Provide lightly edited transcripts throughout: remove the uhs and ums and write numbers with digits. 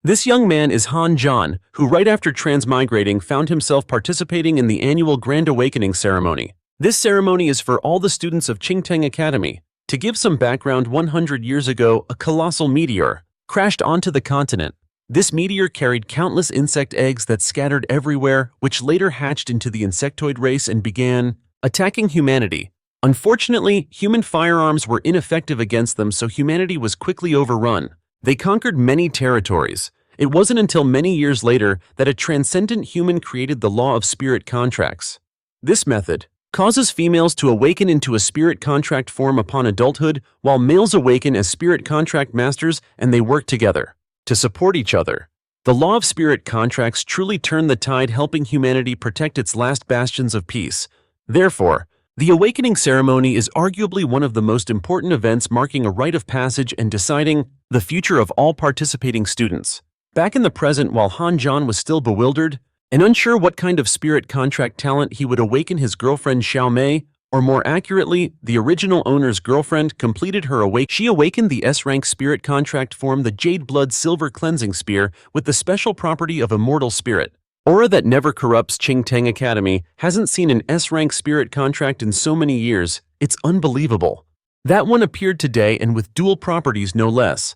This young man is Han Zhan, who right after transmigrating found himself participating in the annual Grand Awakening ceremony. This ceremony is for all the students of Qingteng Academy. To give some background, 100 years ago, a colossal meteor crashed onto the continent. This meteor carried countless insect eggs that scattered everywhere, which later hatched into the insectoid race and began attacking humanity. Unfortunately, human firearms were ineffective against them, so humanity was quickly overrun. They conquered many territories. It wasn't until many years later that a transcendent human created the law of spirit contracts. This method causes females to awaken into a spirit contract form upon adulthood, while males awaken as spirit contract masters and they work together to support each other. The law of spirit contracts truly turned the tide, helping humanity protect its last bastions of peace. Therefore, the awakening ceremony is arguably one of the most important events, marking a rite of passage and deciding the future of all participating students. Back in the present, while Han Zhan was still bewildered and unsure what kind of spirit contract talent he would awaken, his girlfriend Xiao Mei, or more accurately, the original owner's girlfriend, completed her awakening. She awakened the S-rank spirit contract form, the Jade Blood Silver Cleansing Spear, with the special property of Immortal Spirit. Aura that never corrupts. Qingteng Academy hasn't seen an S-rank spirit contract in so many years. It's unbelievable. That one appeared today, and with dual properties no less.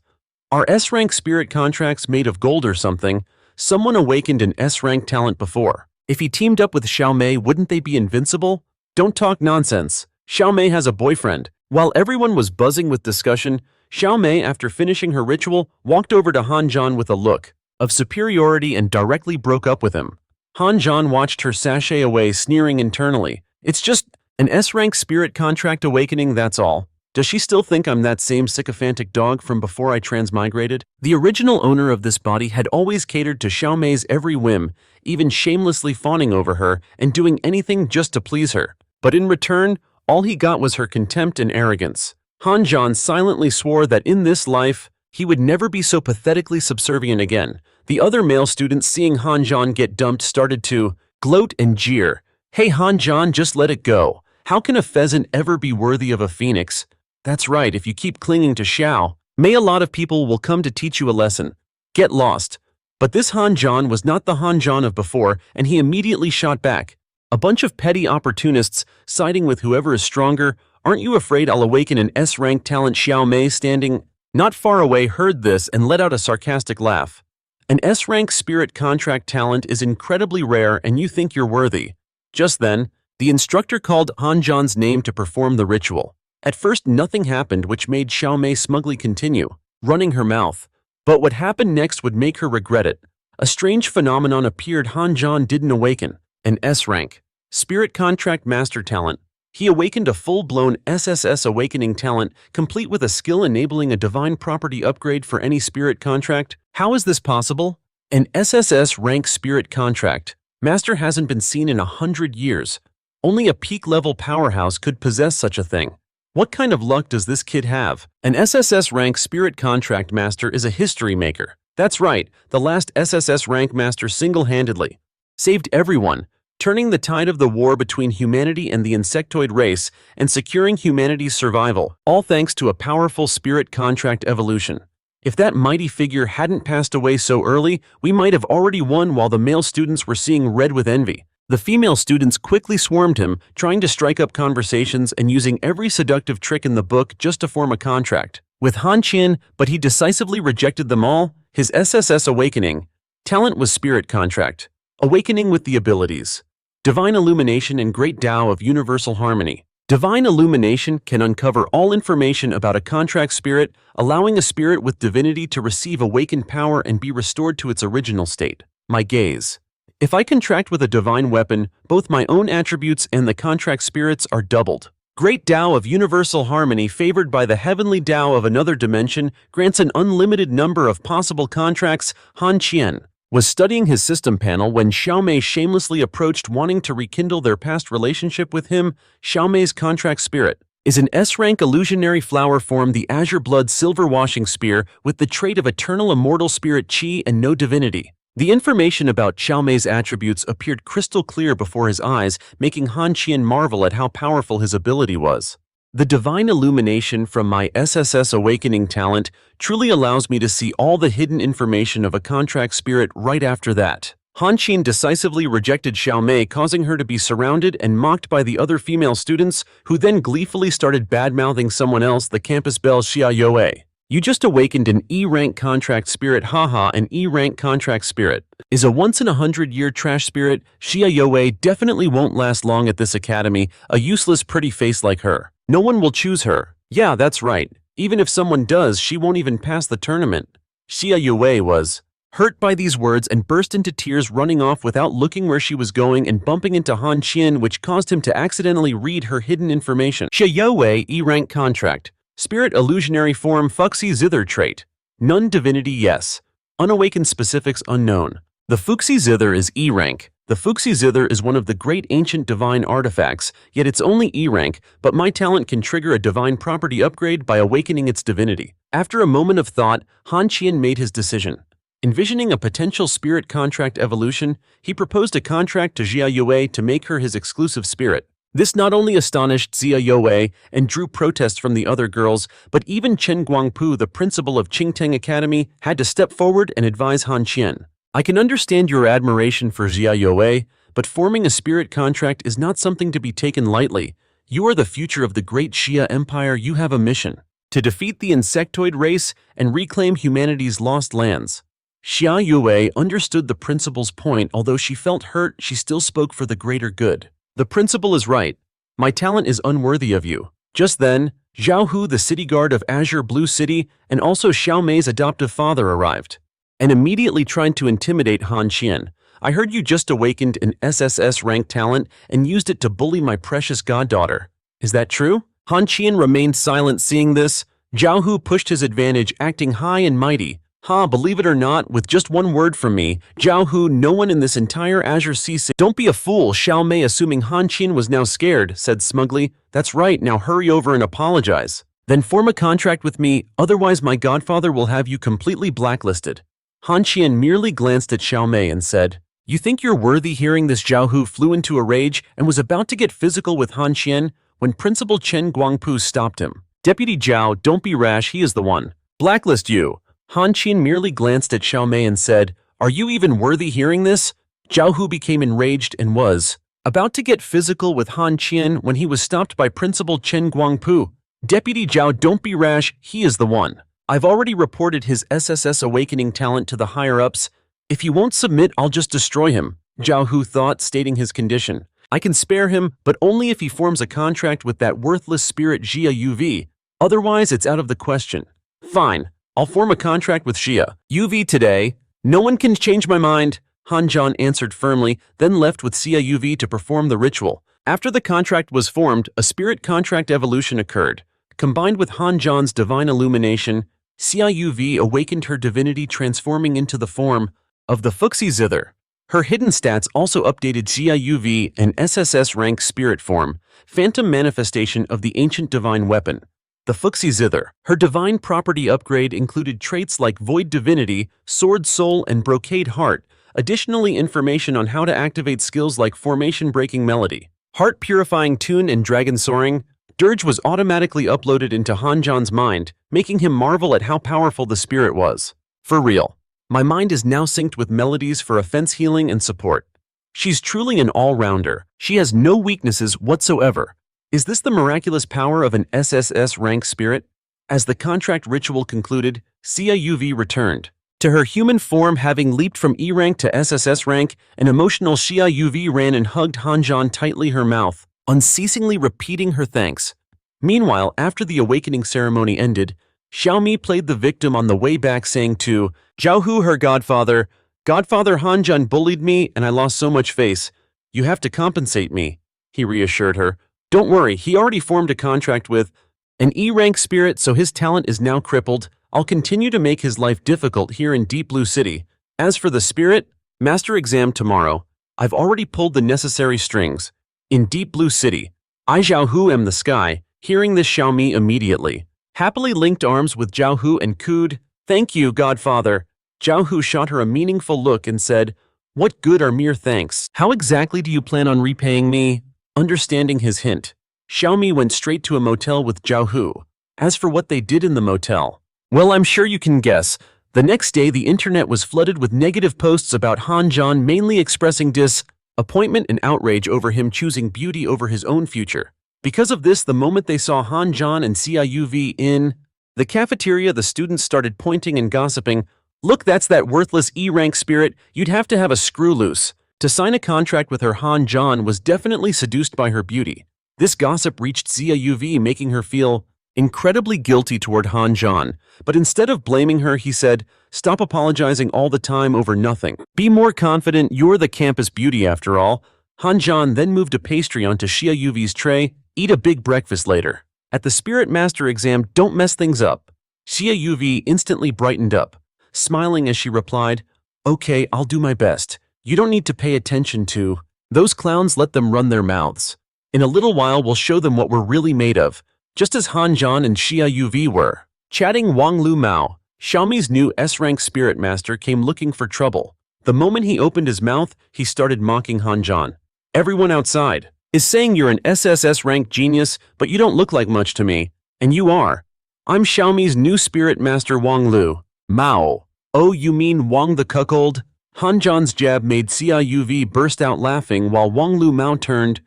Are S-rank spirit contracts made of gold or something? Someone awakened an S-rank talent before. If he teamed up with Xiao Mei, wouldn't they be invincible? Don't talk nonsense. Xiao Mei has a boyfriend. While everyone was buzzing with discussion, Xiao Mei, after finishing her ritual, walked over to Han Zhan with a look of superiority and directly broke up with him. Han Zhan watched her sashay away, sneering internally. It's just an S-rank spirit contract awakening, that's all. Does she still think I'm that same sycophantic dog from before I transmigrated? The original owner of this body had always catered to Xiao Mei's every whim, even shamelessly fawning over her and doing anything just to please her. But in return, all he got was her contempt and arrogance. Han Zhan silently swore that in this life, he would never be so pathetically subservient again. The other male students, seeing Han Zhan get dumped, started to gloat and jeer. Hey Han Zhan, just let it go. How can a pheasant ever be worthy of a phoenix? That's right, if you keep clinging to Xiao Mei, a lot of people will come to teach you a lesson. Get lost. But this Han Zhan was not the Han Zhan of before, and he immediately shot back. A bunch of petty opportunists, siding with whoever is stronger. Aren't you afraid I'll awaken an S-rank talent? Xiao Mei, standing not far away, heard this and let out a sarcastic laugh. An S-rank spirit contract talent is incredibly rare, and you think you're worthy. Just then, the instructor called Han Zhan's name to perform the ritual. At first, nothing happened, which made Xiao Mei smugly continue, running her mouth. But what happened next would make her regret it. A strange phenomenon appeared. Han Zhan didn't awaken an S-rank spirit contract master talent. He awakened a full-blown SSS awakening talent, complete with a skill enabling a divine property upgrade for any spirit contract. How is this possible? An SSS-Rank Spirit Contract Master hasn't been seen in 100 years. Only a peak-level powerhouse could possess such a thing. What kind of luck does this kid have? An SSS-Rank Spirit Contract Master is a history maker. That's right, the last SSS-Rank Master single-handedly saved everyone, turning the tide of the war between humanity and the insectoid race and securing humanity's survival, all thanks to a powerful spirit contract evolution. If that mighty figure hadn't passed away so early, we might have already won. While the male students were seeing red with envy, the female students quickly swarmed him, trying to strike up conversations and using every seductive trick in the book just to form a contract with Han Qian, but he decisively rejected them all. His SSS awakening talent was spirit contract awakening with the abilities Divine Illumination and Great Tao of Universal Harmony. Divine Illumination can uncover all information about a contract spirit, allowing a spirit with divinity to receive awakened power and be restored to its original state. My gaze. If I contract with a divine weapon, both my own attributes and the contract spirits are doubled. Great Tao of Universal Harmony, favored by the heavenly Tao of another dimension, grants an unlimited number of possible contracts. Han Qian was studying his system panel when Xiao Mei shamelessly approached, wanting to rekindle their past relationship with him. Xiao Mei's contract spirit is an S-rank illusionary flower form, the Azure Blood Silver Washing Spear, with the trait of eternal immortal spirit chi and no divinity. The information about Xiao Mei's attributes appeared crystal clear before his eyes, making Han Qian marvel at how powerful his ability was. The Divine Illumination from my SSS Awakening talent truly allows me to see all the hidden information of a contract spirit right after that. Han Zhan decisively rejected Xiao Mei, causing her to be surrounded and mocked by the other female students, who then gleefully started bad-mouthing someone else, the campus belle Xia Youwei. You just awakened an E-rank contract spirit, haha. An E-rank contract spirit is a once-in-a-100-year trash spirit. Xia Youwei definitely won't last long at this academy, a useless pretty face like her. No one will choose her. Yeah, that's right. Even if someone does, she won't even pass the tournament. Xia Youwei was hurt by these words and burst into tears, running off without looking where she was going and bumping into Han Zhan, which caused him to accidentally read her hidden information. Xia Youwei, E-rank contract. Spirit illusionary form, Fuxi Zither trait. None divinity, yes. Unawakened specifics unknown. The Fuxi Zither is E-rank. The Fuxi Zither is one of the great ancient divine artifacts, yet it's only E-rank, but my talent can trigger a divine property upgrade by awakening its divinity. After a moment of thought, Han Zhan made his decision. Envisioning a potential spirit contract evolution, he proposed a contract to Xia Youwei to make her his exclusive spirit. This not only astonished Xia Youwei and drew protests from the other girls, but even Chen Guangpu, the principal of Qingtang Academy, had to step forward and advise Han Zhan. I can understand your admiration for Xia Youwei, but forming a spirit contract is not something to be taken lightly. You are the future of the great Xia Empire. You have a mission to defeat the insectoid race and reclaim humanity's lost lands. Xia Youwei understood the principal's point. Although she felt hurt, she still spoke for the greater good. The principal is right. My talent is unworthy of you. Just then, Zhao Hu, the city guard of Azure Blue City, and also Xiao Mei's adoptive father arrived, and immediately tried to intimidate Han Zhan. I heard you just awakened an SSS-rank talent and used it to bully my precious goddaughter. Is that true? Han Zhan remained silent. Seeing this, Zhao Hu pushed his advantage, acting high and mighty. Believe it or not, with just one word from me, Zhao Hu, no one in this entire Azure Sea City. Don't be a fool, Xiao Mei, assuming Han Zhan was now scared, said smugly. That's right, now hurry over and apologize. Then form a contract with me, otherwise my godfather will have you completely blacklisted. Han Zhan merely glanced at Xiao Mei and said, You think you're worthy? Hearing this, Zhao Hu flew into a rage and was about to get physical with Han Zhan when Principal Chen Guangpu stopped him. Deputy Zhao, don't be rash, he is the one. Blacklist you. Han Zhan merely glanced at Xiao Mei and said, Are you even worthy? Hearing this, Zhao Hu became enraged and was about to get physical with Han Zhan when he was stopped by Principal Chen Guangpu. Deputy Zhao, don't be rash, he is the one. I've already reported his SSS awakening talent to the higher-ups. If he won't submit, I'll just destroy him, Zhao Hu thought, stating his condition. I can spare him, but only if he forms a contract with that worthless spirit Xia Youwei. Otherwise, it's out of the question. Fine. I'll form a contract with Xia Youwei today. No one can change my mind, Han Zhan answered firmly, then left with Xia Youwei to perform the ritual. After the contract was formed, a spirit contract evolution occurred. Combined with Han Zhan's divine illumination, Xia Youwei awakened her divinity, transforming into the form of the Fuxi Zither. Her hidden stats also updated. Xia Youwei, an SSS-rank spirit form, phantom manifestation of the ancient divine weapon, the Fuxi Zither. Her divine property upgrade included traits like Void Divinity, Sword Soul, and Brocade Heart. Additionally, information on how to activate skills like Formation Breaking Melody, Heart Purifying Tune, and Dragon Soaring. Dirge was automatically uploaded into Han Zhan's mind, making him marvel at how powerful the spirit was. For real. My mind is now synced with melodies for offense healing and support. She's truly an all-rounder. She has no weaknesses whatsoever. Is this the miraculous power of an SSS-rank spirit? As the contract ritual concluded, Xia Youwei returned to her human form. Having leaped from E-rank to SSS rank, an emotional Xia Youwei ran and hugged Han Zhan tightly, her mouth unceasingly repeating her thanks. Meanwhile, after the awakening ceremony ended, Xiao Mei played the victim on the way back, saying to Zhao Hu, her godfather, Godfather Han Zhan bullied me and I lost so much face. You have to compensate me, he reassured her. Don't worry, he already formed a contract with an E-rank spirit, so his talent is now crippled. I'll continue to make his life difficult here in Deep Blue City. As for the spirit, master exam tomorrow. I've already pulled the necessary strings. In Deep Blue City, I Zhao Hu am the sky. Hearing this, Xiao Mei immediately happily linked arms with Zhao Hu and cooed, Thank you, Godfather. Zhao Hu shot her a meaningful look and said, What good are mere thanks? How exactly do you plan on repaying me? Understanding his hint, Xiao Mei went straight to a motel with Zhao Hu. As for what they did in the motel, well, I'm sure you can guess. The next day, the internet was flooded with negative posts about Han Zhan, mainly expressing disappointment and outrage over him choosing beauty over his own future. Because of this, the moment they saw Han Zhan and Xia Youwei in the cafeteria, the students started pointing and gossiping. Look, that's that worthless E-rank spirit. You'd have to have a screw loose. To sign a contract with her, Han Zhan was definitely seduced by her beauty. This gossip reached Xia Youwei, making her feel incredibly guilty toward Han Zhan, but instead of blaming her, he said, "Stop apologizing all the time over nothing. Be more confident, you're the campus beauty after all." Han Zhan then moved a pastry onto Xia Youwei's tray. "Eat a big breakfast later. At the Spirit Master exam, don't mess things up." Xia Youwei instantly brightened up, smiling as she replied, "Okay, I'll do my best. You don't need to pay attention to those clowns, let them run their mouths. In a little while, we'll show them what we're really made of." Just as Han Zhan and Xia Youwei were chatting, Wang Lu Mao, Xiao Mei's new S-Rank Spirit Master, came looking for trouble. The moment he opened his mouth, he started mocking Han Zhan. "Everyone outside is saying you're an SSS-Rank genius, but you don't look like much to me. And you are. I'm Xiao Mei's new Spirit Master, Wang Lu Mao." "Oh, you mean Wang the cuckold?" Han Zhan's jab made Xia Youwei burst out laughing, while Wang Lu Mao turned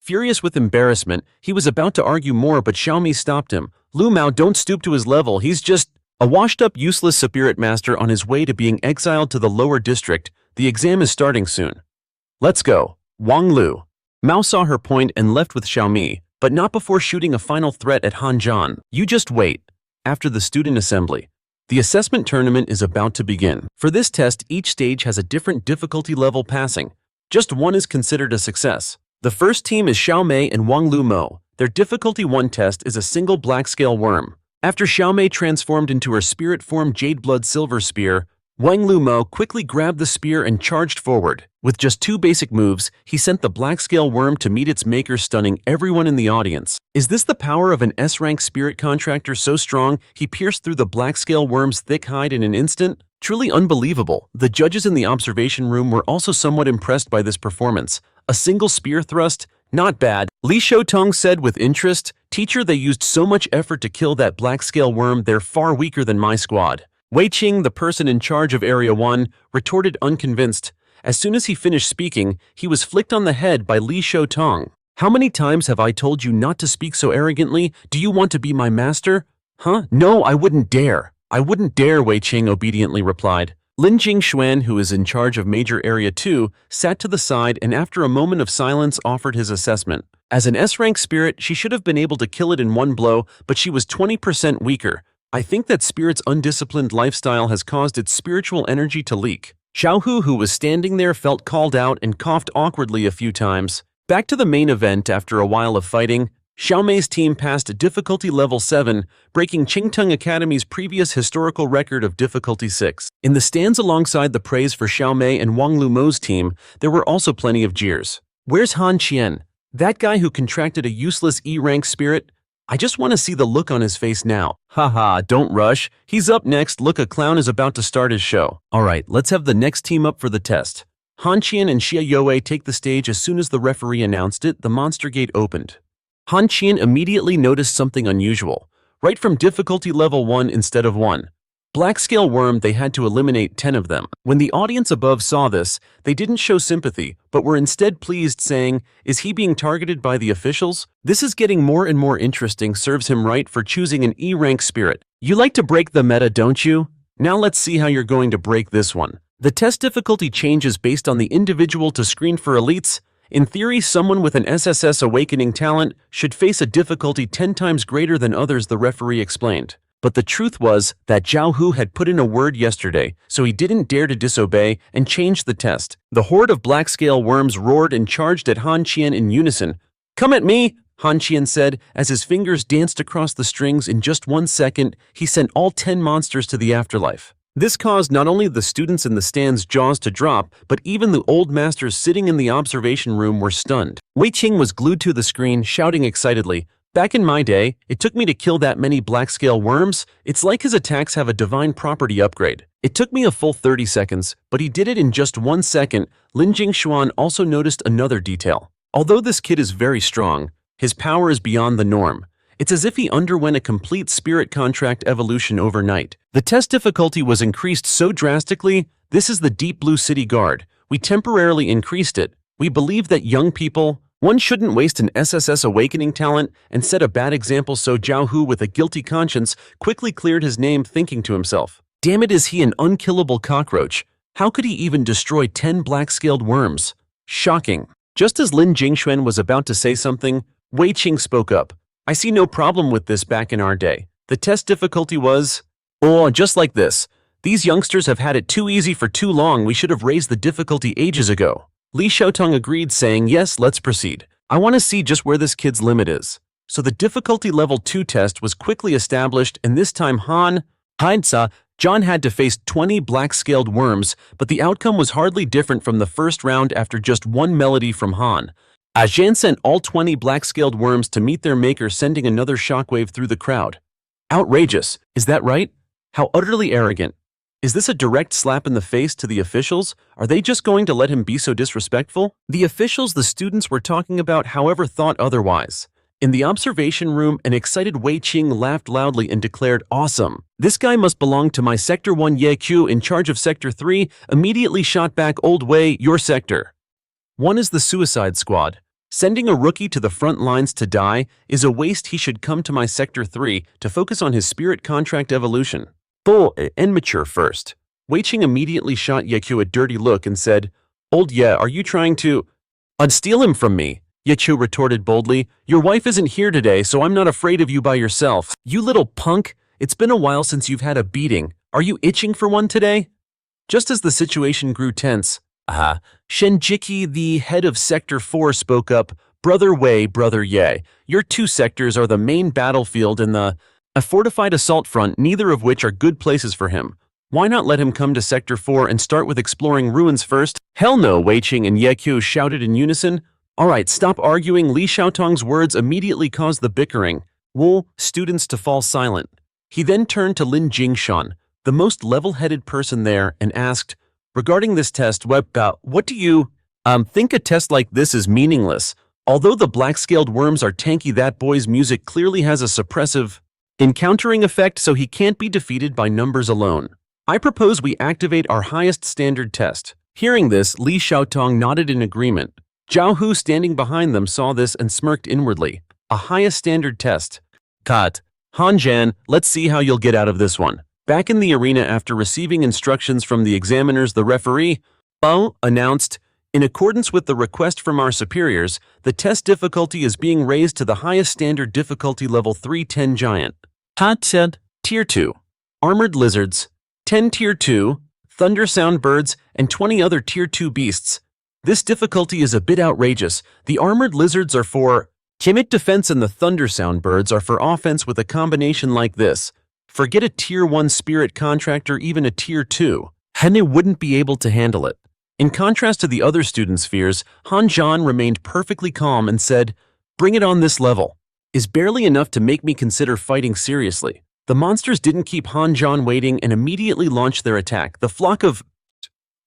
furious with embarrassment. He was about to argue more, but Xiao Mei stopped him. "Lu Mao, don't stoop to his level. He's just a washed-up, useless spirit master on his way to being exiled to the lower district. The exam is starting soon. Let's go." Wang Lu Mao saw her point and left with Xiao Mei, but not before shooting a final threat at Han Zhan. "You just wait." After the student assembly, the assessment tournament is about to begin. For this test, each stage has a different difficulty level passing. Just one is considered a success. The first team is Xiao Mei and Wang Lu Mao. Their difficulty 1 test is a single black scale worm. After Xiao Mei transformed into her spirit form Jade Blood Silver Spear, Wang Lu Mao quickly grabbed the spear and charged forward. With just 2 basic moves, he sent the black scale worm to meet its maker, stunning everyone in the audience. Is this the power of an S-rank spirit contractor so strong he pierced through the black scale worm's thick hide in an instant? Truly unbelievable. The judges in the observation room were also somewhat impressed by this performance. A single spear thrust? Not bad. Li Shoutong said with interest, "Teacher, they used so much effort to kill that black scale worm, they're far weaker than my squad." Wei Qing, the person in charge of Area 1, retorted unconvinced. As soon as he finished speaking, he was flicked on the head by Li Shoutong. "How many times have I told you not to speak so arrogantly? Do you want to be my master?" "Huh? No, I wouldn't dare." "I wouldn't dare," Wei Qing obediently replied. Lin Jingxuan, who is in charge of Major Area 2, sat to the side and after a moment of silence offered his assessment. As an S-rank spirit, she should have been able to kill it in one blow, but she was 20% weaker. "I think that spirit's undisciplined lifestyle has caused its spiritual energy to leak." Xiao Hu, who was standing there, felt called out and coughed awkwardly a few times. Back to the main event. After a while of fighting, Xiao Mei's team passed difficulty level 7, breaking Qingteng Academy's previous historical record of difficulty 6. In the stands alongside the praise for Xiao Mei and Wang Lu Mao's team, there were also plenty of jeers. "Where's Han Qian? That guy who contracted a useless E-rank spirit? I just want to see the look on his face now." "Haha, don't rush. He's up next. Look, a clown is about to start his show." "Alright, let's have the next team up for the test." Han Qian and Xia Youwei take the stage. As soon as the referee announced it, the monster gate opened. Han Qian immediately noticed something unusual. Right from difficulty level 1 instead of 1. Black scale worm, they had to eliminate 10 of them. When the audience above saw this, they didn't show sympathy, but were instead pleased, saying, "Is he being targeted by the officials? This is getting more and more interesting. Serves him right for choosing an E-rank spirit. You like to break the meta, don't you? Now let's see how you're going to break this one." The test difficulty changes based on the individual to screen for elites. In theory, someone with an SSS awakening talent should face a difficulty 10 times greater than others, the referee explained. But the truth was that Zhao Hu had put in a word yesterday, so he didn't dare to disobey and changed the test. The horde of black scale worms roared and charged at Han Qian in unison. "Come at me!" Han Qian said as his fingers danced across the strings. In just 1 second, he sent all 10 monsters to the afterlife. This caused not only the students in the stands' jaws to drop, but even the old masters sitting in the observation room were stunned. Wei Qing was glued to the screen, shouting excitedly, "Back in my day, it took me to kill that many black scale worms. It's like his attacks have a divine property upgrade. It took me a full 30 seconds, but he did it in just 1 second. Lin Jingxuan also noticed another detail. Although this kid is very strong, his power is beyond the norm. It's as if he underwent a complete spirit contract evolution overnight. The test difficulty was increased so drastically. This is the Deep Blue City Guard. We temporarily increased it. We believe that young people, one shouldn't waste an SSS awakening talent and set a bad example, so Zhao Hu, with a guilty conscience, quickly cleared his name, thinking to himself, damn it, is he an unkillable cockroach? How could he even destroy 10 black-scaled worms? Shocking. Just as Lin Jingxuan was about to say something, Wei Qing spoke up. I see no problem with this back in our day. The test difficulty was, oh, just like this. These youngsters have had it too easy for too long. We should have raised the difficulty ages ago. Li Xiaotong agreed, saying, yes, let's proceed. I want to see just where this kid's limit is. So the difficulty level 2 test was quickly established, and this time Han Zhan had to face 20 black-scaled worms, but the outcome was hardly different from the first round. After just one melody from Han Zhan sent all 20 black-scaled worms to meet their maker, sending another shockwave through the crowd. Outrageous, is that right? How utterly arrogant. Is this a direct slap in the face to the officials? Are they just going to let him be so disrespectful? The officials the students were talking about, however, thought otherwise. In the observation room, an excited Wei Qing laughed loudly and declared, awesome. This guy must belong to my Sector 1. Ye Q, in charge of Sector 3, immediately shot back, old Wei, your sector 1 is the suicide squad. Sending a rookie to the front lines to die is a waste. He should come to my Sector 3 to focus on his spirit contract evolution. Bull and mature first. Wei Qing immediately shot Ye Q a dirty look and said, old Ye, are you trying to unsteal him from me? Ye Q retorted boldly, your wife isn't here today, so I'm not afraid of you by yourself. You little punk, it's been a while since you've had a beating. Are you itching for one today? Just as the situation grew tense, Shen Jiki, the head of Sector 4, spoke up, brother Wei, brother Ye, your 2 sectors are the main battlefield and a fortified assault front, neither of which are good places for him. Why not let him come to Sector 4 and start with exploring ruins first? Hell no, Wei Qing and Ye Qiu shouted in unison. Alright, stop arguing. Li Xiaotong's words immediately caused the bickering students to fall silent. He then turned to Lin Jingshan, the most level-headed person there, and asked, regarding this test, what do you think? A test like this is meaningless. Although the black-scaled worms are tanky, that boy's music clearly has a suppressive encountering effect, so he can't be defeated by numbers alone. I propose we activate our highest standard test. Hearing this, Li Xiaotong nodded in agreement. Zhao Hu, standing behind them, saw this and smirked inwardly. A highest standard test. Cut. Han Zhan, let's see how you'll get out of this one. Back in the arena, after receiving instructions from the examiners, the referee announced, in accordance with the request from our superiors, the test difficulty is being raised to the highest standard difficulty level 3, 10 giant. Tier 2. Armored lizards, 10 Tier 2, thunder sound birds, and 20 other Tier 2 beasts. This difficulty is a bit outrageous. The armored lizards are for chimic defense and the thunder sound birds are for offense. With a combination like this, forget a Tier 1 spirit contract or even a Tier 2. Henne wouldn't be able to handle it. In contrast to the other students' fears, Han Zhan remained perfectly calm and said, bring it on. This level is barely enough to make me consider fighting seriously. The monsters didn't keep Han Zhan waiting and immediately launched their attack. The flock of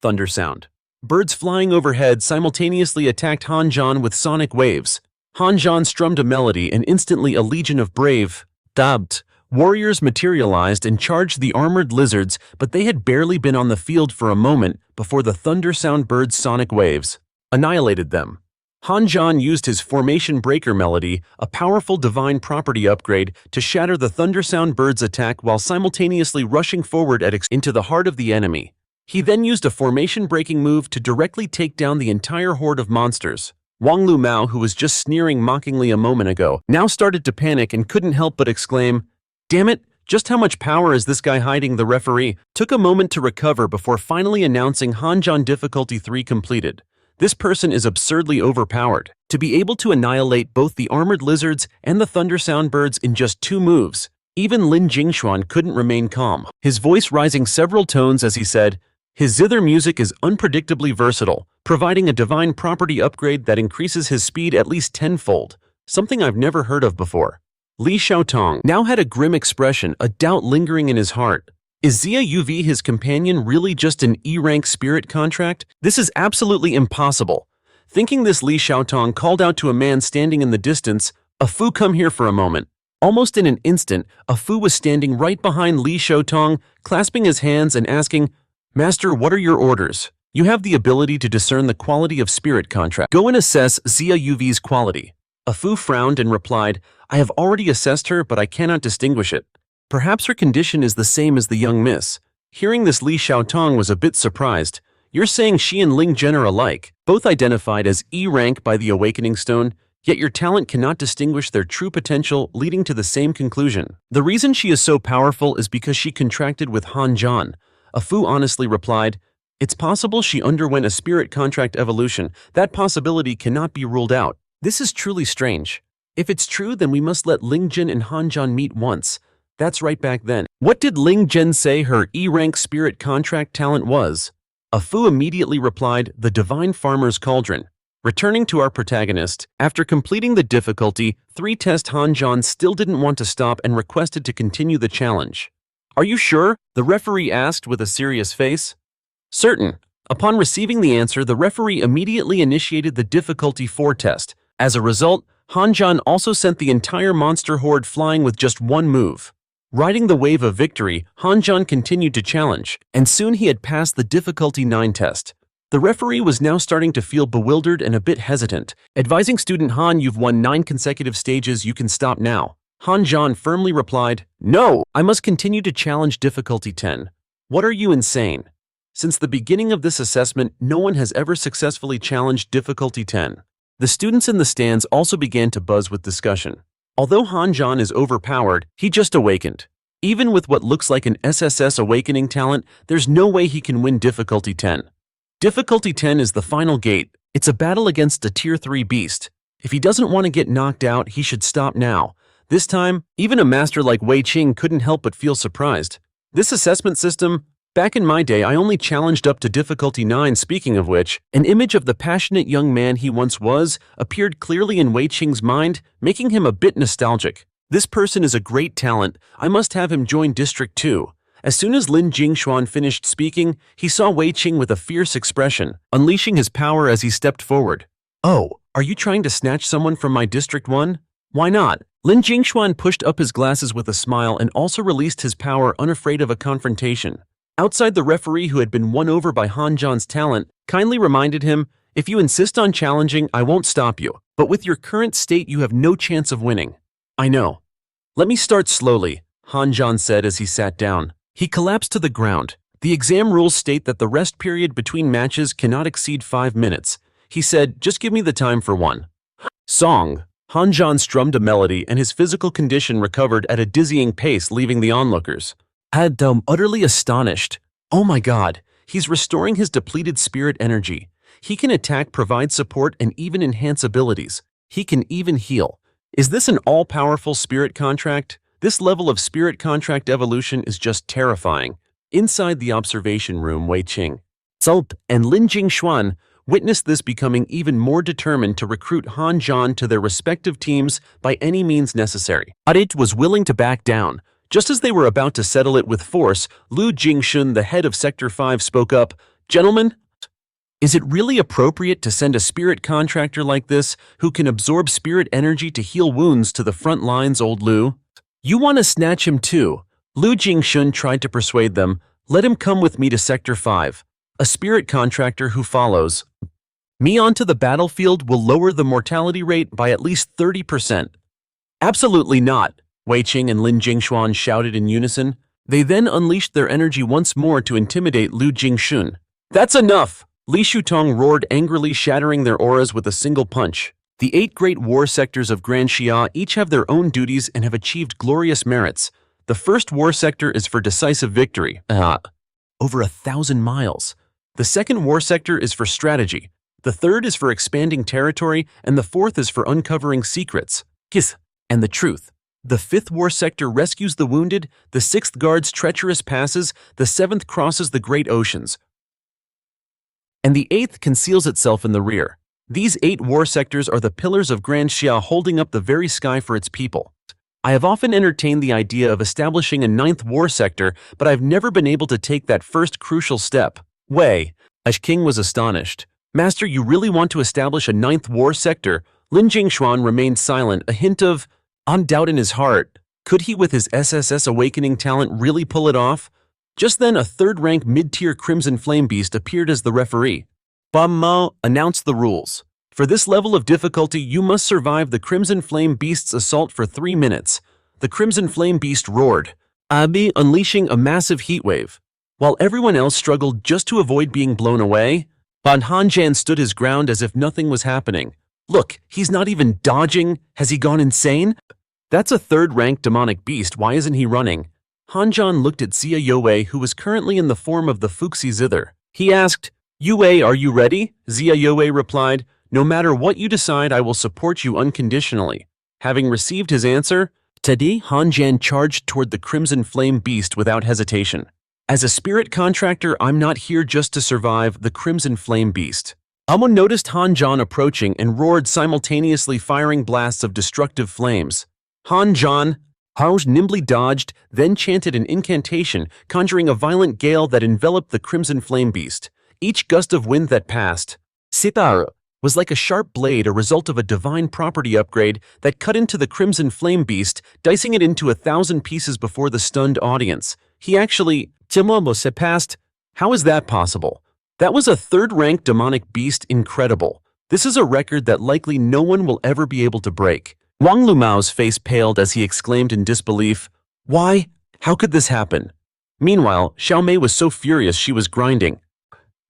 thunder sound birds flying overhead simultaneously attacked Han Zhan with sonic waves. Han Zhan strummed a melody and instantly a legion of brave, dubbed warriors materialized and charged the armored lizards, but they had barely been on the field for a moment before the thunder sound birds' sonic waves annihilated them. Han Zhan used his formation breaker melody, a powerful divine property upgrade, to shatter the thunder sound birds' attack while simultaneously rushing forward into the heart of the enemy. He then used a formation-breaking move to directly take down the entire horde of monsters. Wang Lu Mao, who was just sneering mockingly a moment ago, now started to panic and couldn't help but exclaim, damn it, just how much power is this guy hiding? The referee took a moment to recover before finally announcing Han Zhan difficulty 3 completed. This person is absurdly overpowered. To be able to annihilate both the armored lizards and the thunder sound birds in just 2 moves, even Lin Jingxuan couldn't remain calm, his voice rising several tones as he said, his zither music is unpredictably versatile, providing a divine property upgrade that increases his speed at least 10-fold, something I've never heard of before. Li Xiaotong now had a grim expression, a doubt lingering in his heart. Is Xia Youwei, his companion, really just an E-rank spirit contract? This is absolutely impossible. Thinking this, Li Xiaotong called out to a man standing in the distance, "A Fu, come here for a moment." Almost in an instant, a Fu was standing right behind Li Xiaotong, clasping his hands and asking, "Master, what are your orders? You have the ability to discern the quality of spirit contract. Go and assess Xia Youwei's quality." A Fu frowned and replied, "I have already assessed her, but I cannot distinguish it. Perhaps her condition is the same as the young miss." Hearing this, Li Xiaotong was a bit surprised. "You're saying she and Ling Zhen are alike, both identified as E rank by the Awakening Stone, yet your talent cannot distinguish their true potential, leading to the same conclusion. The reason she is so powerful is because she contracted with Han Zhan." A Fu honestly replied, "It's possible she underwent a spirit contract evolution. That possibility cannot be ruled out. This is truly strange. If it's true, then we must let Ling Zhen and Han Zhan meet once." That's right back then. What did Ling Zhen say her E-rank spirit contract talent was? A Fu immediately replied, "The Divine Farmer's Cauldron." Returning to our protagonist, after completing the difficulty 3 test, Han Zhan still didn't want to stop and requested to continue the challenge. "Are you sure?" the referee asked with a serious face. "Certain." Upon receiving the answer, the referee immediately initiated the difficulty 4 test. As a result, Han Zhan also sent the entire monster horde flying with just one move. Riding the wave of victory, Han Zhan continued to challenge, and soon he had passed the difficulty 9 test. The referee was now starting to feel bewildered and a bit hesitant, advising student Han, "You've won 9 consecutive stages, you can stop now." Han Zhan firmly replied, "No, I must continue to challenge difficulty 10. What are you, insane? Since the beginning of this assessment, no one has ever successfully challenged difficulty 10. The students in the stands also began to buzz with discussion. Although Han Zhan is overpowered, he just awakened. Even with what looks like an SSS awakening talent, there's no way he can win difficulty 10. Difficulty 10 is the final gate. It's a battle against a tier 3 beast. If he doesn't want to get knocked out, he should stop now. This time, even a master like Wei Qing couldn't help but feel surprised. This assessment system, back in my day, I only challenged up to difficulty 9. Speaking of which, an image of the passionate young man he once was appeared clearly in Wei Qing's mind, making him a bit nostalgic. This person is a great talent. I must have him join District 2. As soon as Lin Jingxuan finished speaking, he saw Wei Qing with a fierce expression, unleashing his power as he stepped forward. "Oh, are you trying to snatch someone from my District 1? Why not?" Lin Jingxuan pushed up his glasses with a smile and also released his power, unafraid of a confrontation. Outside, the referee, who had been won over by Han Zhan's talent, kindly reminded him, "If you insist on challenging, I won't stop you. But with your current state, you have no chance of winning." "I know. Let me start slowly," Han Zhan said as he sat down. He collapsed to the ground. "The exam rules state that the rest period between matches cannot exceed 5 minutes. He said, "Just give me the time for one." Song. Han Zhan strummed a melody and his physical condition recovered at a dizzying pace, leaving the onlookers utterly astonished. "Oh my god, he's restoring his depleted spirit energy. He can attack, provide support, and even enhance abilities. He can even heal. Is this an all-powerful spirit contract? This level of spirit contract evolution is just terrifying." Inside the observation room, Wei Qing, Zulp, and Lin Jingxuan witnessed this, becoming even more determined to recruit Han Zhan to their respective teams by any means necessary. Audit was willing to back down. Just as they were about to settle it with force, Lu Jingxun, the head of Sector 5, spoke up. "Gentlemen, is it really appropriate to send a spirit contractor like this, who can absorb spirit energy to heal wounds, to the front lines, old Lu? You want to snatch him too?" Lu Jingxun tried to persuade them. "Let him come with me to Sector 5. A spirit contractor who follows me onto the battlefield will lower the mortality rate by at least 30%. "Absolutely not," Wei Qing and Lin Jingxuan shouted in unison. They then unleashed their energy once more to intimidate Lu Jingxun. "That's enough!" Li Shutong roared angrily, shattering their auras with a single punch. The 8 great war sectors of Grand Xia each have their own duties and have achieved glorious merits. The first war sector is for decisive victory, over 1,000 miles. The second war sector is for strategy. The third is for expanding territory, and the fourth is for uncovering secrets, and the truth. The 5th war sector rescues the wounded, the 6th guards treacherous passes, the 7th crosses the great oceans, and the 8th conceals itself in the rear. These 8 war sectors are the pillars of Grand Xia, holding up the very sky for its people. I have often entertained the idea of establishing a 9th war sector, but I've never been able to take that first crucial step. Wei King was astonished. Master, you really want to establish a ninth war sector? Lin Jingshuan remained silent, a hint of doubt in his heart. Could he, with his SSS awakening talent, really pull it off? Just then, a third-rank mid-tier Crimson Flame Beast appeared as the referee. Bum Mao announced the rules. For this level of difficulty, you must survive the Crimson Flame Beast's assault for 3 minutes. The Crimson Flame Beast roared, unleashing a massive heatwave. While everyone else struggled just to avoid being blown away, Han Zhan stood his ground as if nothing was happening. Look, he's not even dodging. Has he gone insane? That's a third-rank demonic beast. Why isn't he running? Han Zhan looked at Xia Youwei, who was currently in the form of the Fuxi Zither. He asked, Youwei, are you ready? Xia Youwei replied, no matter what you decide, I will support you unconditionally. Having received his answer, today Han Zhan charged toward the Crimson Flame Beast without hesitation. As a spirit contractor, I'm not here just to survive the Crimson Flame Beast. Someone noticed Han Zhan approaching and roared, simultaneously firing blasts of destructive flames. Han Zhan nimbly dodged, then chanted an incantation, conjuring a violent gale that enveloped the Crimson Flame Beast. Each gust of wind that passed, Sitar, was like a sharp blade, a result of a divine property upgrade that cut into the Crimson Flame Beast, dicing it into 1,000 pieces before the stunned audience. He actually surpassed. How is that possible? That was a third-rank demonic beast. Incredible. This is a record that likely no one will ever be able to break. Wang Lumao's face paled as he exclaimed in disbelief, why? How could this happen? Meanwhile, Xiao Mei was so furious she was grinding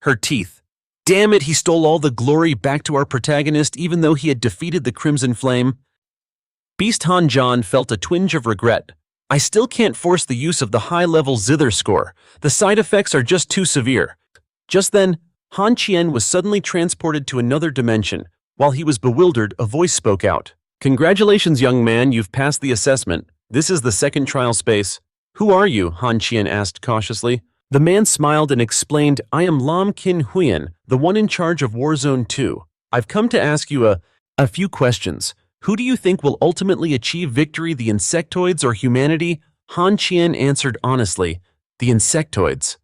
her teeth. Damn it, he stole all the glory back to our protagonist even though he had defeated the Crimson Flame. Beast Han Zhan felt a twinge of regret. I still can't force the use of the high-level Zither score. The side effects are just too severe. Just then, Han Qian was suddenly transported to another dimension. While he was bewildered, a voice spoke out. Congratulations, young man, you've passed the assessment. This is the second trial space. Who are you? Han Qian asked cautiously. The man smiled and explained, I am Lam Qin Huiyan, the one in charge of Warzone 2. I've come to ask you a few questions. Who do you think will ultimately achieve victory, the insectoids or humanity? Han Qian answered honestly, the insectoids.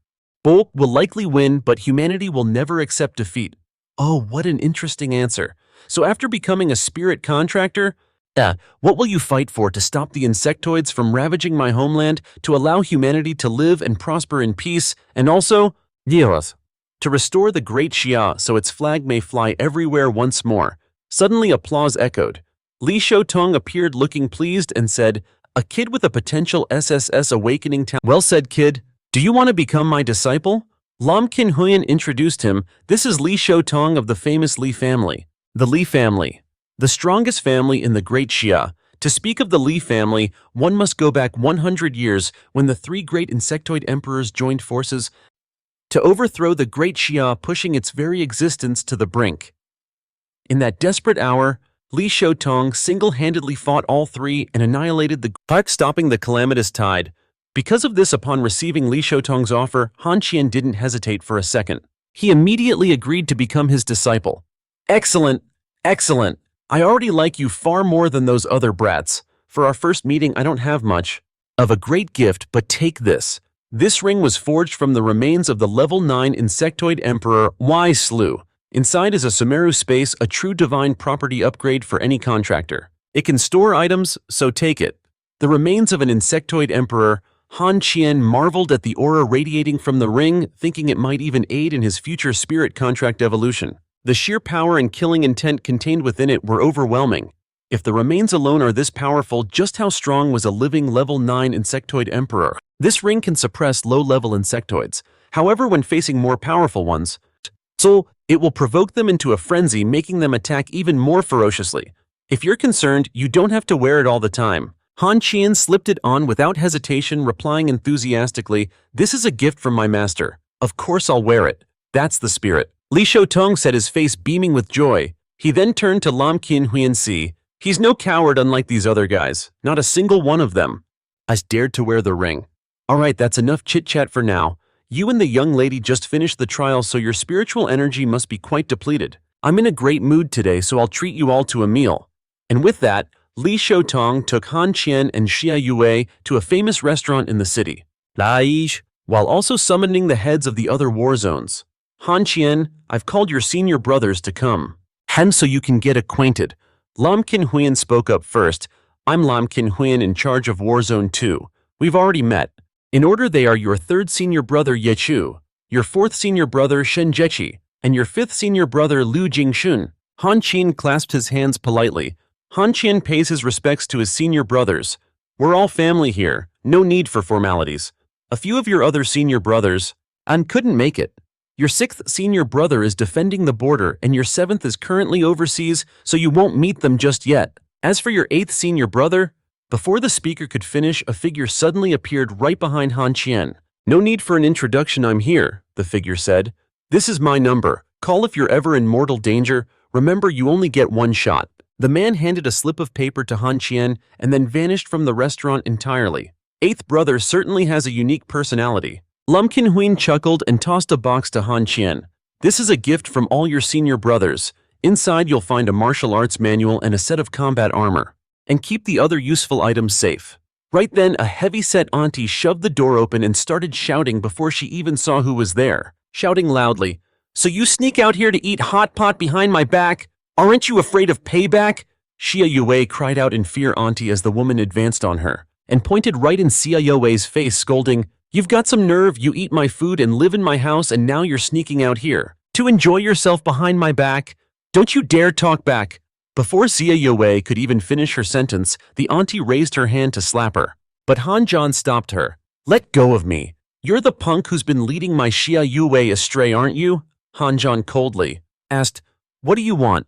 Both will likely win, but humanity will never accept defeat. Oh, what an interesting answer. So after becoming a spirit contractor, what will you fight for? To stop the insectoids from ravaging my homeland, to allow humanity to live and prosper in peace, and also, to restore the great Xia so its flag may fly everywhere once more. Suddenly applause echoed. Li Shoutong appeared looking pleased and said, a kid with a potential SSS awakening talent. Well said, kid. Do you want to become my disciple? Lam Qin Huiyan introduced him. This is Li Shoutong of the famous Li family. The Li family, the strongest family in the Great Xia. To speak of the Li family, one must go back 100 years when the 3 great insectoid emperors joined forces to overthrow the Great Xia, pushing its very existence to the brink. In that desperate hour, Li Shoutong single-handedly fought all 3 and annihilated the Group, stopping the calamitous tide. Because of this, upon receiving Li Shoutong's offer, Han Qian didn't hesitate for a second. He immediately agreed to become his disciple. Excellent, excellent. I already like you far more than those other brats. For our first meeting, I don't have much of a great gift, but take this. This ring was forged from the remains of the level 9 insectoid emperor Y Slew. Inside is a Sumeru space, a true divine property upgrade for any contractor. It can store items, so take it. The remains of an insectoid emperor. Han Qian marveled at the aura radiating from the ring, thinking it might even aid in his future spirit contract evolution. The sheer power and killing intent contained within it were overwhelming. If the remains alone are this powerful, just how strong was a living level 9 insectoid emperor? This ring can suppress low-level insectoids. However, when facing more powerful ones, it will provoke them into a frenzy, making them attack even more ferociously. If you're concerned, you don't have to wear it all the time. Han Qian slipped it on without hesitation, replying enthusiastically, this is a gift from my master. Of course I'll wear it. That's the spirit. Li Shoutong said, his face beaming with joy. He then turned to Lam Qin Huiyan Si. He's no coward unlike these other guys. Not a single one of them has dared to wear the ring. Alright, that's enough chit-chat for now. You and the young lady just finished the trial, so your spiritual energy must be quite depleted. I'm in a great mood today, so I'll treat you all to a meal. And with that, Li Shoutong took Han Qian and Xia Youwei to a famous restaurant in the city, while also summoning the heads of the other war zones. Han Qian, I've called your senior brothers to come. Han, so you can get acquainted. Lam Qinhuian spoke up first. I'm Lam Qinhuian in charge of Warzone 2. We've already met. In order they are your third senior brother Ye Chu, your fourth senior brother Shen Jechi, and your fifth senior brother Liu Jingshun. Han Qian clasped his hands politely. Han Qian pays his respects to his senior brothers. We're all family here, no need for formalities. A few of your other senior brothers, and couldn't make it. Your sixth senior brother is defending the border and your seventh is currently overseas, so you won't meet them just yet. As for your eighth senior brother, before the speaker could finish, a figure suddenly appeared right behind Han Qian. No need for an introduction, I'm here, the figure said. This is my number. Call if you're ever in mortal danger. Remember, you only get one shot. The man handed a slip of paper to Han Qian and then vanished from the restaurant entirely. Eighth brother certainly has a unique personality. Lam Qinhuin chuckled and tossed a box to Han Qian. This is a gift from all your senior brothers. Inside you'll find a martial arts manual and a set of combat armor. And keep the other useful items safe. Right then, a heavy-set auntie shoved the door open and started shouting before she even saw who was there. Shouting loudly, "So you sneak out here to eat hot pot behind my back? Aren't you afraid of payback?" Xia Youwei cried out in fear auntie as the woman advanced on her and pointed right in Xia Youwei's face, scolding, "You've got some nerve, you eat my food and live in my house and now you're sneaking out here to enjoy yourself behind my back? Don't you dare talk back." Before Xia Youwei could even finish her sentence, the auntie raised her hand to slap her. But Han Zhan stopped her. "Let go of me. You're the punk who's been leading my Xia Youwei astray, aren't you?" Han Zhan coldly asked, "What do you want?"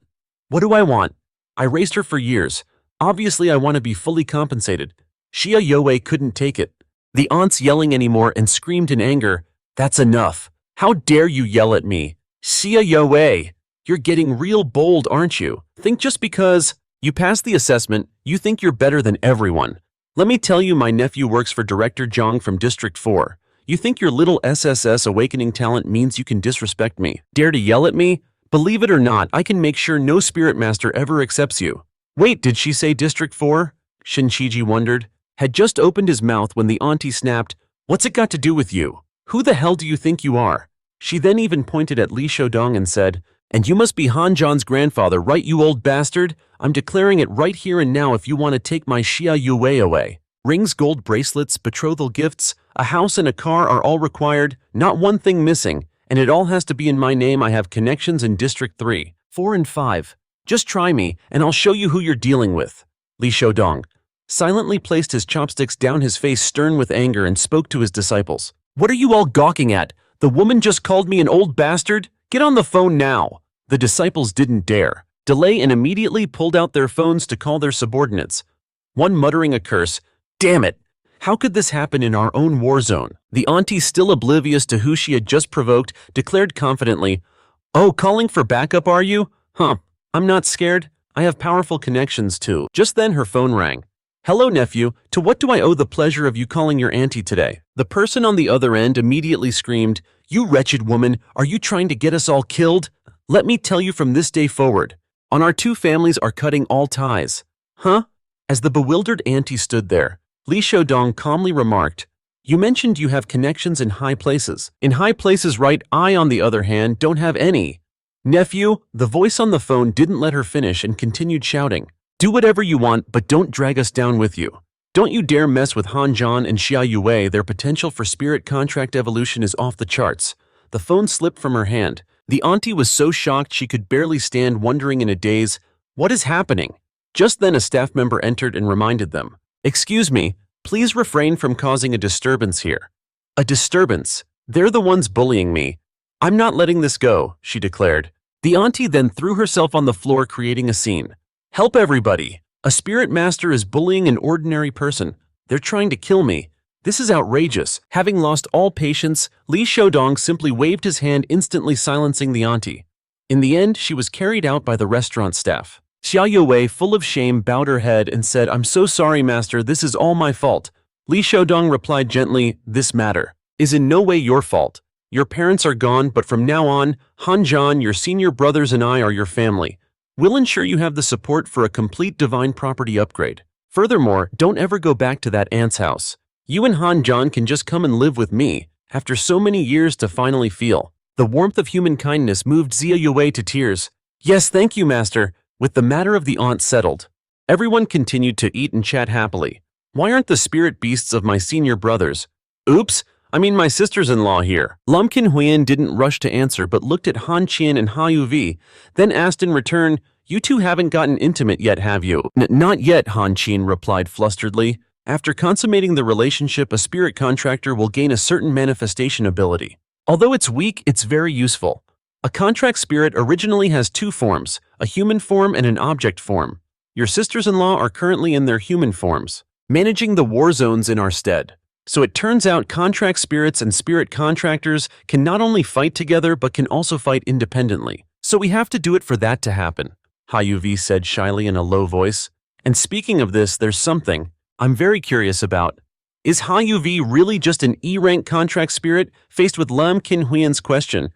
"What do I want? I raised her for years. Obviously I want to be fully compensated." Xia Youwei couldn't take it. The aunt's yelling anymore and screamed in anger, "That's enough. How dare you yell at me? Xia Youwei, you're getting real bold, aren't you? Think just because you passed the assessment, you think you're better than everyone. Let me tell you, my nephew works for Director Zhang from District 4. You think your little SSS awakening talent means you can disrespect me? Dare to yell at me? Believe it or not, I can make sure no spirit master ever accepts you." "Wait, did she say District 4? Shin Qiji wondered. Had just opened his mouth when the auntie snapped, "What's it got to do with you? Who the hell do you think you are?" She then even pointed at Li Shoudong and said, "And you must be Han Zhan's grandfather, right, you old bastard? I'm declaring it right here and now if you want to take my Xia Youwei away. Rings, gold bracelets, betrothal gifts, a house and a car are all required, not one thing missing, and it all has to be in my name. I have connections in District 3, 4 and 5. Just try me, and I'll show you who you're dealing with." Li Shoudong silently placed his chopsticks down, his face stern with anger, and spoke to his disciples. "What are you all gawking at? The woman just called me an old bastard? Get on the phone now." The disciples didn't dare delay and immediately pulled out their phones to call their subordinates, one muttering a curse. "Damn it! How could this happen in our own war zone?" The auntie, still oblivious to who she had just provoked, declared confidently, "Oh, calling for backup are you? Huh, I'm not scared. I have powerful connections too." Just then her phone rang. "Hello, nephew. To what do I owe the pleasure of you calling your auntie today?" The person on the other end immediately screamed, "You wretched woman, are you trying to get us all killed? Let me tell you, from this day forward, our two families are cutting all ties." "Huh?" As the bewildered auntie stood there, Li Shoudong calmly remarked, "You mentioned you have connections in high places. In high places, right? I, on the other hand, don't have any." "Nephew," the voice on the phone didn't let her finish and continued shouting, "Do whatever you want, but don't drag us down with you. Don't you dare mess with Han Zhan and Xia Youwei. Their potential for spirit contract evolution is off the charts." The phone slipped from her hand. The auntie was so shocked she could barely stand, wondering in a daze, what is happening? Just then a staff member entered and reminded them, "Excuse me, please refrain from causing a disturbance here." "A disturbance? They're the ones bullying me. I'm not letting this go," she declared. The auntie then threw herself on the floor, creating a scene. "Help everybody! A spirit master is bullying an ordinary person. They're trying to kill me. This is outrageous." Having lost all patience, Li Shoudong simply waved his hand, instantly silencing the auntie. In the end, she was carried out by the restaurant staff. Xia Youwei, full of shame, bowed her head and said, "I'm so sorry, master, this is all my fault." Li Shoudong replied gently, "This matter is in no way your fault. Your parents are gone, but from now on, Han Zhan, your senior brothers, and I are your family. We'll ensure you have the support for a complete divine property upgrade. Furthermore, don't ever go back to that aunt's house. You and Han Zhan can just come and live with me, after so many years, to finally feel The warmth of human kindness moved Xia Youwei to tears. Yes, thank you, Master. With the matter of the aunt settled, everyone continued to eat and chat happily. Why aren't the spirit beasts of my senior brothers? Oops, I mean my sisters-in-law here. Lam Qinhuiyan didn't rush to answer but looked at Han Qian and Ha Yuvi, then asked in return, "You two haven't gotten intimate yet, have you?" Not yet, Han Qian replied flusteredly. After consummating the relationship, a spirit contractor will gain a certain manifestation ability. Although it's weak, it's very useful. A contract spirit originally has two forms, a human form and an object form. Your sisters-in-law are currently in their human forms, managing the war zones in our stead. So it turns out contract spirits and spirit contractors can not only fight together but can also fight independently. So we have to do it for that to happen, Ha Yuvi said shyly in a low voice. And speaking of this, there's something I'm very curious about. Is Ha Yuvi really just an E-rank contract spirit? Faced with Lam Qinhuiyan's question,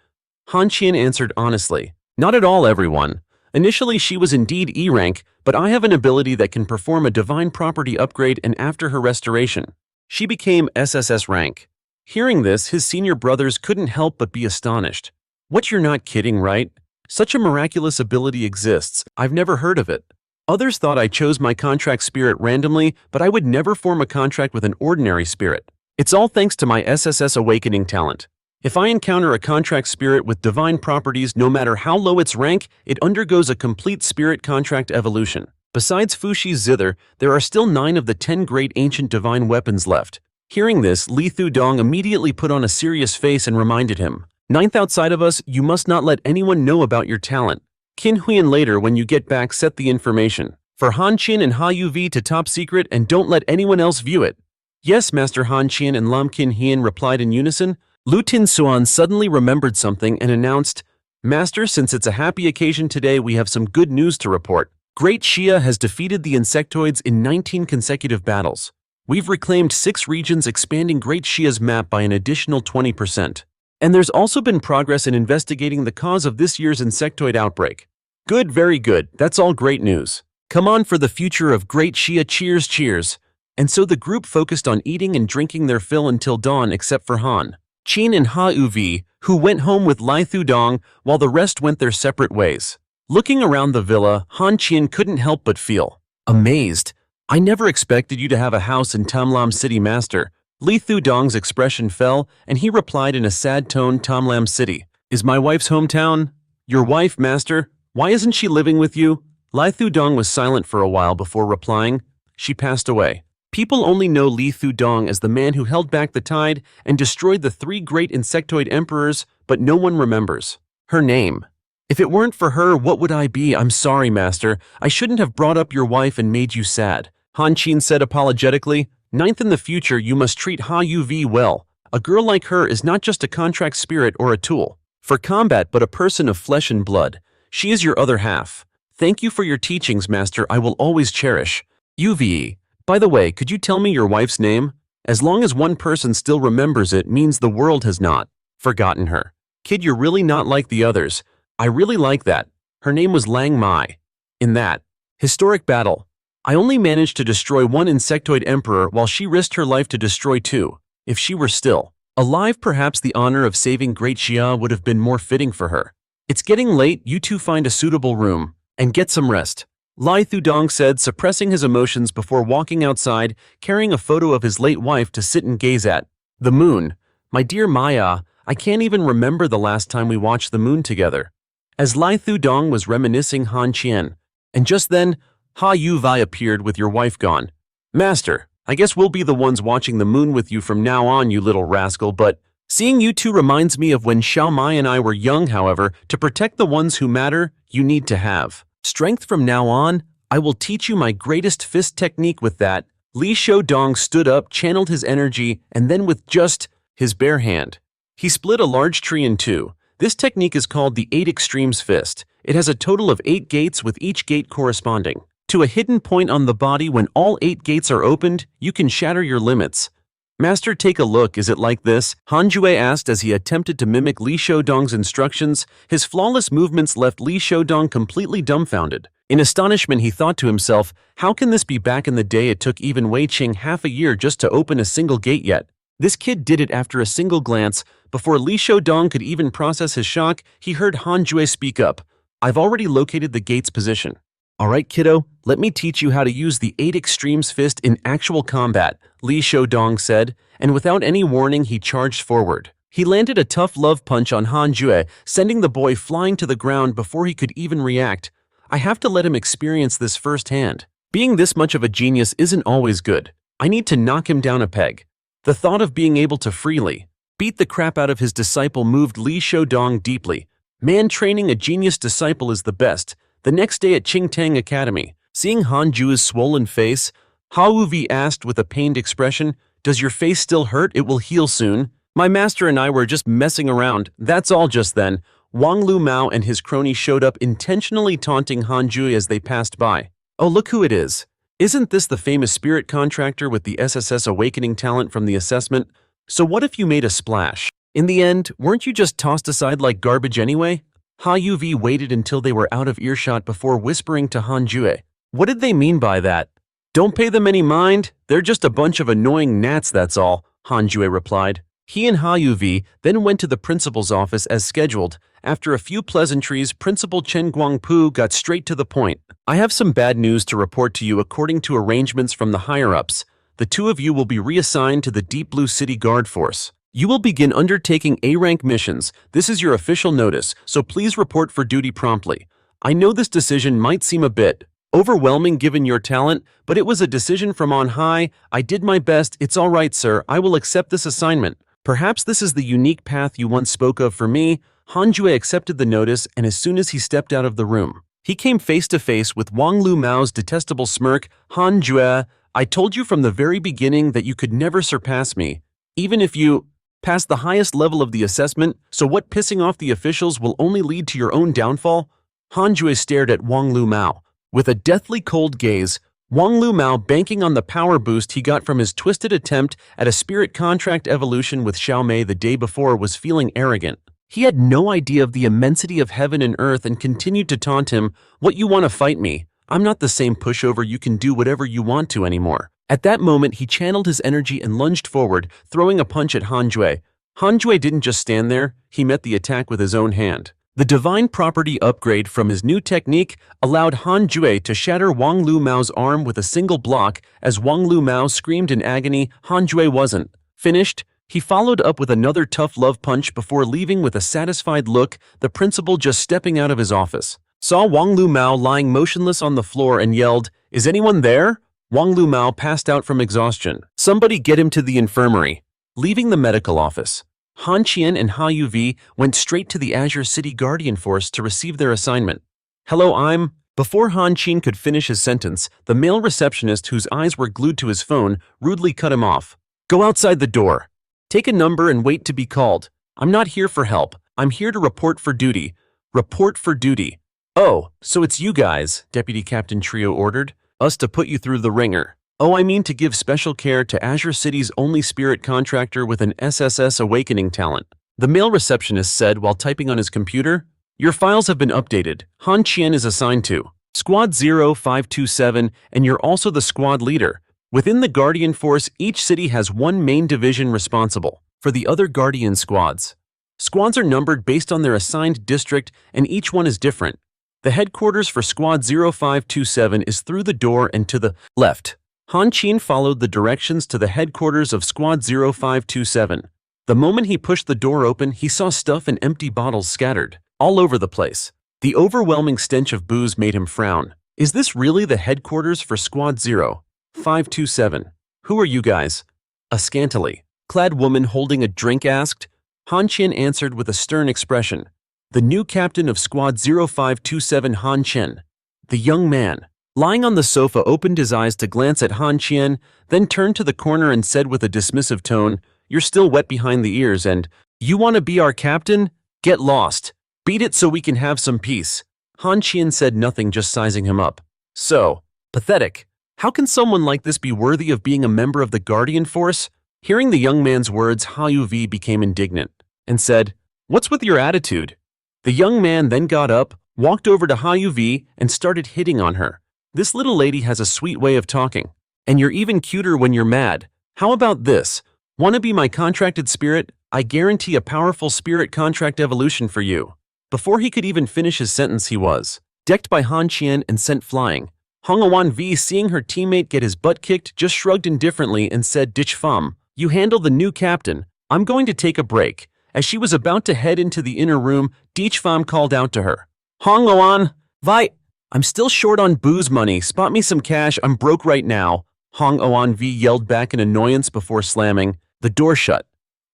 Han Qian answered honestly. Not at all, everyone. Initially she was indeed E-rank, but I have an ability that can perform a divine property upgrade, and after her restoration, she became SSS-Rank. Hearing this, his senior brothers couldn't help but be astonished. What, you're not kidding, right? Such a miraculous ability exists. I've never heard of it. Others thought I chose my contract spirit randomly, but I would never form a contract with an ordinary spirit. It's all thanks to my SSS awakening talent. If I encounter a contract spirit with divine properties, no matter how low its rank, it undergoes a complete spirit contract evolution. Besides Fuxi Zither, there are still 9 of the 10 great ancient divine weapons left. Hearing this, Li Thudong immediately put on a serious face and reminded him, "Ninth, outside of us, you must not let anyone know about your talent. Qinhuiyan, later when you get back, set the information for Han Qian and Ha Yuvi to top secret and don't let anyone else view it." Yes, Master. Han Qian and Lam Qinhuiyan replied in unison. Lu Tinsuan suddenly remembered something and announced, "Master, since it's a happy occasion today, we have some good news to report. Great Xia has defeated the insectoids in 19 consecutive battles. We've reclaimed 6 regions, expanding Great Xia's map by an additional 20%. And there's also been progress in investigating the cause of this year's insectoid outbreak." Good, very good. That's all great news. Come on for the future of Great Xia. Cheers, cheers. And so the group focused on eating and drinking their fill until dawn, except for Han Qian and Ha Yuvi, who went home with Li Thudong, while the rest went their separate ways. Looking around the villa, Han Qian couldn't help but feel amazed. "I never expected you to have a house in Tamlam City, Master." Li Thudong's expression fell, and he replied in a sad tone, "Tamlam City is my wife's hometown." "Your wife, Master? Why isn't she living with you?" Li Thudong was silent for a while before replying, "She passed away." People only know Li Thudong as the man who held back the tide and destroyed the 3 great insectoid emperors, but no one remembers her name. "If it weren't for her, what would I be? I'm sorry, Master. I shouldn't have brought up your wife and made you sad," Han Qian said apologetically. "Ninth, in the future you must treat Ha Yuvi well. A girl like her is not just a contract spirit or a tool for combat, but a person of flesh and blood. She is your other half. Thank you for your teachings, Master. I will always cherish Yuvi. By the way, could you tell me your wife's name? As long as one person still remembers it, means the world has not forgotten her." "Kid, you're really not like the others. I really like that. Her name was Lang Mai. In that historic battle, I only managed to destroy 1 insectoid emperor while she risked her life to destroy 2. If she were still alive, perhaps the honor of saving Great Xia would have been more fitting for her. It's getting late. You two find a suitable room and get some rest," Li Thudong said, suppressing his emotions before walking outside, carrying a photo of his late wife to sit and gaze at. "The moon. My dear Maya, I can't even remember the last time we watched the moon together." As Li Thudong was reminiscing, Han Qian, and just then, Ha Yuvi appeared with your wife gone. "Master, I guess we'll be the ones watching the moon with you from now on, you little rascal, but seeing you two reminds me of when Xiao Mei and I were young. However, to protect the ones who matter, you need to have strength from now on. I will teach you my greatest fist technique with that." Li Shoudong stood up, channeled his energy, and then with just his bare hand, he split a large tree in 2. This technique is called the 8 Extremes Fist. It has a total of 8 gates, with each gate corresponding to a hidden point on the body. When all 8 gates are opened, you can shatter your limits. "Master, take a look. Is it like this?" Han Zhui asked as he attempted to mimic Li Shoudong's instructions. His flawless movements left Li Shoudong completely dumbfounded. In astonishment, he thought to himself, how can this be? Back in the day, it took even Wei Qing half a year just to open a single gate, yet This kid did it after a single glance. Before Li Xiaodong could even process his shock, he heard Han Zhui speak up. I've already located the gate's position. Alright, kiddo, let me teach you how to use the 8 Extremes Fist in actual combat, Li Xiaodong said, and without any warning he charged forward. He landed a tough love punch on Han Zhui, sending the boy flying to the ground before he could even react. I have to let him experience this firsthand. Being this much of a genius isn't always good. I need to knock him down a peg. The thought of being able to freely beat the crap out of his disciple moved Li Xiaodong deeply. Man, training a genius disciple is the best. The next day at Qingtang Academy, seeing Han Zhui's swollen face, Hao Vi asked with a pained expression, "Does your face still hurt? It will heal soon." My master and I were just messing around, that's all. Just then, Wang Lu Mao and his crony showed up, intentionally taunting Han Zhui as they passed by. Oh, look who it is. Isn't this the famous spirit contractor with the SSS awakening talent from the assessment? So what if you made a splash? In the end, weren't you just tossed aside like garbage anyway? Hao Vi waited until they were out of earshot before whispering to Han Zhui. What did they mean by that? Don't pay them any mind, they're just a bunch of annoying gnats, that's all, Han Zhui replied. He and Hao Vi then went to the principal's office as scheduled. After a few pleasantries, Principal Chen Guangpu got straight to the point. I have some bad news to report to you. According to arrangements from the higher-ups, the two of you will be reassigned to the Deep Blue City Guard Force. You will begin undertaking A-rank missions. This is your official notice, so please report for duty promptly. I know this decision might seem a bit overwhelming given your talent, but it was a decision from on high. I did my best. It's all right, sir. I will accept this assignment. Perhaps this is the unique path you once spoke of for me. Han Zhui accepted the notice, and as soon as he stepped out of the room, he came face to face with Wang Lu Mao's detestable smirk. Han Zhui, I told you from the very beginning that you could never surpass me, even if you passed the highest level of the assessment, so what? Pissing off the officials will only lead to your own downfall? Han Zhui stared at Wang Lu Mao with a deathly cold gaze. Wang Lu Mao, banking on the power boost he got from his twisted attempt at a spirit contract evolution with Xiao Mei the day before, was feeling arrogant. He had no idea of the immensity of heaven and earth and continued to taunt him. What, you want to fight me? I'm not the same pushover you can do whatever you want to anymore. At that moment, he channeled his energy and lunged forward, throwing a punch at Han Zhui. Han Zhui didn't just stand there, he met the attack with his own hand. The divine property upgrade from his new technique allowed Han Zhui to shatter Wang Lu Mao's arm with a single block. As Wang Lu Mao screamed in agony, Han Zhui wasn't finished. He followed up with another tough love punch before leaving with a satisfied look. The principal, just stepping out of his office, saw Wang Lu Mao lying motionless on the floor and yelled, "Is anyone there?" Wang Lu Mao passed out from exhaustion. Somebody get him to the infirmary. Leaving the medical office, Han Qian and Hao Vi went straight to the Azure City Guardian Force to receive their assignment. Hello, I'm... Before Han Qian could finish his sentence, the male receptionist, whose eyes were glued to his phone, rudely cut him off. Go outside the door. Take a number and wait to be called. I'm not here for help. I'm here to report for duty. Report for duty. Oh, so it's you guys, Deputy Captain Trio ordered. Us to put you through the ringer. Oh, I mean to give special care to Azure City's only spirit contractor with an SSS awakening talent, the male receptionist said while typing on his computer. Your files have been updated. Han Qian is assigned to Squad 0527, and you're also the squad leader. Within the Guardian Force, each city has one main division responsible for the other Guardian squads. Squads are numbered based on their assigned district, and each one is different. The headquarters for Squad 0527 is through the door and to the left. Han Qian followed the directions to the headquarters of Squad 0527. The moment he pushed the door open, he saw stuff and empty bottles scattered all over the place. The overwhelming stench of booze made him frown. Is this really the headquarters for Squad 0527? Who are you guys? A scantily clad woman holding a drink asked. Han Qian answered with a stern expression. The new captain of Squad 0527, Han Qian. The young man, lying on the sofa, opened his eyes to glance at Han Qian, then turned to the corner and said with a dismissive tone, You're still wet behind the ears and, you want to be our captain? Get lost. Beat it so we can have some peace. Han Qian said nothing, just sizing him up. So pathetic. How can someone like this be worthy of being a member of the Guardian Force? Hearing the young man's words, Hao Vi became indignant and said, What's with your attitude? The young man then got up, walked over to Hao Vi, and started hitting on her. This little lady has a sweet way of talking, and you're even cuter when you're mad. How about this? Wanna be my contracted spirit? I guarantee a powerful spirit contract evolution for you. Before he could even finish his sentence, he was decked by Han Qian and sent flying. Hong Awan V, seeing her teammate get his butt kicked, just shrugged indifferently and said, "Ditch Fum, you handle the new captain. I'm going to take a break." As she was about to head into the inner room, Ditch Fum called out to her, "Hong Awan, Vi, I'm still short on booze money. Spot me some cash. I'm broke right now." Hong Awan V yelled back in annoyance before slamming the door shut.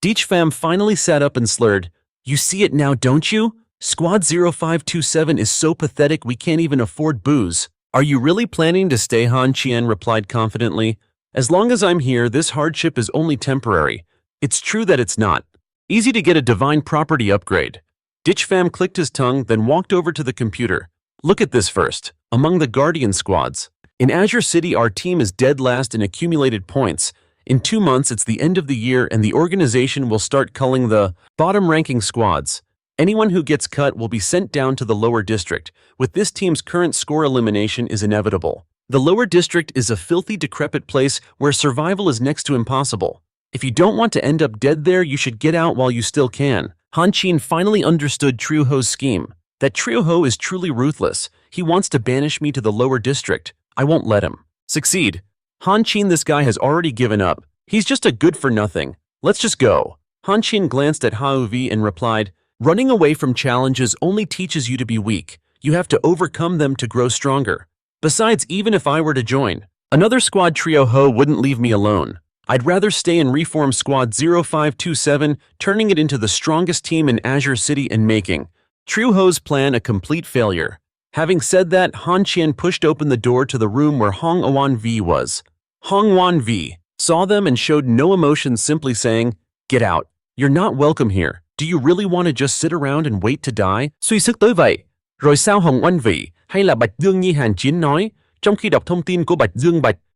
Ditch Fam finally sat up and slurred, "You see it now, don't you? Squad 0527 is so pathetic we can't even afford booze." "Are you really planning to stay?" Han Qian replied confidently. "As long as I'm here, this hardship is only temporary." It's true that it's not easy to get a divine property upgrade. Ditch Fam clicked his tongue, then walked over to the computer. "Look at this first. Among the Guardian squads. In Azure City, our team is dead last in accumulated points. In 2 months, it's the end of the year and the organization will start culling the bottom-ranking squads. Anyone who gets cut will be sent down to the lower district. With this team's current score, elimination is inevitable. The lower district is a filthy, decrepit place where survival is next to impossible. If you don't want to end up dead there, you should get out while you still can." Han Qian finally understood Trio Ho's scheme. That Trio Ho is truly ruthless. He wants to banish me to the lower district. I won't let him succeed. Han Qian, this guy has already given up. He's just a good-for-nothing. Let's just go. Han Qian glanced at Hao Vi and replied, "Running away from challenges only teaches you to be weak. You have to overcome them to grow stronger. Besides, even if I were to join another squad, Trio Ho wouldn't leave me alone. I'd rather stay and reform Squad 0527, turning it into the strongest team in Azure City and making Trio Ho's plan a complete failure." Having said that, Han Qian pushed open the door to the room where Hong Awan V was. Hong Awan V saw them and showed no emotion, simply saying, "Get out. You're not welcome here. Do you really want to just sit around and wait to die?" "Suy sức tới vậy. Rồi sao Hồng Oanh Vị hay là Bạch Dương Nhi?" Hàn Chiến nói. Trong khi đọc thông tin của Bạch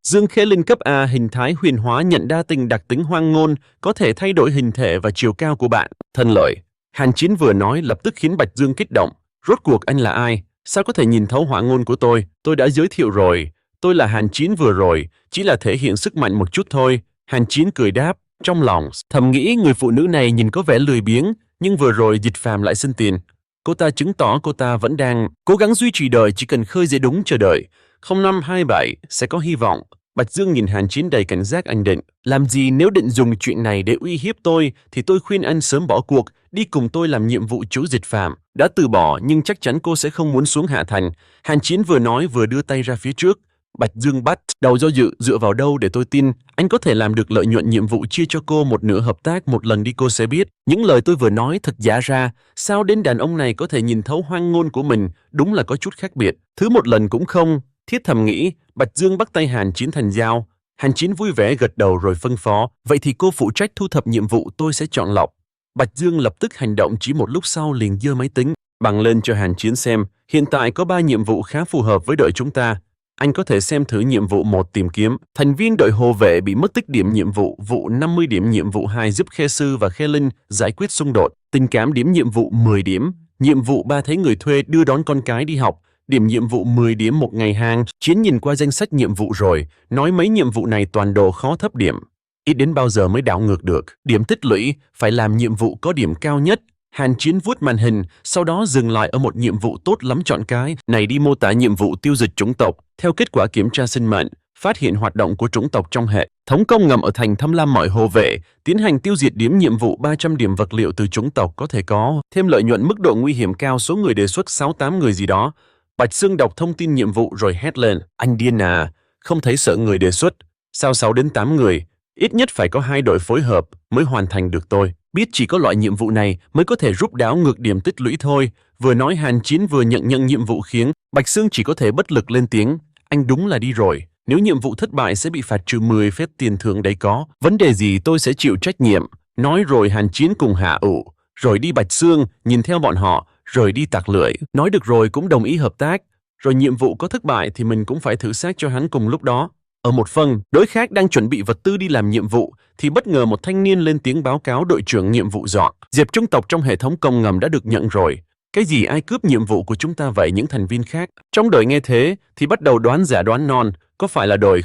Dương Khế Linh cấp A, hình thái huyền hóa nhận đa tình đặc tính hoang ngôn, có thể thay đổi hình thể và chiều cao của bạn. Thần lợi. Hàn Chiến vừa nói lập tức khiến Bạch Dương kích động. "Rốt cuộc anh là ai? Sao có thể nhìn thấu hỏa ngôn của tôi? Tôi đã giới thiệu rồi. Tôi là Hàn Chiến vừa rồi, chỉ là thể hiện sức mạnh một chút thôi." Hàn Chiến cười đáp, trong lòng thầm nghĩ người phụ nữ này nhìn có vẻ lười biếng, nhưng vừa rồi Dịch Phàm lại xin tiền. Cô ta chứng tỏ cô ta vẫn đang cố gắng duy trì đời, chỉ cần khơi dậy đúng chờ đợi. 0527 sẽ có hy vọng. Bạch Dương nhìn Hàn Chiến đầy cảnh giác, anh định làm gì? Nếu định dùng chuyện này để uy hiếp tôi, thì tôi khuyên anh sớm bỏ cuộc, đi cùng tôi làm nhiệm vụ chú Dịch Phàm. Đã từ bỏ nhưng chắc chắn cô sẽ không muốn xuống hạ thành. Hàn Chiến vừa nói vừa đưa tay ra phía trước. Bạch Dương bắt đầu do dự, dựa vào đâu để tôi tin anh có thể làm được lợi nhuận nhiệm vụ chia cho cô một nửa, hợp tác một lần đi cô sẽ biết. Những lời tôi vừa nói thật giả ra, sao đến đàn ông này có thể nhìn thấu hoang ngôn của mình, đúng là có chút khác biệt. Thứ một lần cũng không, thiết thầm nghĩ. Bạch Dương bắt tay Hàn Chiến thành dao. Hàn Chiến vui vẻ gật đầu rồi phân phó, vậy thì cô phụ trách thu thập nhiệm vụ, tôi sẽ chọn lọc. Bạch Dương lập tức hành động, chỉ một lúc sau liền giơ máy tính bằng lên cho Hàn Chiến xem. Hiện tại có 3 nhiệm vụ khá phù hợp với đội chúng ta. Anh có thể xem thử nhiệm vụ 1 tìm kiếm thành viên đội hộ vệ bị mất tích điểm nhiệm vụ 50 điểm, nhiệm vụ 2 giúp Khe Sư và Khe Linh giải quyết xung đột tình cảm điểm nhiệm vụ 10 điểm, nhiệm vụ 3 thấy người thuê đưa đón con cái đi học điểm nhiệm vụ 10 điểm, một ngày hàng. Chiến nhìn qua danh sách nhiệm vụ rồi nói mấy nhiệm vụ này toàn độ khó thấp điểm, ít đến bao giờ mới đảo ngược được điểm tích lũy, phải làm nhiệm vụ có điểm cao nhất. Hàn Chiến vuốt màn hình, sau đó dừng lại ở một nhiệm vụ tốt lắm, chọn cái này đi, mô tả nhiệm vụ tiêu diệt chủng tộc. Theo kết quả kiểm tra sinh mệnh, phát hiện hoạt động của chủng tộc trong hệ thống công ngầm ở thành Thâm Lam, mọi hộ vệ tiến hành tiêu diệt điểm nhiệm vụ 300 điểm vật liệu từ chủng tộc có thể có thêm lợi nhuận, mức độ nguy hiểm cao, số người đề xuất 6-8 người gì đó. Bạch Sương đọc thông tin nhiệm vụ rồi hét lên, anh điên à, không thấy sợ người đề xuất, sao 6 đến 8 người, ít nhất phải có 2 đội phối hợp mới hoàn thành được. Tôi biết chỉ có loại nhiệm vụ này mới có thể giúp đảo ngược điểm tích lũy thôi. Vừa nói Hàn Chiến vừa nhận nhiệm vụ khiến Bạch Sương chỉ có thể bất lực lên tiếng, anh đúng là đi rồi, nếu nhiệm vụ thất bại sẽ bị phạt trừ 10 phép tiền thưởng đấy, có vấn đề gì tôi sẽ chịu trách nhiệm. Nói rồi Hàn Chiến cùng hạ ủ rồi đi. Bạch Sương nhìn theo bọn họ rồi đi tặc lưỡi, nói được rồi cũng đồng ý hợp tác. Rồi nhiệm vụ có thất bại thì mình cũng phải thử xác cho hắn. Cùng lúc đó, ở một phần đối khác đang chuẩn bị vật tư đi làm nhiệm vụ thì bất ngờ một thanh niên lên tiếng báo cáo, đội trưởng, nhiệm vụ dọn dẹp chủng tộc trong hệ thống công ngầm đã được nhận rồi. Cái gì, ai cướp nhiệm vụ của chúng ta vậy? Những thành viên khác trong đội nghe thế thì bắt đầu đoán giả đoán non, có phải là đội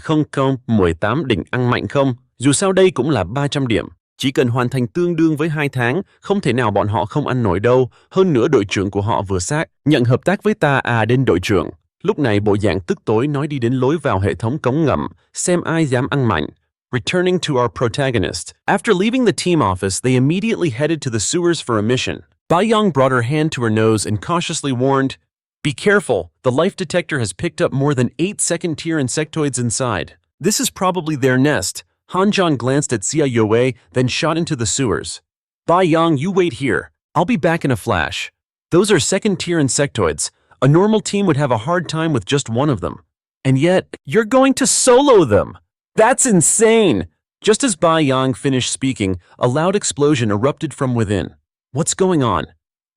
0018 định ăn mạnh không? Dù sao đây cũng là 300 điểm. Chỉ cần hoàn thành tương đương với 2 tháng, không thể nào bọn họ không ăn nổi đâu. Hơn nữa đội trưởng của họ vừa xác nhận hợp tác với ta đến đội trưởng. Lúc này bộ dạng tức tối nói đi đến lối vào hệ thống cống ngầm, xem ai dám ăn mạnh. Returning to our protagonist. After leaving the team office, they immediately headed to the sewers for a mission. Ba-young brought her hand to her nose and cautiously warned, "Be careful, the life detector has picked up more than 8 second-tier insectoids inside. This is probably their nest." Han Zhan glanced at Xia Youwei, then shot into the sewers. Ba-young, you wait here. I'll be back in a flash. Those are second-tier insectoids. A normal team would have a hard time with just one of them. And yet, you're going to solo them! That's insane! Just as Ba-young finished speaking, a loud explosion erupted from within. What's going on?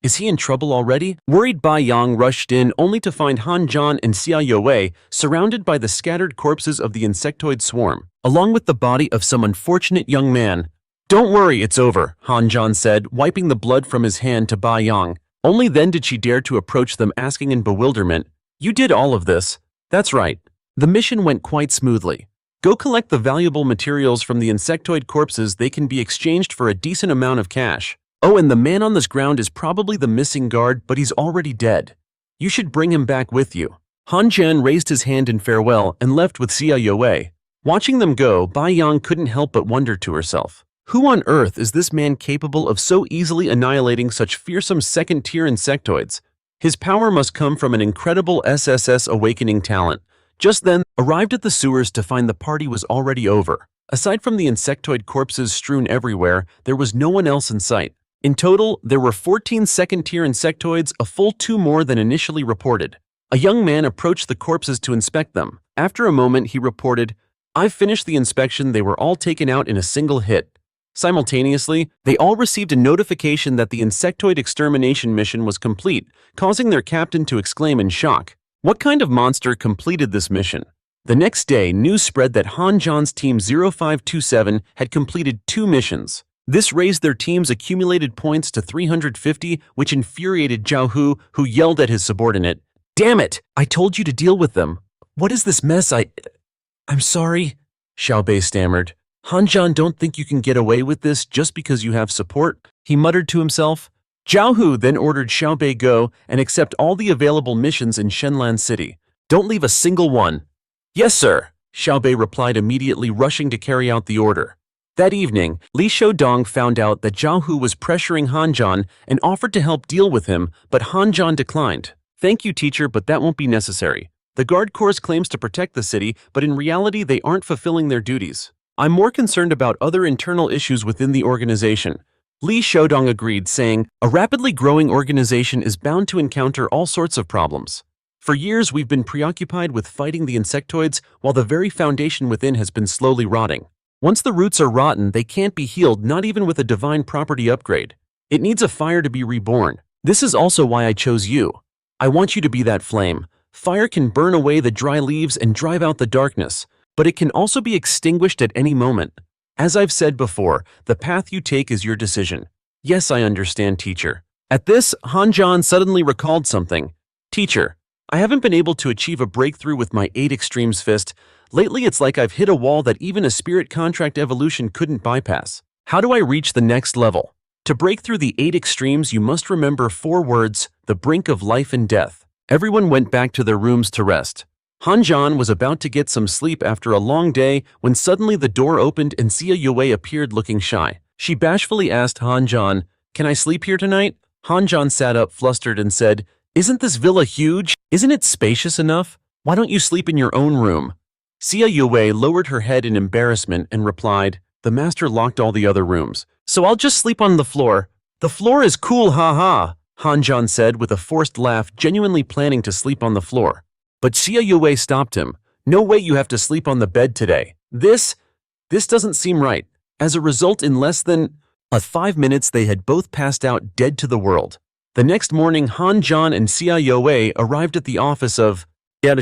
Is he in trouble already? Worried Ba-young rushed in only to find Han Zhan and Xia Youwei surrounded by the scattered corpses of the insectoid swarm, along with the body of some unfortunate young man. Don't worry, it's over, Han Zhan said, wiping the blood from his hand to Ba-young. Only then did she dare to approach them, asking in bewilderment, "You did all of this?" "That's right." The mission went quite smoothly. Go collect the valuable materials from the insectoid corpses. They can be exchanged for a decent amount of cash. Oh, and the man on this ground is probably the missing guard, but he's already dead. You should bring him back with you. Han Zhan raised his hand in farewell and left with Xia Youwei. Watching them go, Ba-young couldn't help but wonder to herself, who on earth is this man capable of so easily annihilating such fearsome second-tier insectoids? His power must come from an incredible SSS awakening talent. Just then, arrived at the sewers to find the party was already over. Aside from the insectoid corpses strewn everywhere, there was no one else in sight. In total, there were 14 second-tier insectoids, a full 2 more than initially reported. A young man approached the corpses to inspect them. After a moment, he reported, "I've finished the inspection. They were all taken out in a single hit." Simultaneously, they all received a notification that the insectoid extermination mission was complete, causing their captain to exclaim in shock. What kind of monster completed this mission? The next day, news spread that Han Zhan's team 0527 had completed 2 missions. This raised their team's accumulated points to 350, which infuriated Zhao Hu, who yelled at his subordinate, "Damn it! I told you to deal with them. What is this mess? I'm sorry," Xiao Mei stammered. "Han Zhan, don't think you can get away with this just because you have support," he muttered to himself. Zhao Hu then ordered Xiao Mei go and accept all the available missions in Shenlan City. Don't leave a single one. "Yes, sir," Xiao Mei replied, immediately rushing to carry out the order. That evening, Li Shoudong found out that Zhao Hu was pressuring Han Zhan and offered to help deal with him, but Han Zhan declined. "Thank you, teacher, but that won't be necessary. The Guard Corps claims to protect the city, but in reality they aren't fulfilling their duties. I'm more concerned about other internal issues within the organization." Li Shoudong agreed, saying, "A rapidly growing organization is bound to encounter all sorts of problems. For years we've been preoccupied with fighting the insectoids while the very foundation within has been slowly rotting. Once the roots are rotten, they can't be healed, not even with a divine property upgrade. It needs a fire to be reborn. This is also why I chose you. I want you to be that flame. Fire can burn away the dry leaves and drive out the darkness, but it can also be extinguished at any moment. As I've said before, the path you take is your decision." "Yes, I understand, teacher." At this, Han Zhan suddenly recalled something. "Teacher, I haven't been able to achieve a breakthrough with my 8 extremes fist. Lately, it's like I've hit a wall that even a spirit contract evolution couldn't bypass. How do I reach the next level? To break through the 8 extremes, you must remember 4 words, the brink of life and death." Everyone went back to their rooms to rest. Han Zhan was about to get some sleep after a long day when suddenly the door opened and Xia Youwei appeared looking shy. She bashfully asked Han Zhan, "Can I sleep here tonight?" Han Zhan sat up flustered and said, "Isn't this villa huge? Isn't it spacious enough? Why don't you sleep in your own room?" Xia Youwei lowered her head in embarrassment and replied, "The master locked all the other rooms, so I'll just sleep on the floor." "The floor is cool, ha-ha," Han Zhan said with a forced laugh, genuinely planning to sleep on the floor. But Xia Youwei stopped him. "No way, you have to sleep on the bed today. This doesn't seem right." As a result, in less than 5 minutes, they had both passed out dead to the world. The next morning, Han Zhan and Xia Youwei arrived at the office of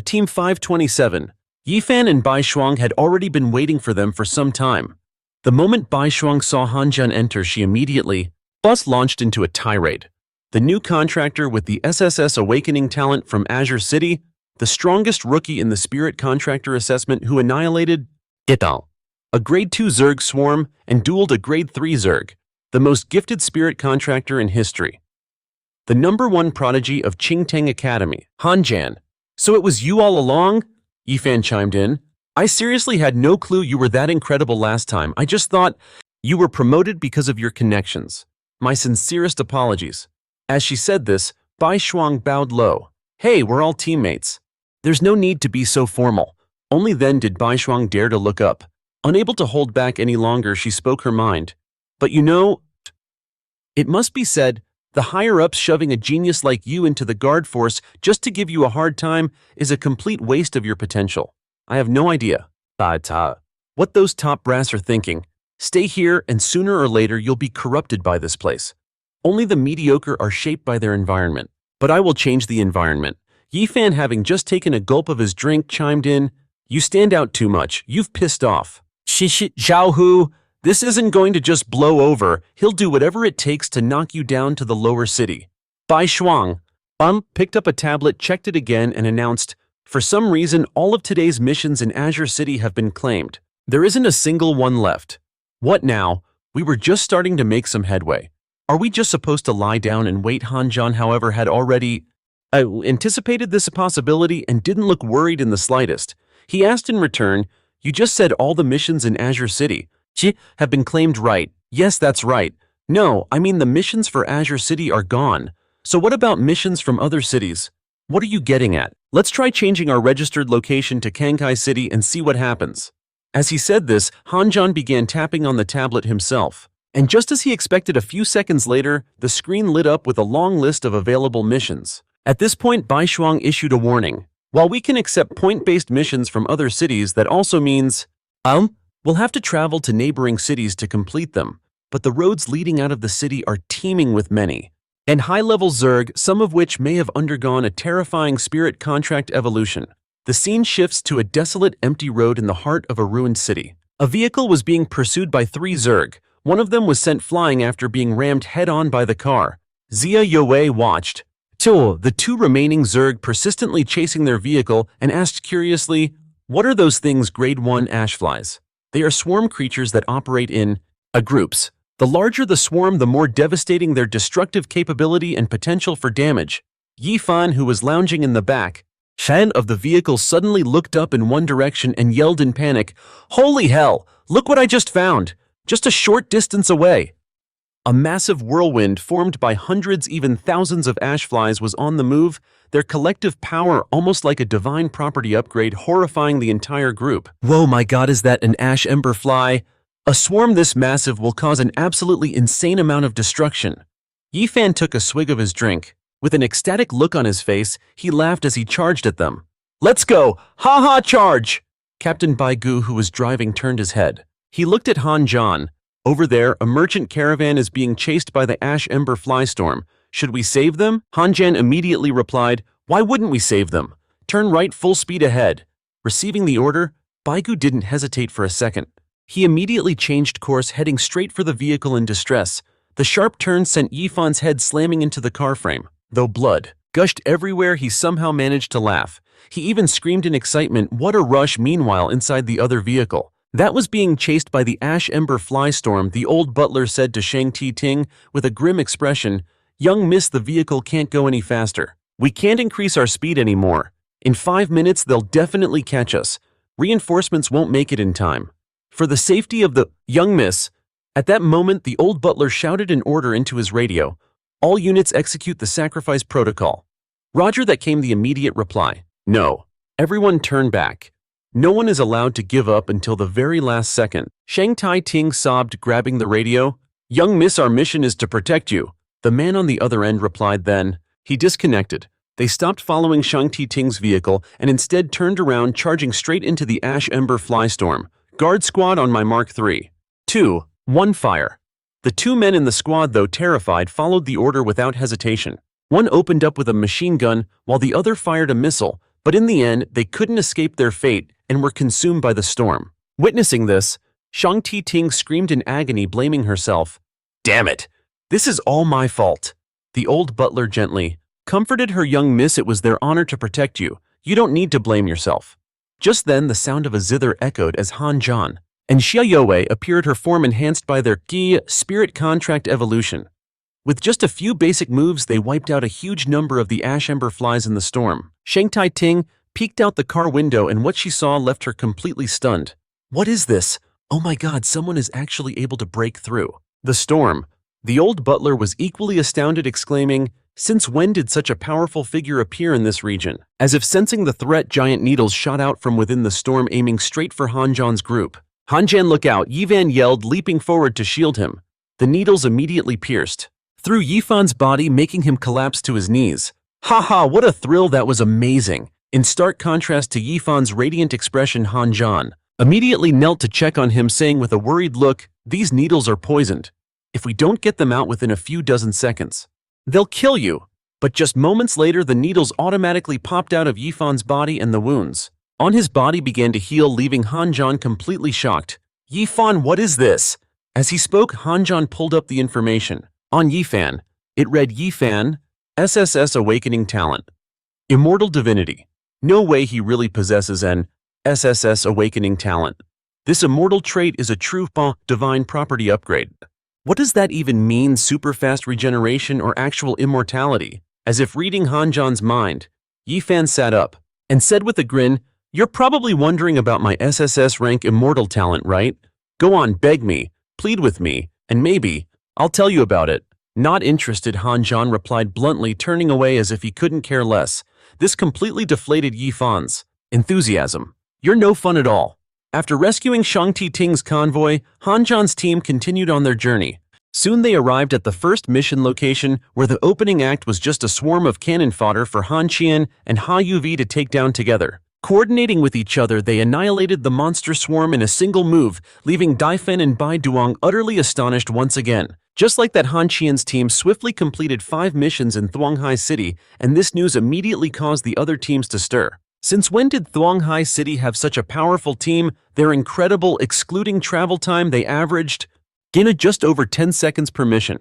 Team 527. Yifan and Bai Shuang had already been waiting for them for some time. The moment Bai Shuang saw Han Zhan enter, she immediately launched into a tirade. The new contractor with the SSS awakening talent from Azure City, the strongest rookie in the spirit contractor assessment who annihilated it all. a grade 2 Zerg swarm, and dueled a grade 3 Zerg, the most gifted spirit contractor in history. The #1 prodigy of Qingtang Academy, Han Zhan. So it was you all along? Yifan chimed in. I seriously had no clue you were that incredible last time. I just thought you were promoted because of your connections. My sincerest apologies. As she said this, Bai Shuang bowed low. Hey, we're all teammates. There's no need to be so formal. Only then did Bai Shuang dare to look up. Unable to hold back any longer, she spoke her mind. But you know, it must be said, the higher-ups shoving a genius like you into the guard force just to give you a hard time is a complete waste of your potential. I have no idea, what those top brass are thinking. Stay here and sooner or later you'll be corrupted by this place. Only the mediocre are shaped by their environment. But I will change the environment. Yifan, having just taken a gulp of his drink, chimed in. You stand out too much. You've pissed off. Xiao Hu, this isn't going to just blow over. He'll do whatever it takes to knock you down to the lower city. Bai Shuang picked up a tablet, checked it again, and announced, for some reason, all of today's missions in Azure City have been claimed. There isn't a single one left. What now? We were just starting to make some headway. Are we just supposed to lie down and wait? Han Zhan, however, had already anticipated this possibility and didn't look worried in the slightest. He asked in return, you just said all the missions in Azure City have been claimed, right? Yes, that's right. No, I mean the missions for Azure City are gone. So what about missions from other cities? What are you getting at? Let's try changing our registered location to Kankai City and see what happens. As he said this, Han Zhan began tapping on the tablet himself. And just as he expected, a few seconds later, the screen lit up with a long list of available missions. At this point, Bai Shuang issued a warning. While we can accept point-based missions from other cities, that also means, we'll have to travel to neighboring cities to complete them. But the roads leading out of the city are teeming with many. And high-level Zerg, some of which may have undergone a terrifying spirit contract evolution. The scene shifts to a desolate, empty road in the heart of a ruined city. A vehicle was being pursued by 3 Zerg. One of them was sent flying after being rammed head-on by the car. Xia Youwei watched the 2 remaining Zerg persistently chasing their vehicle and asked curiously, what are those things? Grade 1 ashflies. They are swarm creatures that operate in groups. The larger the swarm, the more devastating their destructive capability and potential for damage. Yifan, who was lounging in the back of the vehicle, suddenly looked up in one direction and yelled in panic, holy hell, look what I just found! Just a short distance away. A massive whirlwind formed by hundreds, even thousands of ashflies was on the move, their collective power almost like a divine property upgrade, horrifying the entire group. Whoa, my god, is that an ash ember fly? A swarm this massive will cause an absolutely insane amount of destruction. Yifan took a swig of his drink. With an ecstatic look on his face, he laughed as he charged at them. Let's go! Ha ha, charge! Captain Baigu, who was driving, turned his head. He looked at Han Zhan. Over there, a merchant caravan is being chased by the ash ember fly storm. Should we save them? Han Zhan immediately replied, why wouldn't we save them? Turn right, full speed ahead. Receiving the order, Baigu didn't hesitate for a second. He immediately changed course, heading straight for the vehicle in distress. The sharp turn sent Yifan's head slamming into the car frame. Though blood gushed everywhere, he somehow managed to laugh. He even screamed in excitement, what a rush. Meanwhile, inside the other vehicle that was being chased by the ash ember fly storm, the old butler said to Shang Ti-Ting with a grim expression, young miss, the vehicle can't go any faster. We can't increase our speed anymore. In 5 minutes, they'll definitely catch us. Reinforcements won't make it in time. For the safety of the young miss. At that moment, the old butler shouted an order into his radio. All units execute the sacrifice protocol. Roger, that came the immediate reply. No. Everyone turn back. No one is allowed to give up until the very last second. Shang Tai-Ting sobbed, grabbing the radio. Young miss, our mission is to protect you. The man on the other end replied then. He disconnected. They stopped following Shang Ti-Ting's vehicle and instead turned around, charging straight into the ash ember fly storm. Guard squad on my mark. 3, 2, 1, fire. The 2 men in the squad, though terrified, followed the order without hesitation. One opened up with a machine gun while the other fired a missile, but in the end, they couldn't escape their fate and were consumed by the storm. Witnessing this, Shang Ti-Ting screamed in agony, blaming herself. Damn it! This is all my fault. The old butler gently comforted her. Young miss, it was their honor to protect you. You don't need to blame yourself. Just then, the sound of a zither echoed as Han Zhan and Xia Youwei appeared, her form enhanced by their Qi spirit contract evolution. With just a few basic moves, they wiped out a huge number of the ash ember flies in the storm. Shang Tai Ting peeked out the car window, and what she saw left her completely stunned. What is this? Oh my god, someone is actually able to break through the storm. The old butler was equally astounded, exclaiming, "Since when did such a powerful figure appear in this region?" As if sensing the threat, giant needles shot out from within the storm, aiming straight for Han Zhan's group. "Han Zhan, look out!" Yivan yelled, leaping forward to shield him. The needles immediately pierced through Yifan's body, making him collapse to his knees. Haha, what a thrill, that was amazing! In stark contrast to Yifan's radiant expression, Han Zhan immediately knelt to check on him, saying with a worried look, "These needles are poisoned. If we don't get them out within a few dozen seconds, they'll kill you." But just moments later, the needles automatically popped out of Yifan's body, and the wounds on his body began to heal, leaving Han Zhan completely shocked. "Yifan, what is this?" As he spoke, Han Zhan pulled up the information on Yifan. It read, "Yifan, SSS Awakening Talent. Immortal Divinity. No way he really possesses an SSS Awakening Talent. This immortal trait is a true divine property upgrade." What does that even mean? Super fast regeneration or actual immortality? As if reading Han Zhan's mind, Yifan sat up and said with a grin, "You're probably wondering about my SSS rank immortal talent, right? Go on, beg me, plead with me, and maybe I'll tell you about it." "Not interested," Han Zhan replied bluntly, turning away as if he couldn't care less. This completely deflated Yifan's enthusiasm. "You're no fun at all." After rescuing Shang Tai Ting's convoy, Han Zhan's team continued on their journey. Soon they arrived at the first mission location, where the opening act was just a swarm of cannon fodder for Han Qian and Ha Yuvi to take down together. Coordinating with each other, they annihilated the monster swarm in a single move, leaving Daifen and Bai Duong utterly astonished once again. Just like that, Han Qian's team swiftly completed 5 missions in Thuanghai City, and this news immediately caused the other teams to stir. Since when did Thuanghai City have such a powerful team? They're incredible. Excluding travel time, they averaged just over 10 seconds per mission.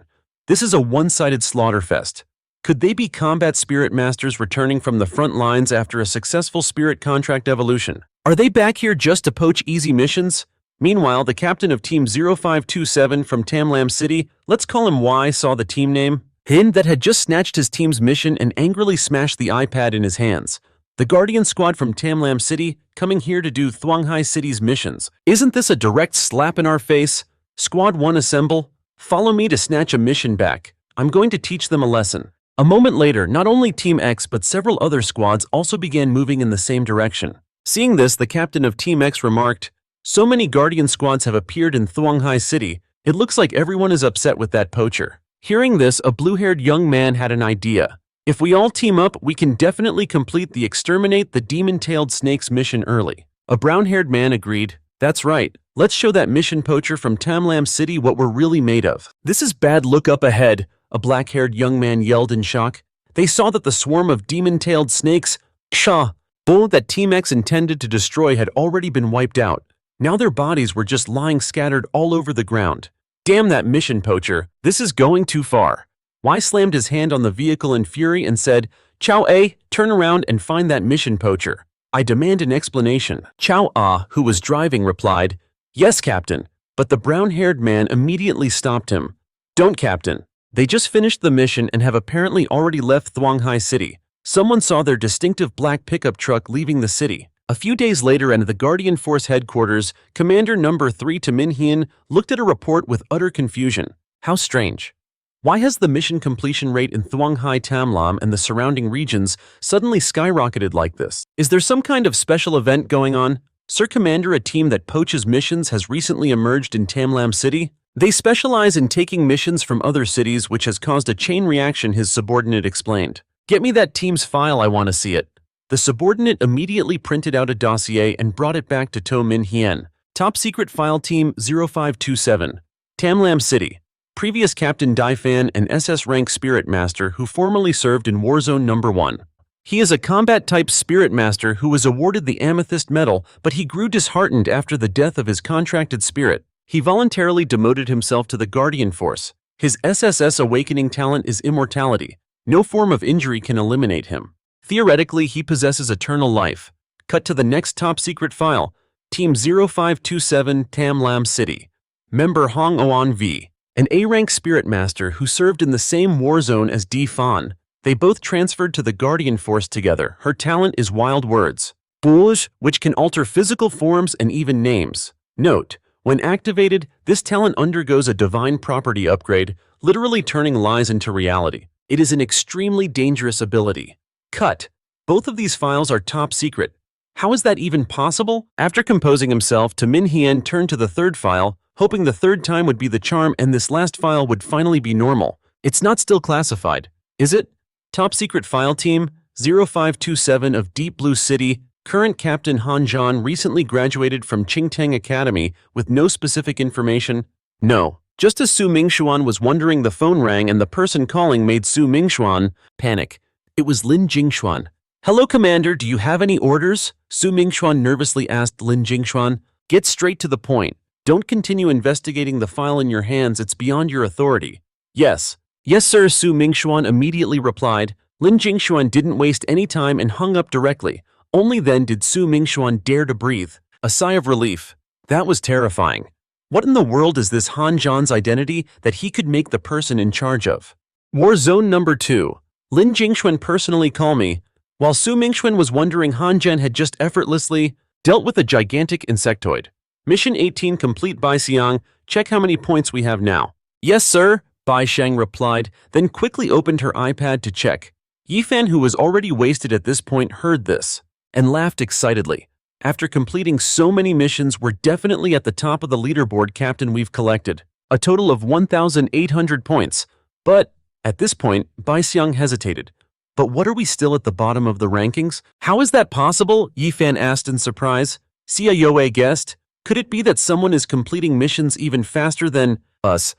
This is a one-sided slaughterfest. Could they be combat spirit masters returning from the front lines after a successful spirit contract evolution? Are they back here just to poach easy missions? Meanwhile, the captain of Team 0527 from Tamlam City, let's call him Y, saw the team name Hin that had just snatched his team's mission and angrily smashed the iPad in his hands. The Guardian Squad from Tamlam City, coming here to do Thuanghai City's missions. Isn't this a direct slap in our face? Squad 1, assemble. Follow me to snatch a mission back. I'm going to teach them a lesson. A moment later, not only Team X but several other squads also began moving in the same direction. Seeing this, the captain of Team X remarked, "So many Guardian squads have appeared in Thuanghai City, it looks like everyone is upset with that poacher." Hearing this, a blue-haired young man had an idea. "If we all team up, we can definitely complete the Exterminate the Demon-Tailed Snakes mission early." A brown-haired man agreed, "That's right. Let's show that mission poacher from Tamlam City what we're really made of." "This is bad, look up ahead," a black-haired young man yelled in shock. They saw that the swarm of demon-tailed snakes, that Team X intended to destroy had already been wiped out. Now their bodies were just lying scattered all over the ground. "Damn that mission poacher, this is going too far." Y slammed his hand on the vehicle in fury and said, "Xiao Mei, turn around and find that mission poacher. I demand an explanation." Xiao Ah, who was driving, replied, "Yes, Captain," but the brown-haired man immediately stopped him. "Don't, Captain. They just finished the mission and have apparently already left Thuanghai City. Someone saw their distinctive black pickup truck leaving the city." A few days later, at the Guardian Force headquarters, Commander Number 3 to Min Hien looked at a report with utter confusion. How strange. Why has the mission completion rate in Thuanghai Tamlam and the surrounding regions suddenly skyrocketed like this? Is there some kind of special event going on? "Sir Commander, a team that poaches missions has recently emerged in Tamlam City. They specialize in taking missions from other cities, which has caused a chain reaction," his subordinate explained. "Get me that team's file, I want to see it." The subordinate immediately printed out a dossier and brought it back to To Min Hien. Top Secret File Team 0527. Tamlam City. Previous Captain Daifan, an SS-Rank Spirit Master who formerly served in Warzone Number 1. He is a combat-type Spirit Master who was awarded the Amethyst Medal, but he grew disheartened after the death of his contracted spirit. He voluntarily demoted himself to the Guardian Force. His SSS Awakening talent is immortality. No form of injury can eliminate him. Theoretically, he possesses eternal life. Cut to the next top secret file. Team 0527 Tam Lam City. Member Hong Oan V. An A-rank spirit master who served in the same war zone as Di Fan. They both transferred to the Guardian Force together. Her talent is Wild Words, Bouge, which can alter physical forms and even names. Note, when activated, this talent undergoes a divine property upgrade, literally turning lies into reality. It is an extremely dangerous ability. Cut. Both of these files are top secret. How is that even possible? After composing himself, Min Hien turned to the third file, hoping the third time would be the charm and this last file would finally be normal. It's not still classified, is it? Top secret file team 0527 of Deep Blue City. Current Captain Han Zhan recently graduated from Qingtang Academy with no specific information. No. Just as Su Mingxuan was wondering, the phone rang and the person calling made Su Mingxuan panic. It was Lin Jingxuan. Hello, Commander, do you have any orders? Su Mingxuan nervously asked Lin Jingxuan. Get straight to the point. Don't continue investigating the file in your hands, it's beyond your authority. Yes. Yes, sir, Su Mingxuan immediately replied. Lin Jingxuan didn't waste any time and hung up directly. Only then did Su Mingxuan dare to breathe. A sigh of relief. That was terrifying. What in the world is this Han Zhan's identity that he could make the person in charge of? War Zone Number 2. Lin Jingxuan personally call me. While Su Mingxuan was wondering, Han Zhan had just effortlessly dealt with a gigantic insectoid. Mission 18 complete. Bai Xiang, check how many points we have now. Yes, sir, Bai Xiang replied, then quickly opened her iPad to check. Yifan, who was already wasted at this point, heard this and laughed excitedly. After completing so many missions, we're definitely at the top of the leaderboard, Captain. We've collected a total of 1,800 points. But at this point, Bai Xiang hesitated. But what, are we still at the bottom of the rankings? How is that possible? Yifan asked in surprise. Xia Youwei guessed. Could it be that someone is completing missions even faster than us?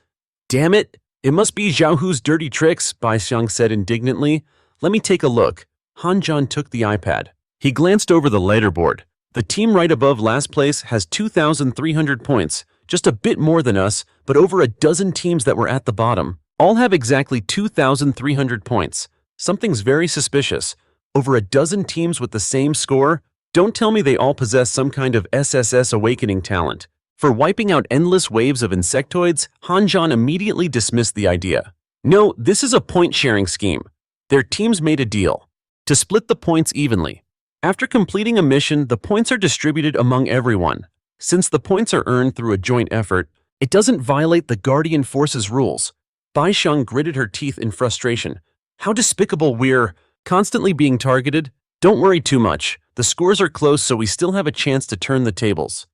Damn it! It must be Zhao Hu's dirty tricks, Bai Xiang said indignantly. Let me take a look. Han Zhan took the iPad. He glanced over the leaderboard. The team right above last place has 2,300 points, just a bit more than us, but over a dozen teams that were at the bottom all have exactly 2,300 points. Something's very suspicious. Over a dozen teams with the same score? Don't tell me they all possess some kind of SSS awakening talent. For wiping out endless waves of insectoids, Han Zhan immediately dismissed the idea. No, this is a point-sharing scheme. Their teams made a deal to split the points evenly. After completing a mission, the points are distributed among everyone. Since the points are earned through a joint effort, it doesn't violate the Guardian Force's rules. Bai Xiang gritted her teeth in frustration. How despicable, we're constantly being targeted. Don't worry too much. The scores are close, so we still have a chance to turn the tables.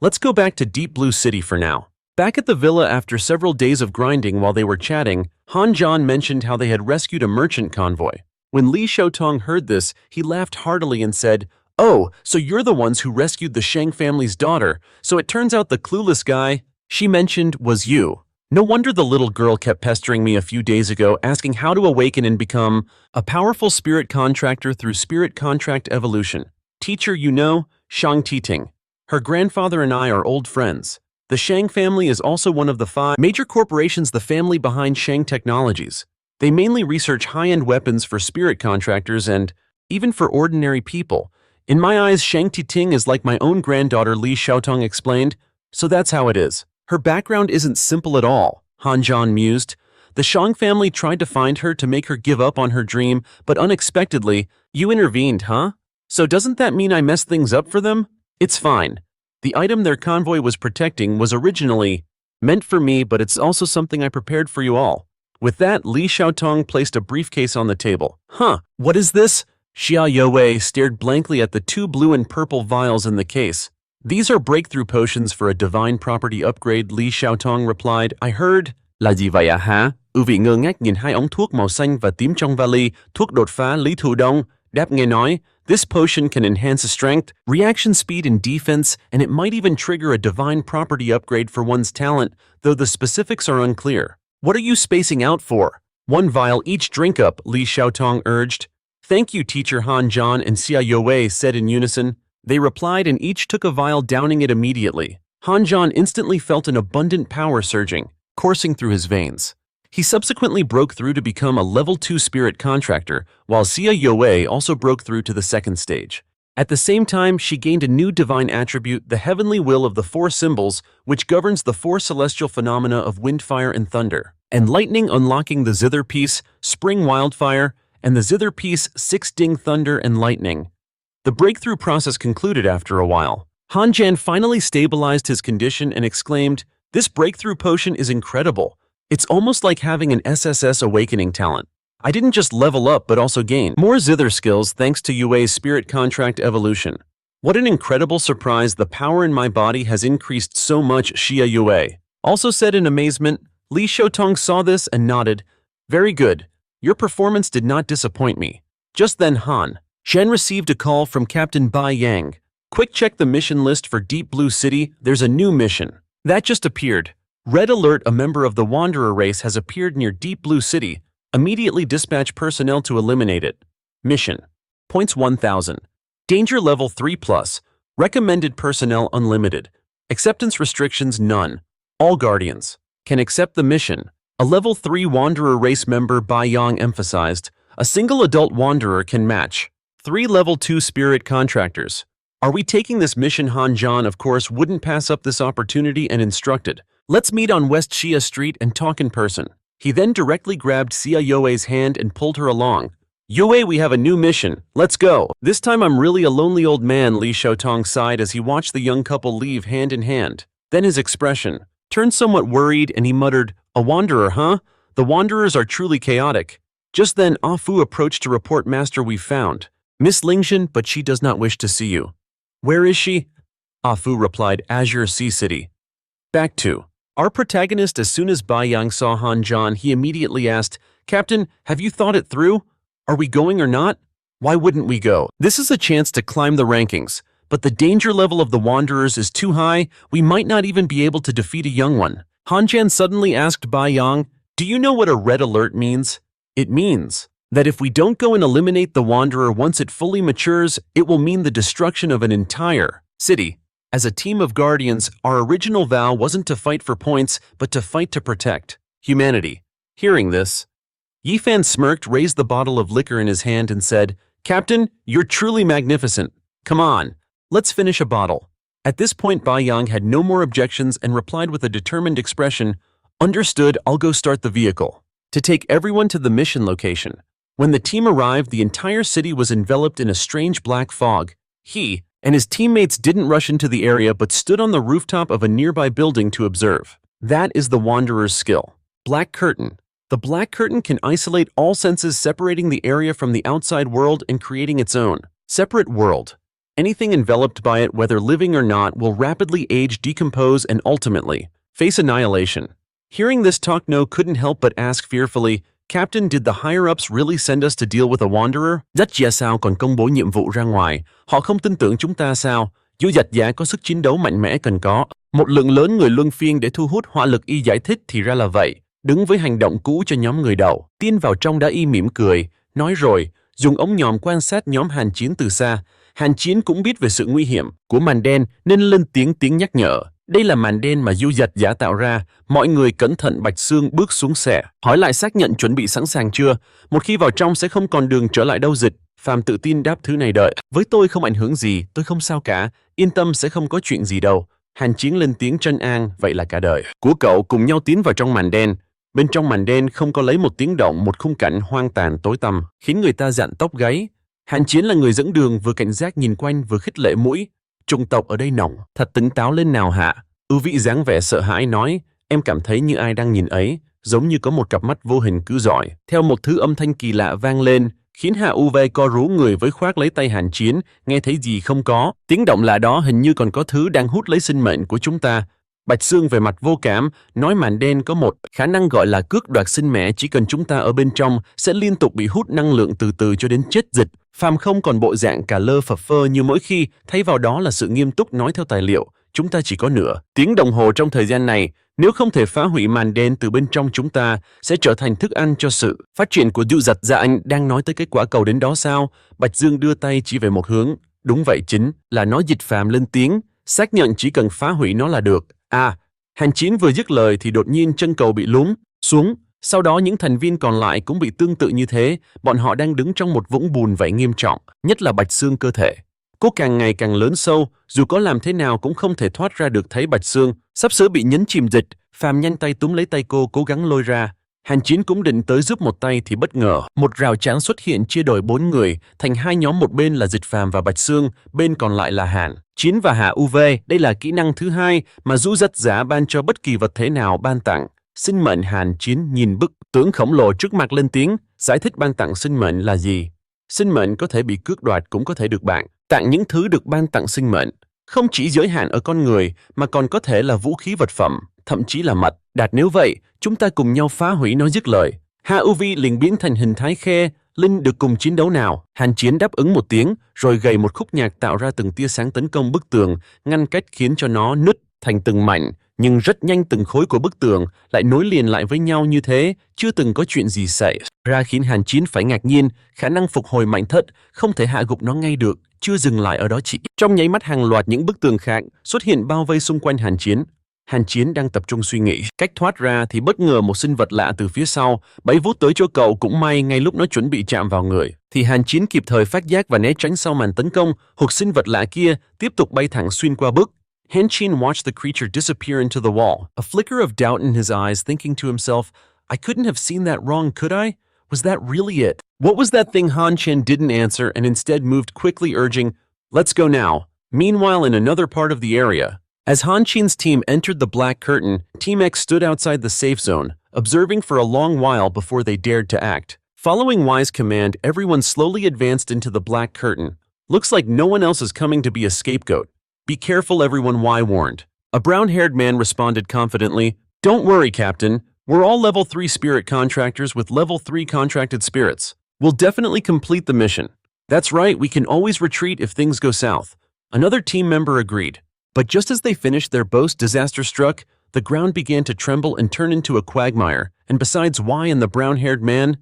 Let's go back to Deep Blue City for now. Back at the villa after several days of grinding, while they were chatting, Han Zhan mentioned how they had rescued a merchant convoy. When Li Xiaotong heard this, he laughed heartily and said, "Oh, so you're the ones who rescued the Shang family's daughter. So it turns out the clueless guy she mentioned was you. No wonder the little girl kept pestering me a few days ago, asking how to awaken and become a powerful spirit contractor through spirit contract evolution. Teacher, you know, Shang Titing. Her grandfather and I are old friends. The Shang family is also one of the 5 major corporations, the family behind Shang Technologies. They mainly research high-end weapons for spirit contractors and even for ordinary people. In my eyes, Shang Titing is like my own granddaughter," Li Xiaotong explained. So that's how it is. Her background isn't simple at all, Han Zhan mused. The Shang family tried to find her to make her give up on her dream, but unexpectedly, you intervened, huh? So doesn't that mean I messed things up for them? It's fine. The item their convoy was protecting was originally meant for me, but it's also something I prepared for you all. With that, Li Xiaotong placed a briefcase on the table. Huh, what is this? Xia Youwei stared blankly at the 2 blue and purple vials in the case. These are breakthrough potions for a divine property upgrade, Li Xiaotong replied. I heard. Là gì vậy à hả? Vị ngơ ngác nhìn 2 ống thuốc màu xanh và tím trong vali, thuốc đột phá Lý Thù Đông. Đáp nghe nói, this potion can enhance strength, reaction speed, and defense, and it might even trigger a divine property upgrade for one's talent, though the specifics are unclear. What are you spacing out for? 1 vial each, drink up, Li Xiaotong urged. Thank you, Teacher Han Zhan and Xia Youwei said in unison. They replied and each took a vial, downing it immediately. Han Zhan instantly felt an abundant power surging, coursing through his veins. He subsequently broke through to become a level 2 spirit contractor, while Xia Youwei also broke through to the 2nd stage. At the same time, she gained a new divine attribute, the heavenly will of the four symbols, which governs the four celestial phenomena of wind, fire, and thunder. And lightning unlocking the Zither piece, spring wildfire, and the Zither piece, six ding thunder and lightning. The breakthrough process concluded after a while. Han Zhan finally stabilized his condition and exclaimed, "This breakthrough potion is incredible. It's almost like having an SSS awakening talent. I didn't just level up but also gain more Zither skills thanks to Youwei's spirit contract evolution. What an incredible surprise, the power in my body has increased so much," Xia Youwei also said in amazement. Li Shoutong saw this and nodded. "Very good. Your performance did not disappoint me." Just then Han Zhan received a call from Captain Bai Yang. "Quick, check the mission list for Deep Blue City. There's a new mission that just appeared. Red alert, a member of the Wanderer race has appeared near Deep Blue City. Immediately dispatch personnel to eliminate it. Mission. Points 1000. Danger level 3+. Recommended personnel unlimited. Acceptance restrictions none. All Guardians can accept the mission." A level 3 Wanderer race member Bai Yang emphasized. "A single adult Wanderer can match 3 level 2 spirit contractors. Are we taking this mission?" Han Zhan, of course, wouldn't pass up this opportunity and instructed, "Let's meet on West Xia Street and talk in person." He then directly grabbed Xia Youwei's hand and pulled her along. "Youwei, we have a new mission. Let's go." "This time I'm really a lonely old man," Li Shoutong sighed as he watched the young couple leave hand in hand. Then his expression turned somewhat worried and he muttered, "A wanderer, huh? The wanderers are truly chaotic." Just then Ah Fu approached to report, "Master, we've found Miss Lingxian, but she does not wish to see you." "Where is she?" Ah Fu replied, "Azure Sea City." Back to our protagonist. As soon as Bai Yang saw Han Zhan, he immediately asked, "Captain, have you thought it through? Are we going or not?" "Why wouldn't we go? This is a chance to climb the rankings. But the danger level of the Wanderers is too high. We might not even be able to defeat a young one." Han Zhan suddenly asked Bai Yang, "Do you know what a red alert means?" "It means that if we don't go and eliminate the Wanderer once it fully matures, it will mean the destruction of an entire city. As a team of Guardians, our original vow wasn't to fight for points, but to fight to protect humanity." Hearing this, Yifan smirked, raised the bottle of liquor in his hand and said, "Captain, you're truly magnificent. Come on, let's finish a bottle." At this point, Bai Yang had no more objections and replied with a determined expression, "Understood, I'll go start the vehicle to take everyone to the mission location." When the team arrived, the entire city was enveloped in a strange black fog. He and his teammates didn't rush into the area but stood on the rooftop of a nearby building to observe. That is the Wanderer's skill. Black curtain. The black curtain can isolate all senses, separating the area from the outside world and creating its own separate world. Anything enveloped by it, whether living or not, will rapidly age, decompose, and ultimately face annihilation. Hearing this, Tok No couldn't help but ask fearfully, "Captain, did the higher-ups really send us to deal with a wanderer? Dách Dạ sao còn công bố nhiệm vụ ra ngoài? Họ không tin tưởng chúng ta sao? Dù Dách Dạ có sức chiến đấu mạnh mẽ cần có một lượng lớn người luân phiên để thu hút hỏa lực." Y giải thích, "Thì ra là vậy." Đứng với hành động cũ cho nhóm người đầu tiên vào trong đã y mỉm cười, nói rồi, dùng ống nhòm quan sát nhóm Hàn Chiến từ xa. Hàn Chiến cũng biết về sự nguy hiểm của màn đen nên lên tiếng nhắc nhở. "Đây là màn đen mà Du Dạch giả tạo ra. Mọi người cẩn thận." Bạch Xương bước xuống xe, hỏi lại xác nhận chuẩn bị sẵn sàng chưa. "Một khi vào trong sẽ không còn đường trở lại đâu." Dịch Phàm tự tin đáp, "Thứ này đợi với tôi không ảnh hưởng gì, tôi không sao cả, yên tâm sẽ không có chuyện gì đâu." Hàn Chiến lên tiếng trấn an, "Vậy là cả đời của cậu cùng nhau tiến vào trong màn đen." Bên trong màn đen không có lấy một tiếng động, một khung cảnh hoang tàn tối tăm khiến người ta rợn tóc gáy. Hàn Chiến là người dẫn đường, vừa cảnh giác nhìn quanh vừa khích lệ mũi. "Chủng tộc ở đây nồng, thật tỉnh táo lên nào hạ." Ưu Vị dáng vẻ sợ hãi nói, "Em cảm thấy như ai đang nhìn ấy, giống như có một cặp mắt vô hình cứ dõi." Theo một thứ âm thanh kỳ lạ vang lên, khiến Hạ U Vê co rúm người với khoác lấy tay Hàn Chiến. "Nghe thấy gì không?" "Có." Tiếng động lạ đó hình như còn có thứ đang hút lấy sinh mệnh của chúng ta." Bạch Xương về mặt vô cảm, nói màn đen có một khả năng gọi là cướp đoạt sinh mẹ, chỉ cần chúng ta ở bên trong sẽ liên tục bị hút năng lượng từ từ cho đến chết. Dịch Phàm không còn bộ dạng cả lơ phập phơ như mỗi khi, thay vào đó là sự nghiêm túc, nói theo tài liệu, "Chúng ta chỉ có nửa tiếng đồng hồ trong thời gian này, nếu không thể phá hủy màn đen từ bên trong, chúng ta sẽ trở thành thức ăn cho sự phát triển của Du Dạch." "Dạ, anh đang nói tới cái quả cầu đến đó sao?" Bạch Dương đưa tay chỉ về một hướng. "Đúng vậy, chính là nó." Dịch Phàm lên tiếng, xác nhận chỉ cần phá hủy nó là được. À, Hàn Chiến vừa dứt lời thì đột nhiên chân cầu bị lún xuống. Sau đó những thành viên còn lại cũng bị tương tự như thế. Bọn họ đang đứng trong một vũng bùn vậy nghiêm trọng, nhất là Bạch Xương, cơ thể Cô càng ngày càng lớn sâu, dù có làm thế nào cũng không thể thoát ra được thấy Bạch Xương, sắp sửa bị nhấn chìm dịch. Phàm nhanh tay túm lấy tay cô cố gắng lôi ra. Hàn Chiến cũng định tới giúp một tay thì bất ngờ, một rào chắn xuất hiện chia đôi 4 người, thành hai nhóm, một bên là Dịch Phàm và Bạch Xương, bên còn lại là Hàn Chiến và Hạ UV. Đây là kỹ năng thứ hai mà Du Dắt Giả ban cho bất kỳ vật thể nào ban tặng. Sinh mệnh. Hàn Chiến nhìn bức tướng khổng lồ trước mặt lên tiếng, giải thích ban tặng sinh mệnh là gì. Sinh mệnh có thể bị cướp đoạt, cũng có thể được bạn tặng. Những thứ được ban tặng sinh mệnh không chỉ giới hạn ở con người mà còn có thể là vũ khí, vật phẩm, thậm chí là mật đạt. Nếu vậy, chúng ta cùng nhau phá hủy nó. Dứt lời, HUV liền biến thành hình thái khe linh. Được cùng chiến đấu nào? Hàn Chiến đáp ứng một tiếng, rồi gầy một khúc nhạc tạo ra từng tia sáng tấn công bức tường, ngăn cách khiến cho nó nứt thành từng mảnh. Nhưng rất nhanh từng khối của bức tường lại nối liền lại với nhau như thế, chưa từng có chuyện gì xảy ra, khiến Hàn Chiến phải ngạc nhiên. Khả năng phục hồi mạnh thất, không thể hạ gục nó ngay được. Chưa dừng lại ở đó, chỉ trong nháy mắt hàng loạt những bức tường khác xuất hiện bao vây xung quanh Hàn Chiến. Hàn Chiến đang tập trung suy nghĩ cách thoát ra thì bất ngờ một sinh vật lạ từ phía sau bẫy vút tới chỗ cậu. Cũng may ngay lúc nó chuẩn bị chạm vào người thì Hàn Chiến kịp thời phát giác và né tránh sau màn tấn công. Hoặc sinh vật lạ kia tiếp tục bay thẳng xuyên qua bức. Han Chiến watched the creature disappear into the wall, a flicker of doubt in his eyes, thinking to himself, I couldn't have seen that wrong, could I? Was that really it? What was that thing? Han Chen didn't answer and instead moved quickly, urging, let's go now. Meanwhile, in another part of the area, as Han Chen's team entered the black curtain, Team X stood outside the safe zone, observing for a long while before they dared to act. Following Y's command, everyone slowly advanced into the black curtain. Looks like no one else is coming to be a scapegoat. Be careful, everyone, Y warned. A brown-haired man responded confidently, don't worry, Captain. We're all level 3 spirit contractors with level 3 contracted spirits. We'll definitely complete the mission. That's right, we can always retreat if things go south. Another team member agreed. But just as they finished their boast, disaster struck. The ground began to tremble and turn into a quagmire, and besides Y and the brown-haired man,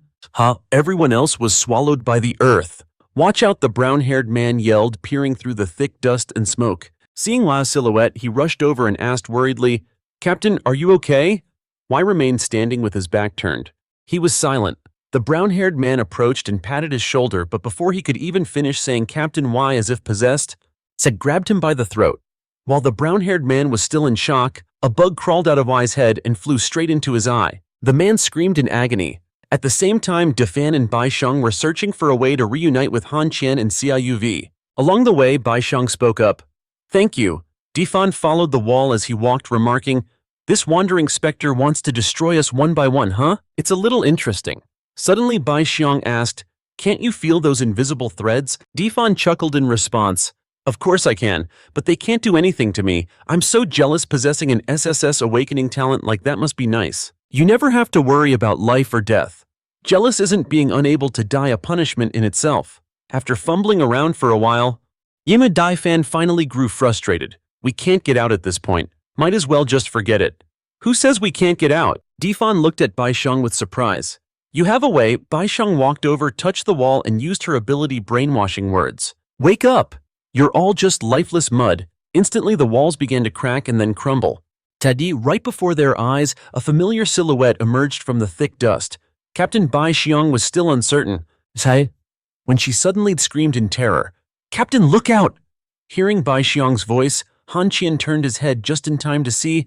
everyone else was swallowed by the earth. Watch out, the brown-haired man yelled, peering through the thick dust and smoke. Seeing Y's silhouette, he rushed over and asked worriedly, Captain, are you okay? Y remained standing with his back turned. He was silent. The brown-haired man approached and patted his shoulder, but before he could even finish saying Captain, Y, as if possessed, said grabbed him by the throat. While the brown-haired man was still in shock, a bug crawled out of Y's head and flew straight into his eye. The man screamed in agony. At the same time, Defan and Bai Sheng were searching for a way to reunite with Han Qian and Xia Youwei. Along the way, Bai Sheng spoke up. Thank you. Defan followed the wall as he walked, remarking, this wandering specter wants to destroy us one by one, huh? It's a little interesting. Suddenly, Bai Xiang asked, can't you feel those invisible threads? Defan chuckled in response. Of course I can, but they can't do anything to me. I'm so jealous. Possessing an SSS awakening talent like that must be nice. You never have to worry about life or death. Jealous isn't being unable to die a punishment in itself. After fumbling around for a while, Yima Daifan finally grew frustrated. We can't get out at this point. Might as well just forget it. Who says we can't get out? Defan looked at Bai Sheng with surprise. You have a way. Bai Sheng walked over, touched the wall, and used her ability brainwashing words. Wake up! You're all just lifeless mud. Instantly the walls began to crack and then crumble. Tadi, right before their eyes, a familiar silhouette emerged from the thick dust. Captain Bai Xiang was still uncertain. Sai? When she suddenly screamed in terror. Captain, look out! Hearing Bai Xiang's voice, Han Qian turned his head just in time to see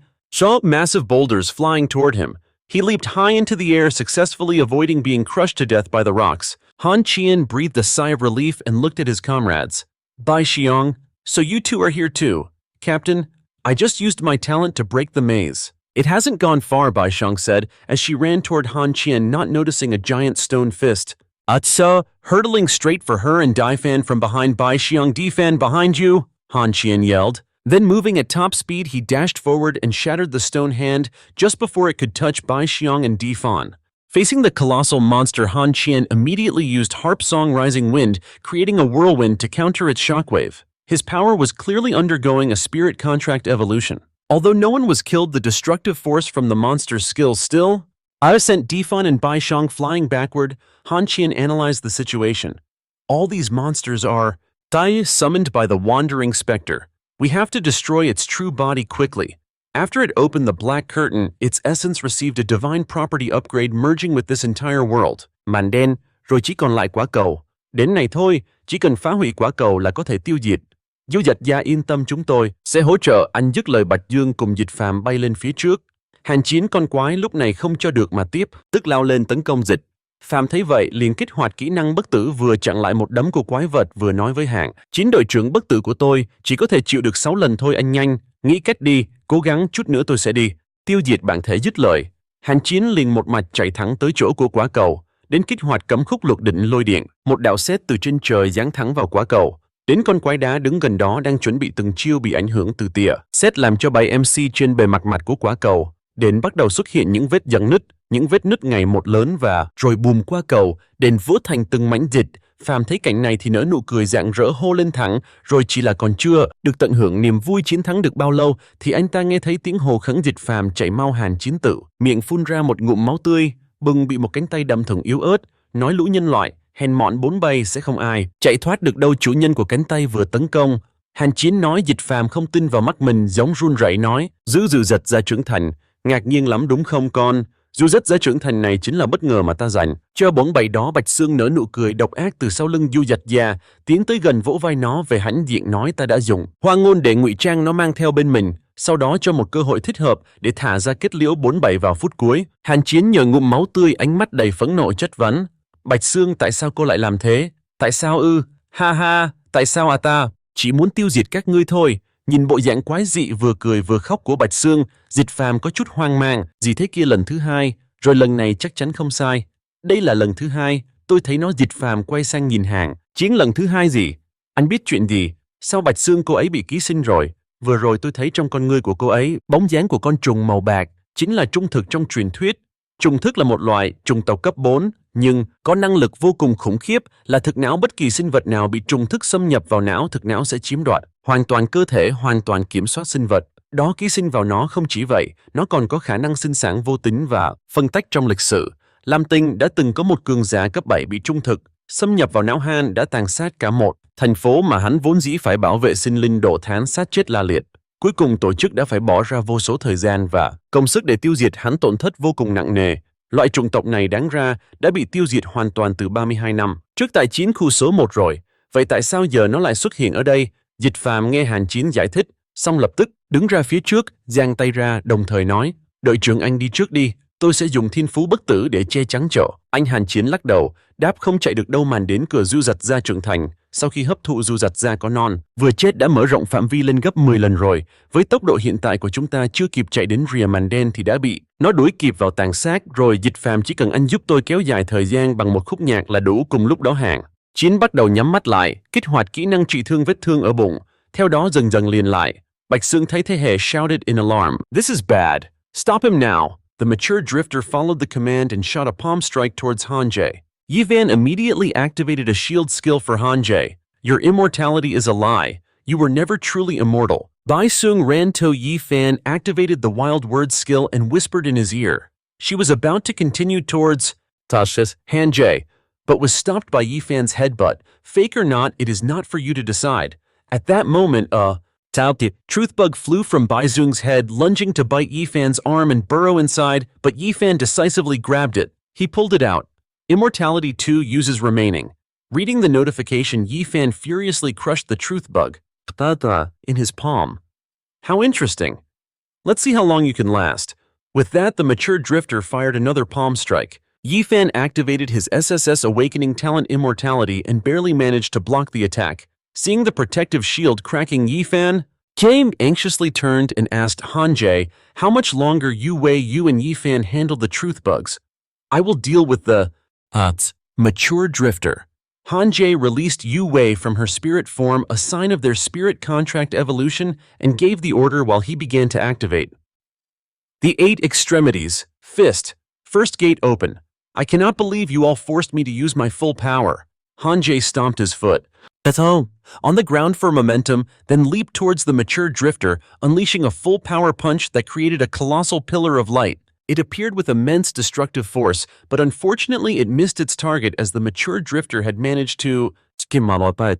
massive boulders flying toward him. He leaped high into the air, successfully avoiding being crushed to death by the rocks. Han Qian breathed a sigh of relief and looked at his comrades. Bai Xiang, so you two are here too. Captain, I just used my talent to break the maze. It hasn't gone far, Bai Xiang said, as she ran toward Han Qian, not noticing a giant stone fist. Atsa, hurtling straight for her and Daifan from behind. Bai Xiang, Defan, behind you, Han Qian yelled. Then moving at top speed, he dashed forward and shattered the stone hand just before it could touch Bai Xiang and Defan. Facing the colossal monster, Han Qian immediately used Harp Song Rising Wind, creating a whirlwind to counter its shockwave. His power was clearly undergoing a spirit contract evolution. Although no one was killed, the destructive force from the monster's skills still. I sent Defan and Bai Xiang flying backward. Han Qian analyzed the situation. All these monsters are Tai summoned by the wandering specter. We have to destroy its true body quickly. After it opened the black curtain, its essence received a divine property upgrade, merging with this entire world. Màn đen, rồi chỉ còn lại quả cầu. Đến này thôi, chỉ cần phá hủy quả cầu là có thể tiêu diệt. Du Dịch Gia yên tâm, chúng tôi sẽ hỗ trợ anh. Dứt lời, Bạch Dương cùng Dịch Phàm bay lên phía trước. Hàng Chiến con quái lúc này không cho được mà tiếp, tức lao lên tấn công Dịch Phàm. Thấy vậy liền kích hoạt kỹ năng bất tử, vừa chặn lại một đấm của quái vật vừa nói với Hàng Chiến: đội trưởng, bất tử của tôi chỉ có thể chịu được 6 lần thôi, anh nhanh nghĩ cách đi, cố gắng chút nữa tôi sẽ đi tiêu diệt bạn thể. Dứt lời, Hàng Chiến liền một mạch chạy thẳng tới chỗ của quả cầu, đến kích hoạt cấm khúc luật định lôi điện. Một đạo sét từ trên trời giáng thẳng vào quả cầu, đến con quái đá đứng gần đó đang chuẩn bị từng chiêu bị ảnh hưởng từ tia sét, làm cho bay MC trên bề mặt của quả cầu đến bắt đầu xuất hiện những vết giằng nứt, những vết nứt ngày một lớn, và rồi bùm, qua cầu đền vỡ thành từng mảnh. Dịch Phàm thấy cảnh này thì nở nụ cười rạng rỡ, hô lên thẳng rồi. Chỉ là còn chưa được tận hưởng niềm vui chiến thắng được bao lâu thì anh ta nghe thấy tiếng hồ khấn Dịch Phàm chạy mau. Hàn Chiến tự miệng phun ra một ngụm máu tươi, bừng bị một cánh tay đâm thủng yếu ớt, nói: lũ nhân loại hèn mọn bốn bay, sẽ không ai chạy thoát được đâu. Chủ nhân của cánh tay vừa tấn công. Hàn Chiến nói. Dịch Phàm không tin vào mắt mình, giống run rẩy nói: Dư Dật Gia trưởng thành, ngạc nhiên lắm đúng không con? Dư Dật Gia trưởng thành này chính là bất ngờ mà ta dành cho bóng bày đó. Bạch Xương nở nụ cười độc ác từ sau lưng Du Dật Gia, tiến tới gần vỗ vai nó về hãnh diện nói: ta đã dùng hoa ngôn để ngụy trang nó mang theo bên mình, sau đó cho một cơ hội thích hợp để thả ra kết liễu 47 vào phút cuối. Hàn Chiến nhờ ngụm máu tươi, ánh mắt đầy phẫn nộ chất vấn: Bạch Xương, tại sao cô lại làm thế? Tại sao ư? Ha ha, tại sao à? Ta chỉ muốn tiêu diệt các ngươi thôi. Nhìn bộ dạng quái dị vừa cười vừa khóc của Bạch Xương, Dịch Phàm có chút hoang mang. Gì thế kia, lần thứ hai rồi, lần này chắc chắn không sai. Đây là lần thứ hai tôi thấy nó. Dịch Phàm quay sang nhìn Hàng Chiến: lần thứ hai gì? Anh biết chuyện gì? Sao Bạch Xương cô ấy bị ký sinh rồi? Vừa rồi tôi thấy trong con ngươi của cô ấy bóng dáng của con trùng màu bạc, chính là trung thực trong truyền thuyết. Trùng thức là một loại trùng tộc cấp 4, nhưng có năng lực vô cùng khủng khiếp, là thực não. Bất kỳ sinh vật nào bị trùng thức xâm nhập vào não, thực não sẽ chiếm đoạt hoàn toàn cơ thể, hoàn toàn kiểm soát sinh vật đó ký sinh vào nó. Không chỉ vậy, nó còn có khả năng sinh sản vô tính và phân tách. Trong lịch sử Lam Tinh đã từng có một cường giả cấp 7 bị trung thực xâm nhập vào não Han, đã tàn sát cả một thành phố mà hắn vốn dĩ phải bảo vệ sinh linh, đổ thán sát chết la liệt. Cuối cùng tổ chức đã phải bỏ ra vô số thời gian và công sức để tiêu diệt hắn, tổn thất vô cùng nặng nề. Loại chủng tộc này đáng ra đã bị tiêu diệt hoàn toàn từ 32 năm trước tại chiến khu số 1 rồi. Vậy tại sao giờ nó lại xuất hiện ở đây? Dịch Phàm nghe Hàn Chiến giải thích, xong lập tức đứng ra phía trước, giang tay ra, đồng thời nói: đội trưởng, anh đi trước đi, tôi sẽ dùng thiên phú bất tử để che chắn chỗ. Anh. Hàn Chiến lắc đầu, đáp: không chạy được đâu. Màn đến cửa Du Dật Gia trưởng thành, sau khi hấp thụ Du Dật Gia có non, vừa chết đã mở rộng phạm vi lên gấp 10 lần rồi. Với tốc độ hiện tại của chúng ta, chưa kịp chạy đến rìa màn đen thì đã bị nó đuổi kịp vào tàn sát rồi. Dịch Phàm, chỉ cần anh giúp tôi kéo dài thời gian bằng một khúc nhạc là đủ. Cùng lúc đó Hàn Chiến bắt đầu nhắm mắt lại, kích hoạt kỹ năng trị thương vết thương ở bụng, theo đó dần dần liền lại. Bạch Xương thấy thế hệ shouted in alarm: This is bad. Stop him now. The mature drifter followed the command and shot a palm strike towards Han Zhan. Yivan immediately activated a shield skill for Han Zhan. Your immortality is a lie. You were never truly immortal. Bai Sung ran to Yifan, activated the wild word skill and whispered in his ear. She was about to continue towards Tasha's Han Zhan, but was stopped by Yifan's headbutt. Fake or not, it is not for you to decide. At that moment, truth bug flew from Bai Zung's head, lunging to bite Yifan's arm and burrow inside, but Yifan decisively grabbed it. He pulled it out. Immortality 2 uses remaining. Reading the notification, Yifan furiously crushed the truth bug in his palm. How interesting. Let's see how long you can last. With that, the mature drifter fired another palm strike. Yifan activated his SSS awakening talent Immortality and barely managed to block the attack. Seeing the protective shield cracking, Yifan anxiously turned and asked Han Zhan, how much longer Youwei, you and Yifan handle the truth bugs? I will deal with the mature drifter. Han Zhan released Youwei from her spirit form, a sign of their spirit contract evolution, and gave the order while he began to activate. The 8 extremities. Fist. First gate open. I cannot believe you all forced me to use my full power. Han Zhan stomped his foot on the ground for momentum, then leaped towards the mature drifter, unleashing a full power punch that created a colossal pillar of light. It appeared with immense destructive force, but unfortunately it missed its target as the mature drifter had managed to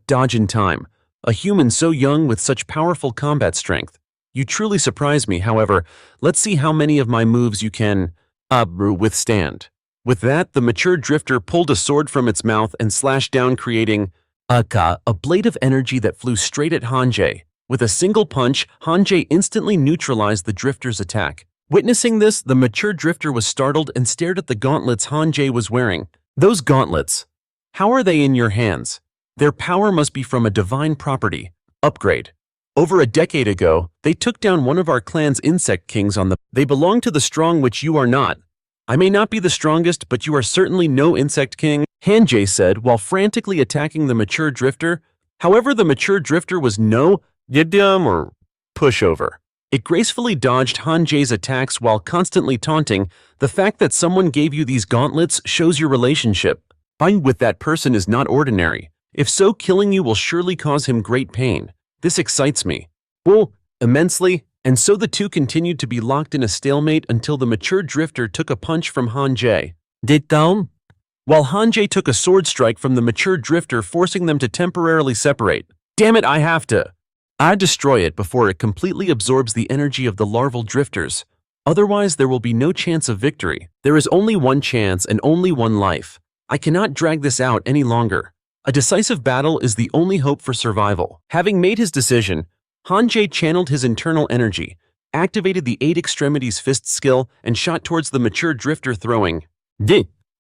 dodge in time. A human so young with such powerful combat strength. You truly surprise me. However, let's see how many of my moves you can withstand. With that, the mature drifter pulled a sword from its mouth and slashed down, creating a blade of energy that flew straight at Han Zhan. With a single punch, Han Zhan instantly neutralized the drifter's attack. Witnessing this, the mature drifter was startled and stared at the gauntlets Han Zhan was wearing. Those gauntlets. How are they in your hands? Their power must be from a divine property. Upgrade. Over a decade ago, they took down one of our clan's insect kings on the... They belong to the strong, which you are not. I may not be the strongest, but you are certainly no insect king, Han Zhan said while frantically attacking the mature drifter. However, the mature drifter was no yidyum or pushover. It gracefully dodged Han Zhan's attacks while constantly taunting. The fact that someone gave you these gauntlets shows your relationship. Being with that person is not ordinary. If so, killing you will surely cause him great pain. This excites me. Well, immensely. And so the two continued to be locked in a stalemate until the mature drifter took a punch from Han Zhan. Did down? While Han Zhan took a sword strike from the mature drifter, forcing them to temporarily separate. Damn it, I have to. I destroy it before it completely absorbs the energy of the larval drifters. Otherwise, there will be no chance of victory. There is only one chance and only one life. I cannot drag this out any longer. A decisive battle is the only hope for survival. Having made his decision, Han Zhan channeled his internal energy, activated the 8 extremities fist skill, and shot towards the mature drifter, throwing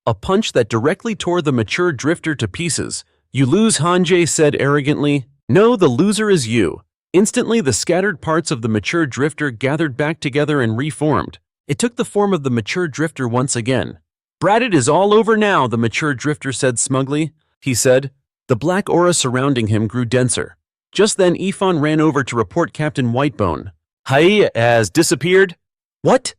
a punch that directly tore the mature drifter to pieces. You lose, Han Zhan said arrogantly. No, the loser is you. Instantly, the scattered parts of the mature drifter gathered back together and reformed. It took the form of the mature drifter once again. Brat, it is all over now, the mature drifter said smugly. He said. The black aura surrounding him grew denser. Just then, Ifan ran over to report Captain Whitebone. Hai has disappeared? What?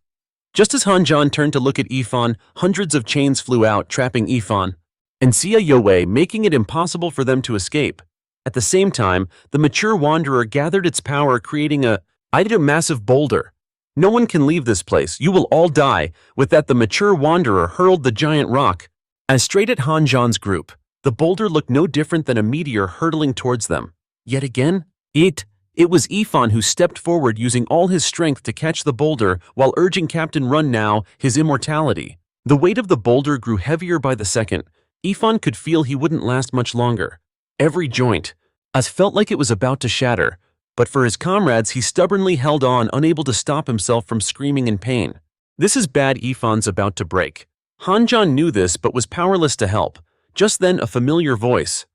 Just as Han Zhan turned to look at Ifan, hundreds of chains flew out, trapping Ifan and Xia Youwei, making it impossible for them to escape. At the same time, the mature wanderer gathered its power, creating a massive boulder. No one can leave this place. You will all die. With that, the mature wanderer hurled the giant rock straight at Han Zhan's group. The boulder looked no different than a meteor hurtling towards them. Yet again, it was Ifan who stepped forward, using all his strength to catch the boulder while urging Captain Run now, his immortality. The weight of the boulder grew heavier by the second. Ifan could feel he wouldn't last much longer. Every joint felt like it was about to shatter, but for his comrades he stubbornly held on, unable to stop himself from screaming in pain. This is bad, Ifan's about to break. Han Zhan knew this but was powerless to help. Just then a familiar voice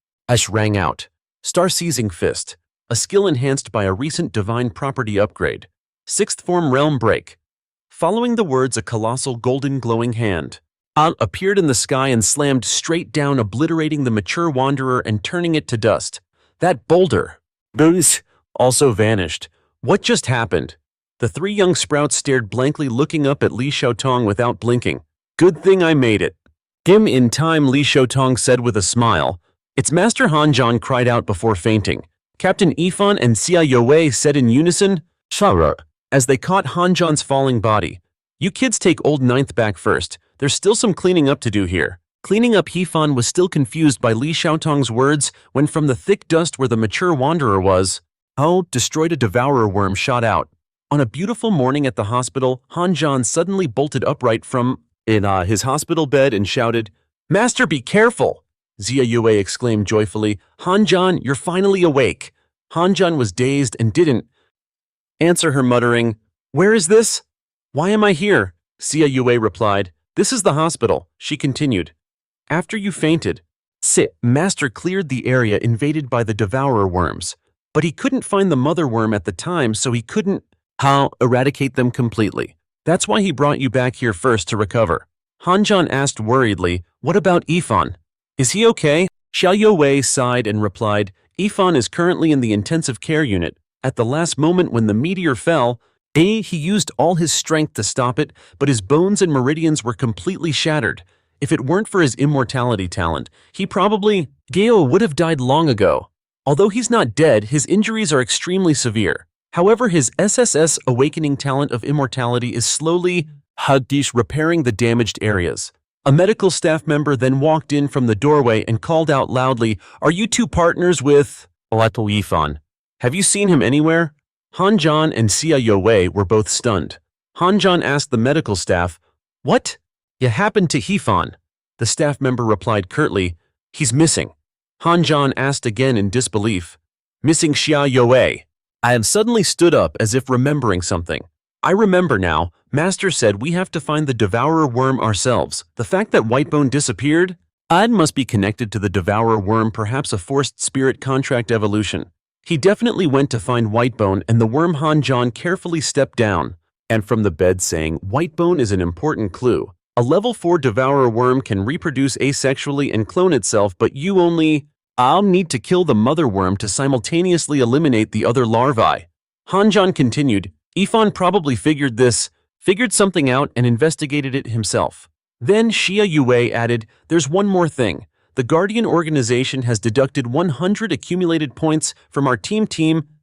rang out. Star-seizing fist, a skill enhanced by a recent divine property upgrade. 6th form realm break. Following the words, a colossal golden glowing hand appeared in the sky and slammed straight down, obliterating the mature wanderer and turning it to dust. That boulder also vanished. What just happened? The 3 young sprouts stared blankly, looking up at Li Xiaotong without blinking. Good thing I made it. Him in time, Li Xiaotong said with a smile. Its master Han Zhan cried out before fainting. Captain Ifan and Xia Youwei said in unison, Shara, as they caught Han Zhan's falling body. You kids take old ninth back first. There's still some cleaning up to do here. Cleaning up. Ifan was still confused by Li Xiaotong's words when from the thick dust where the mature wanderer was, destroyed, a devourer worm shot out. On a beautiful morning at the hospital, Han Zhan suddenly bolted upright from his hospital bed and shouted, Master, be careful! Xia Youwei exclaimed joyfully, Han Zhan, you're finally awake. Han Zhan was dazed and didn't answer her, muttering, Where is this? Why am I here? Xia Youwei replied, This is the hospital, she continued. After you fainted, Master cleared the area invaded by the devourer worms, but he couldn't find the mother worm at the time, so he couldn't eradicate them completely. That's why he brought you back here first to recover. Han Zhan asked worriedly, What about Ifan? Is he okay? Xia Youwei sighed and replied, Ifan is currently in the intensive care unit. At the last moment when the meteor fell, he used all his strength to stop it, but his bones and meridians were completely shattered. If it weren't for his immortality talent, he probably would have died long ago. Although he's not dead, his injuries are extremely severe. However, his SSS awakening talent of immortality is slowly repairing the damaged areas. A medical staff member then walked in from the doorway and called out loudly, Are you two partners with Ifan? Have you seen him anywhere? Han Zhan and Xia Youwei were both stunned. Han Zhan asked the medical staff, What? "It happened to Hefan." The staff member replied curtly, "He's missing." Han Zhan asked again in disbelief, "Missing Xia Youwei?" I had suddenly stood up as if remembering something. "I remember now. Master said we have to find the Devourer worm ourselves. The fact that Whitebone disappeared? It must be connected to the Devourer worm, perhaps a forced spirit contract evolution. He definitely went to find Whitebone, and the worm." Han Zhan carefully stepped down and from the bed saying, "Whitebone is an important clue. A level 4 Devourer worm can reproduce asexually and clone itself, but I'll need to kill the mother worm to simultaneously eliminate the other larvae." Han Zhan continued, "Ifan probably figured something out and investigated it himself." Then Xia Youwei added, "There's one more thing. The Guardian organization has deducted 100 accumulated points from our team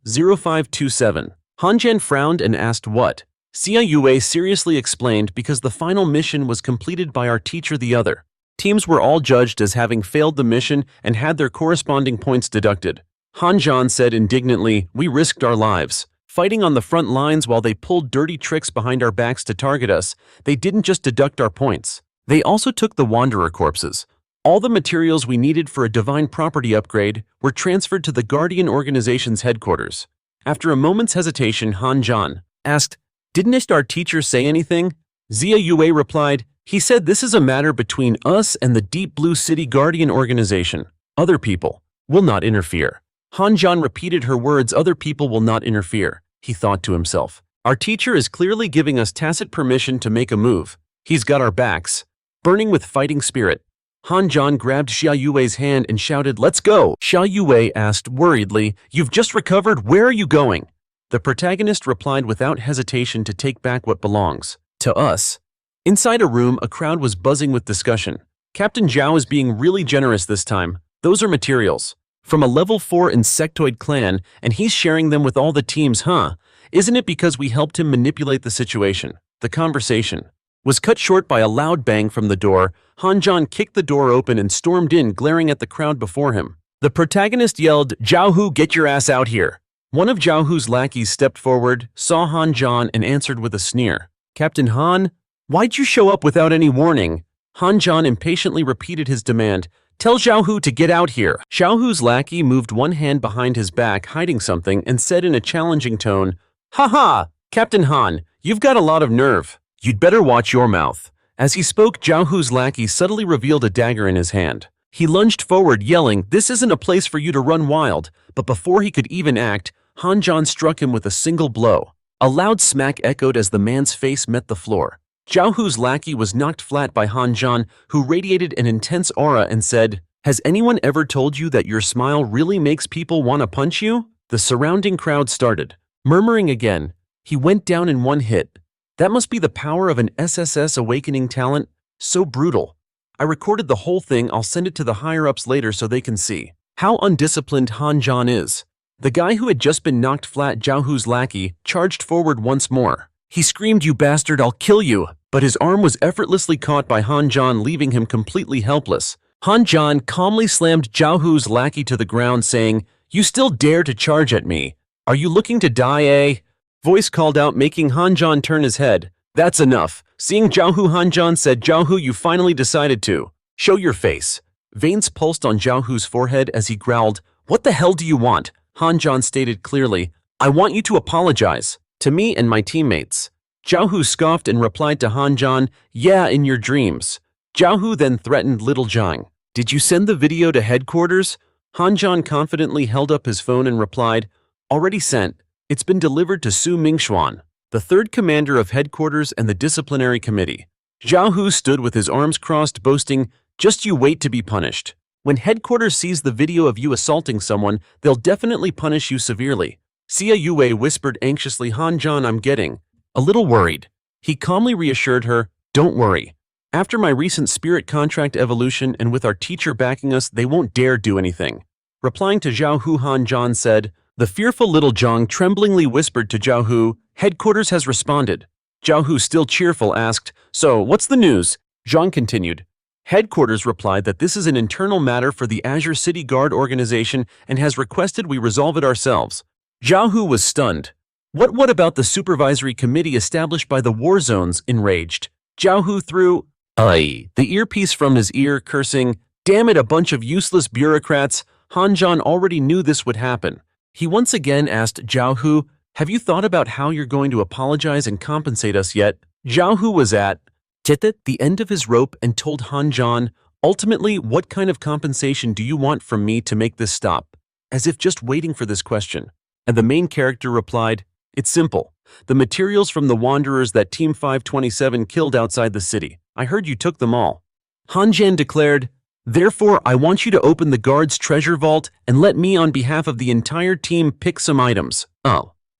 0527. Han Zhan frowned and asked what. Xia Youwei seriously explained, "Because the final mission was completed by our teacher. The other teams were all judged as having failed the mission and had their corresponding points deducted." Han Zhan said indignantly, "We risked our lives fighting on the front lines while they pulled dirty tricks behind our backs to target us. They didn't just deduct our points. They also took the Wanderer corpses. All the materials we needed for a divine property upgrade were transferred to the Guardian organization's headquarters." After a moment's hesitation, Han Zhan asked, "Didn't our teacher say anything?" Xia Youwei replied, "He said this is a matter between us and the Deep Blue City Guardian organization. Other people will not interfere." Han Zhan repeated her words, "Other people will not interfere." He thought to himself, "Our teacher is clearly giving us tacit permission to make a move. He's got our backs." Burning with fighting spirit, Han Zhan grabbed Xia Yuwei's hand and shouted, "Let's go!" Xia Youwei asked worriedly, "You've just recovered, where are you going?" The protagonist replied without hesitation to take back what belongs to us. Inside a room, a crowd was buzzing with discussion. "Captain Zhao is being really generous this time. Those are materials from a level 4 insectoid clan, and he's sharing them with all the teams, huh? Isn't it because we helped him manipulate the situation?" The conversation was cut short by a loud bang from the door. Han Zhan kicked the door open and stormed in, glaring at the crowd before him. The protagonist yelled, "Zhao Hu, get your ass out here!" One of Zhao Hu's lackeys stepped forward, saw Han Zhan, and answered with a sneer, "Captain Han, why'd you show up without any warning?" Han Zhan impatiently repeated his demand, "Tell Zhao Hu to get out here." Zhao Hu's lackey moved one hand behind his back, hiding something, and said in a challenging tone, "Ha ha, Captain Han, you've got a lot of nerve. You'd better watch your mouth." As he spoke, Zhao Hu's lackey subtly revealed a dagger in his hand. He lunged forward, yelling, "This isn't a place for you to run wild," but before he could even act, Han Zhan struck him with a single blow. A loud smack echoed as the man's face met the floor. Zhao Hu's lackey was knocked flat by Han Zhan, who radiated an intense aura and said, "Has anyone ever told you that your smile really makes people want to punch you?" The surrounding crowd started murmuring again. "He went down in one hit. That must be the power of an SSS awakening talent. So brutal. I recorded the whole thing. I'll send it to the higher-ups later so they can see how undisciplined Han Zhan is." The guy who had just been knocked flat, Zhao Hu's lackey, charged forward once more. He screamed, "You bastard, I'll kill you!" But his arm was effortlessly caught by Han Zhan, leaving him completely helpless. Han Zhan calmly slammed Zhao Hu's lackey to the ground, saying, "You still dare to charge at me? Are you looking to die, eh?" Voice called out, making Han Zhan turn his head. "That's enough." Seeing Zhao Hu, Han Zhan said, "Zhao Hu, you finally decided to show your face." Veins pulsed on Zhao Hu's forehead as he growled, "What the hell do you want?" Han Zhan stated clearly, "I want you to apologize to me and my teammates." Zhao Hu scoffed and replied to Han Zhan, "Yeah, in your dreams." Zhao Hu then threatened Little Zhang. "Did you send the video to headquarters?" Han Zhan confidently held up his phone and replied, "Already sent. It's been delivered to Su Mingxuan, the third commander of headquarters and the disciplinary committee." Zhao Hu stood with his arms crossed, boasting, "Just you wait to be punished. When headquarters sees the video of you assaulting someone, they'll definitely punish you severely." Xia Youwei whispered anxiously, "Han Zhan, I'm getting a little worried." He calmly reassured her, "Don't worry. After my recent spirit contract evolution and with our teacher backing us, they won't dare do anything." Replying to Zhao Hu, Han Zhan said, "The fearful Little Zhang tremblingly whispered to Zhao Hu, 'Headquarters has responded.'" Zhao Hu, still cheerful, asked, "So, what's the news?" Zhang continued, "Headquarters replied that this is an internal matter for the Azure City Guard organization and has requested we resolve it ourselves." Zhao Hu was stunned. What about the supervisory committee established by the war zones?" Enraged, Zhao Hu threw The earpiece from his ear, cursing, "Damn it, a bunch of useless bureaucrats." Han Zhan already knew this would happen. He once again asked Zhao Hu, "Have you thought about how you're going to apologize and compensate us yet?" Zhao Hu was at the end of his rope and told Han Zhan, "Ultimately, what kind of compensation do you want from me to make this stop?" As if just waiting for this question. And the main character replied, "It's simple. The materials from the wanderers that Team 527 killed outside the city. I heard you took them all." Han Zhan declared, "Therefore, I want you to open the guard's treasure vault and let me on behalf of the entire team pick some items.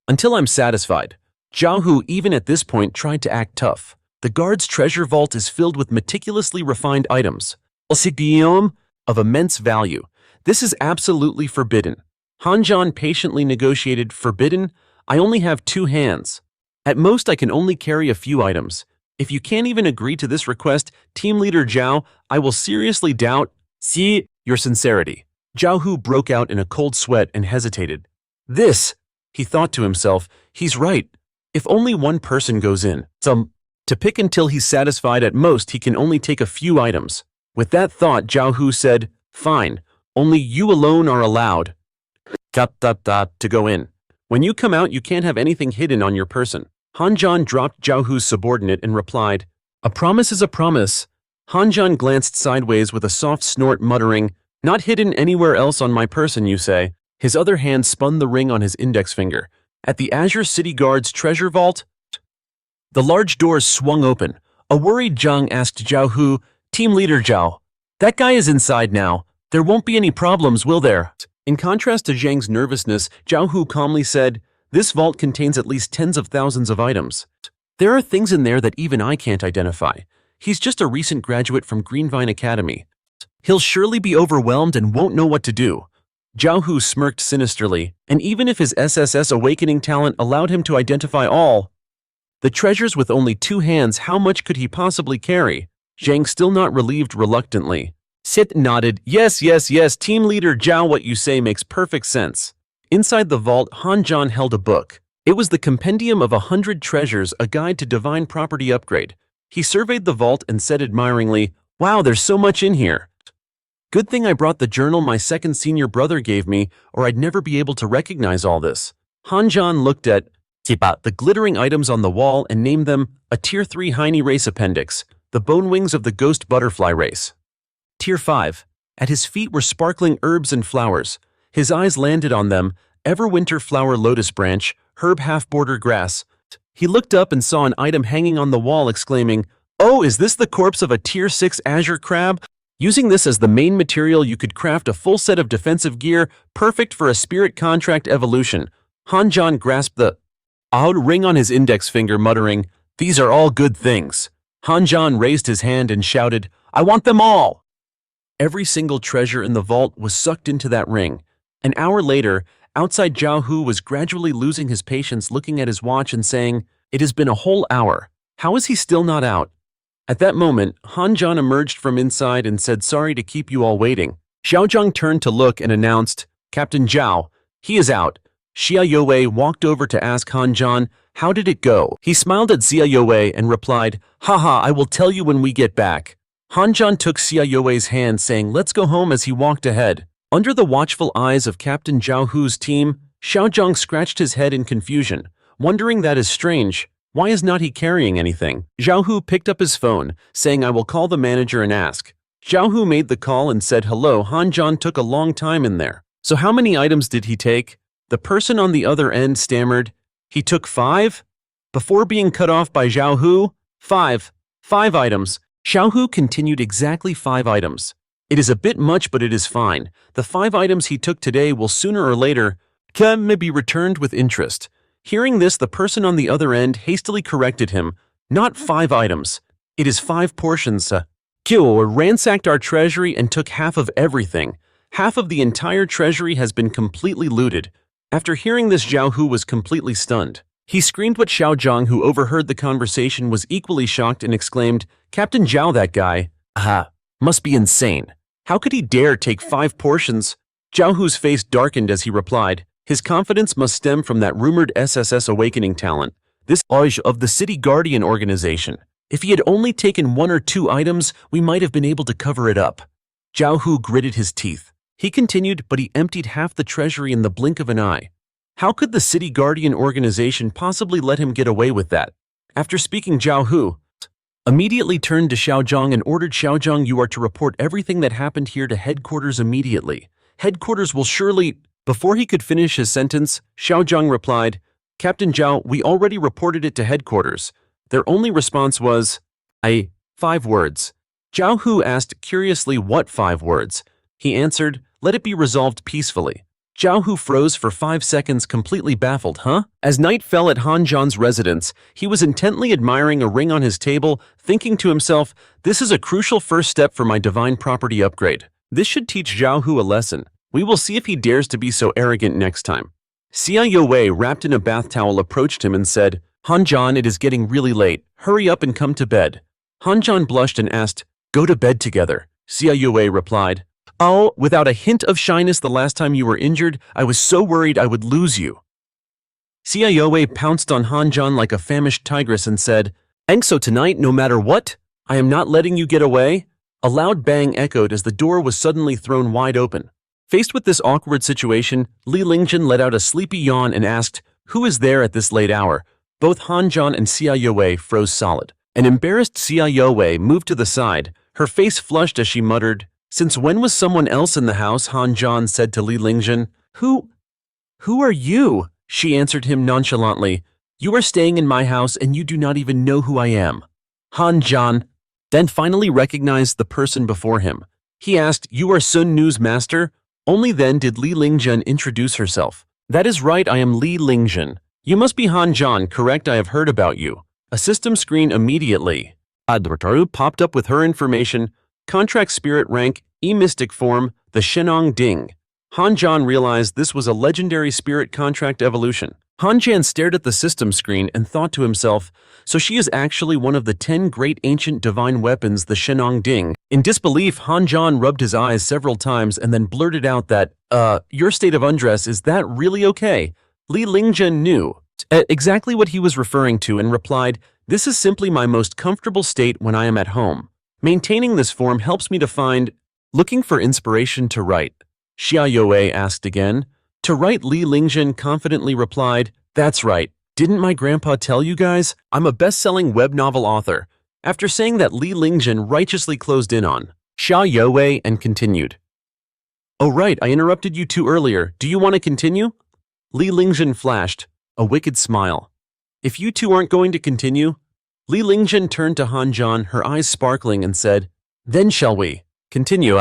Until I'm satisfied." Zhao Hu even at this point tried to act tough. The guard's treasure vault is filled with meticulously refined items of immense value. This is absolutely forbidden. Han Zhan patiently negotiated, "Forbidden? I only have 2 hands. At most I can only carry a few items. If you can't even agree to this request, Team Leader Zhao, I will seriously doubt your sincerity." Zhao Hu broke out in a cold sweat and hesitated. He thought to himself, he's right. If only one person goes in, to pick until he's satisfied, at most he can only take a few items. With that thought, Zhao Hu said, "Fine, only you alone are allowed to go in. When you come out, you can't have anything hidden on your person." Han Zhan dropped Zhao Hu's subordinate and replied, "A promise is a promise." Han Zhan glanced sideways with a soft snort, muttering, "Not hidden anywhere else on my person, you say?" His other hand spun the ring on his index finger. At the Azure City Guard's treasure vault, the large doors swung open. A worried Zhang asked Zhao Hu, "Team Leader Zhao, that guy is inside now. There won't be any problems, will there?" In contrast to Zhang's nervousness, Zhao Hu calmly said, "This vault contains at least tens of thousands of items. There are things in there that even I can't identify. He's just a recent graduate from Greenvine Academy. He'll surely be overwhelmed and won't know what to do." Zhao Hu smirked sinisterly, and even if his SSS awakening talent allowed him to identify all the treasures with only 2 hands, how much could he possibly carry? Zhang, still not relieved, reluctantly nodded, Yes, Team Leader Zhao, what you say makes perfect sense." Inside the vault, Han Zhan held a book. It was the Compendium of 100 Treasures, a guide to divine property upgrade. He surveyed the vault and said admiringly, "Wow, there's so much in here. Good thing I brought the journal my second senior brother gave me, or I'd never be able to recognize all this." Han Zhan looked at the glittering items on the wall and named them a Tier 3 Heine race appendix, the bone wings of the ghost butterfly race. Tier 5. At his feet were sparkling herbs and flowers. His eyes landed on them, everwinter flower lotus branch, herb half-border grass. He looked up and saw an item hanging on the wall, exclaiming, "Oh, is this the corpse of a Tier 6 azure crab? Using this as the main material, you could craft a full set of defensive gear, perfect for a spirit contract evolution." Han Zhan grasped the ring on his index finger, muttering, "These are all good things." Han Zhan raised his hand and shouted, "I want them all!" Every single treasure in the vault was sucked into that ring. An hour later, outside, Zhao Hu was gradually losing his patience, looking at his watch and saying, "It has been a whole hour. How is he still not out?" At that moment, Han Zhan emerged from inside and said, "Sorry to keep you all waiting." Xiao Zhang turned to look and announced, "Captain Zhao, he is out." Xia Youwei walked over to ask Han Zhan, "How did it go?" He smiled at Xia Youwei and replied, "Haha, I will tell you when we get back." Han Zhan took Xia Youwei's hand, saying, "Let's go home," as he walked ahead. Under the watchful eyes of Captain Zhao Hu's team, Xiao Zhang scratched his head in confusion, wondering, that is strange. Why is not he carrying anything? Zhao Hu picked up his phone, saying, "I will call the manager and ask." Zhao Hu made the call and said, "Hello." Han Zhan took a long time in there. "So how many items did he take?" The person on the other end stammered, "He took 5? Before being cut off by Zhao Hu? 5 items. Xiao Hu continued, "Exactly 5 items. It is a bit much, but it is fine. The 5 items he took today will sooner or later be returned with interest." Hearing this, the person on the other end hastily corrected him, "Not 5 items. It is 5 portions. Ransacked our treasury and took half of everything. Half of the entire treasury has been completely looted." After hearing this, Zhao Hu was completely stunned. He screamed, but Xiao Zhang, who overheard the conversation, was equally shocked and exclaimed, "Captain Zhao, that guy, must be insane. How could he dare take 5 portions?" Zhao Hu's face darkened as he replied, "His confidence must stem from that rumored SSS awakening talent, this of the City Guardian organization. If he had only taken 1 or 2 items, we might have been able to cover it up. Zhao Hu gritted his teeth. He continued, but he emptied half the treasury in the blink of an eye. How could the City Guardian organization possibly let him get away with that? After speaking, Zhao Hu immediately turned to Xiaozhang and ordered Xiaozhang, "You are to report everything that happened here to headquarters immediately. Headquarters will surely—" Before he could finish his sentence, Xiaozhang replied, "Captain Zhao, we already reported it to headquarters." Their only response was, 5 words. Zhao Hu asked curiously, "What 5 words?" He answered, "Let it be resolved peacefully." Zhao Hu froze for 5 seconds, completely baffled. Huh? As night fell at Han Zhan's residence, he was intently admiring a ring on his table, thinking to himself, "This is a crucial first step for my divine property upgrade. This should teach Zhao Hu a lesson. We will see if he dares to be so arrogant next time." Xia Youwei, wrapped in a bath towel, approached him and said, "Han Zhan, it is getting really late. Hurry up and come to bed." Han Zhan blushed and asked, "Go to bed together." Xia Youwei replied, "Oh, without a hint of shyness, the last time you were injured, I was so worried I would lose you." Xia Youwei pounced on Han Zhan like a famished tigress and said, "And so tonight, no matter what, I am not letting you get away?" A loud bang echoed as the door was suddenly thrown wide open. Faced with this awkward situation, Li Lingjun let out a sleepy yawn and asked, "Who is there at this late hour?" Both Han Zhan and Xia Youwei froze solid. An embarrassed Xia Youwei moved to the side, her face flushed as she muttered, "Since when was someone else in the house?" Han Zhan said to Li Lingjun. Who are you?" She answered him nonchalantly, "You are staying in my house and you do not even know who I am." Han Zhan then finally recognized the person before him. He asked, "You are Sun Nu's master?" Only then did Li Lingjun introduce herself. "That is right, I am Li Lingjun. You must be Han Zhan, correct? I have heard about you." A system screen immediately popped up with her information. Contract Spirit Rank, E-Mystic Form, the Shenong Ding. Han Zhan realized this was a legendary spirit contract evolution. Han Zhan stared at the system screen and thought to himself, so she is actually one of the 10 great ancient divine weapons, the Shenong Ding. In disbelief, Han Zhan rubbed his eyes several times and then blurted out that, your state of undress, is that really okay?" Li Lingjun knew exactly what he was referring to and replied, "This is simply my most comfortable state when I am at home. Maintaining this form helps me to find..." Looking for inspiration to write, Xia Youwei asked again. To write, Li Lingjun confidently replied, "That's right. Didn't my grandpa tell you guys? I'm a best-selling web novel author." After saying that, Li Lingjun righteously closed in on Xia Youwei and continued, "Oh right, I interrupted you too earlier. Do you want to continue?" Li Lingjun flashed a wicked smile. "If you two aren't going to continue..." Li Lingjun turned to Han Zhan, her eyes sparkling, and said, "Then shall we continue?"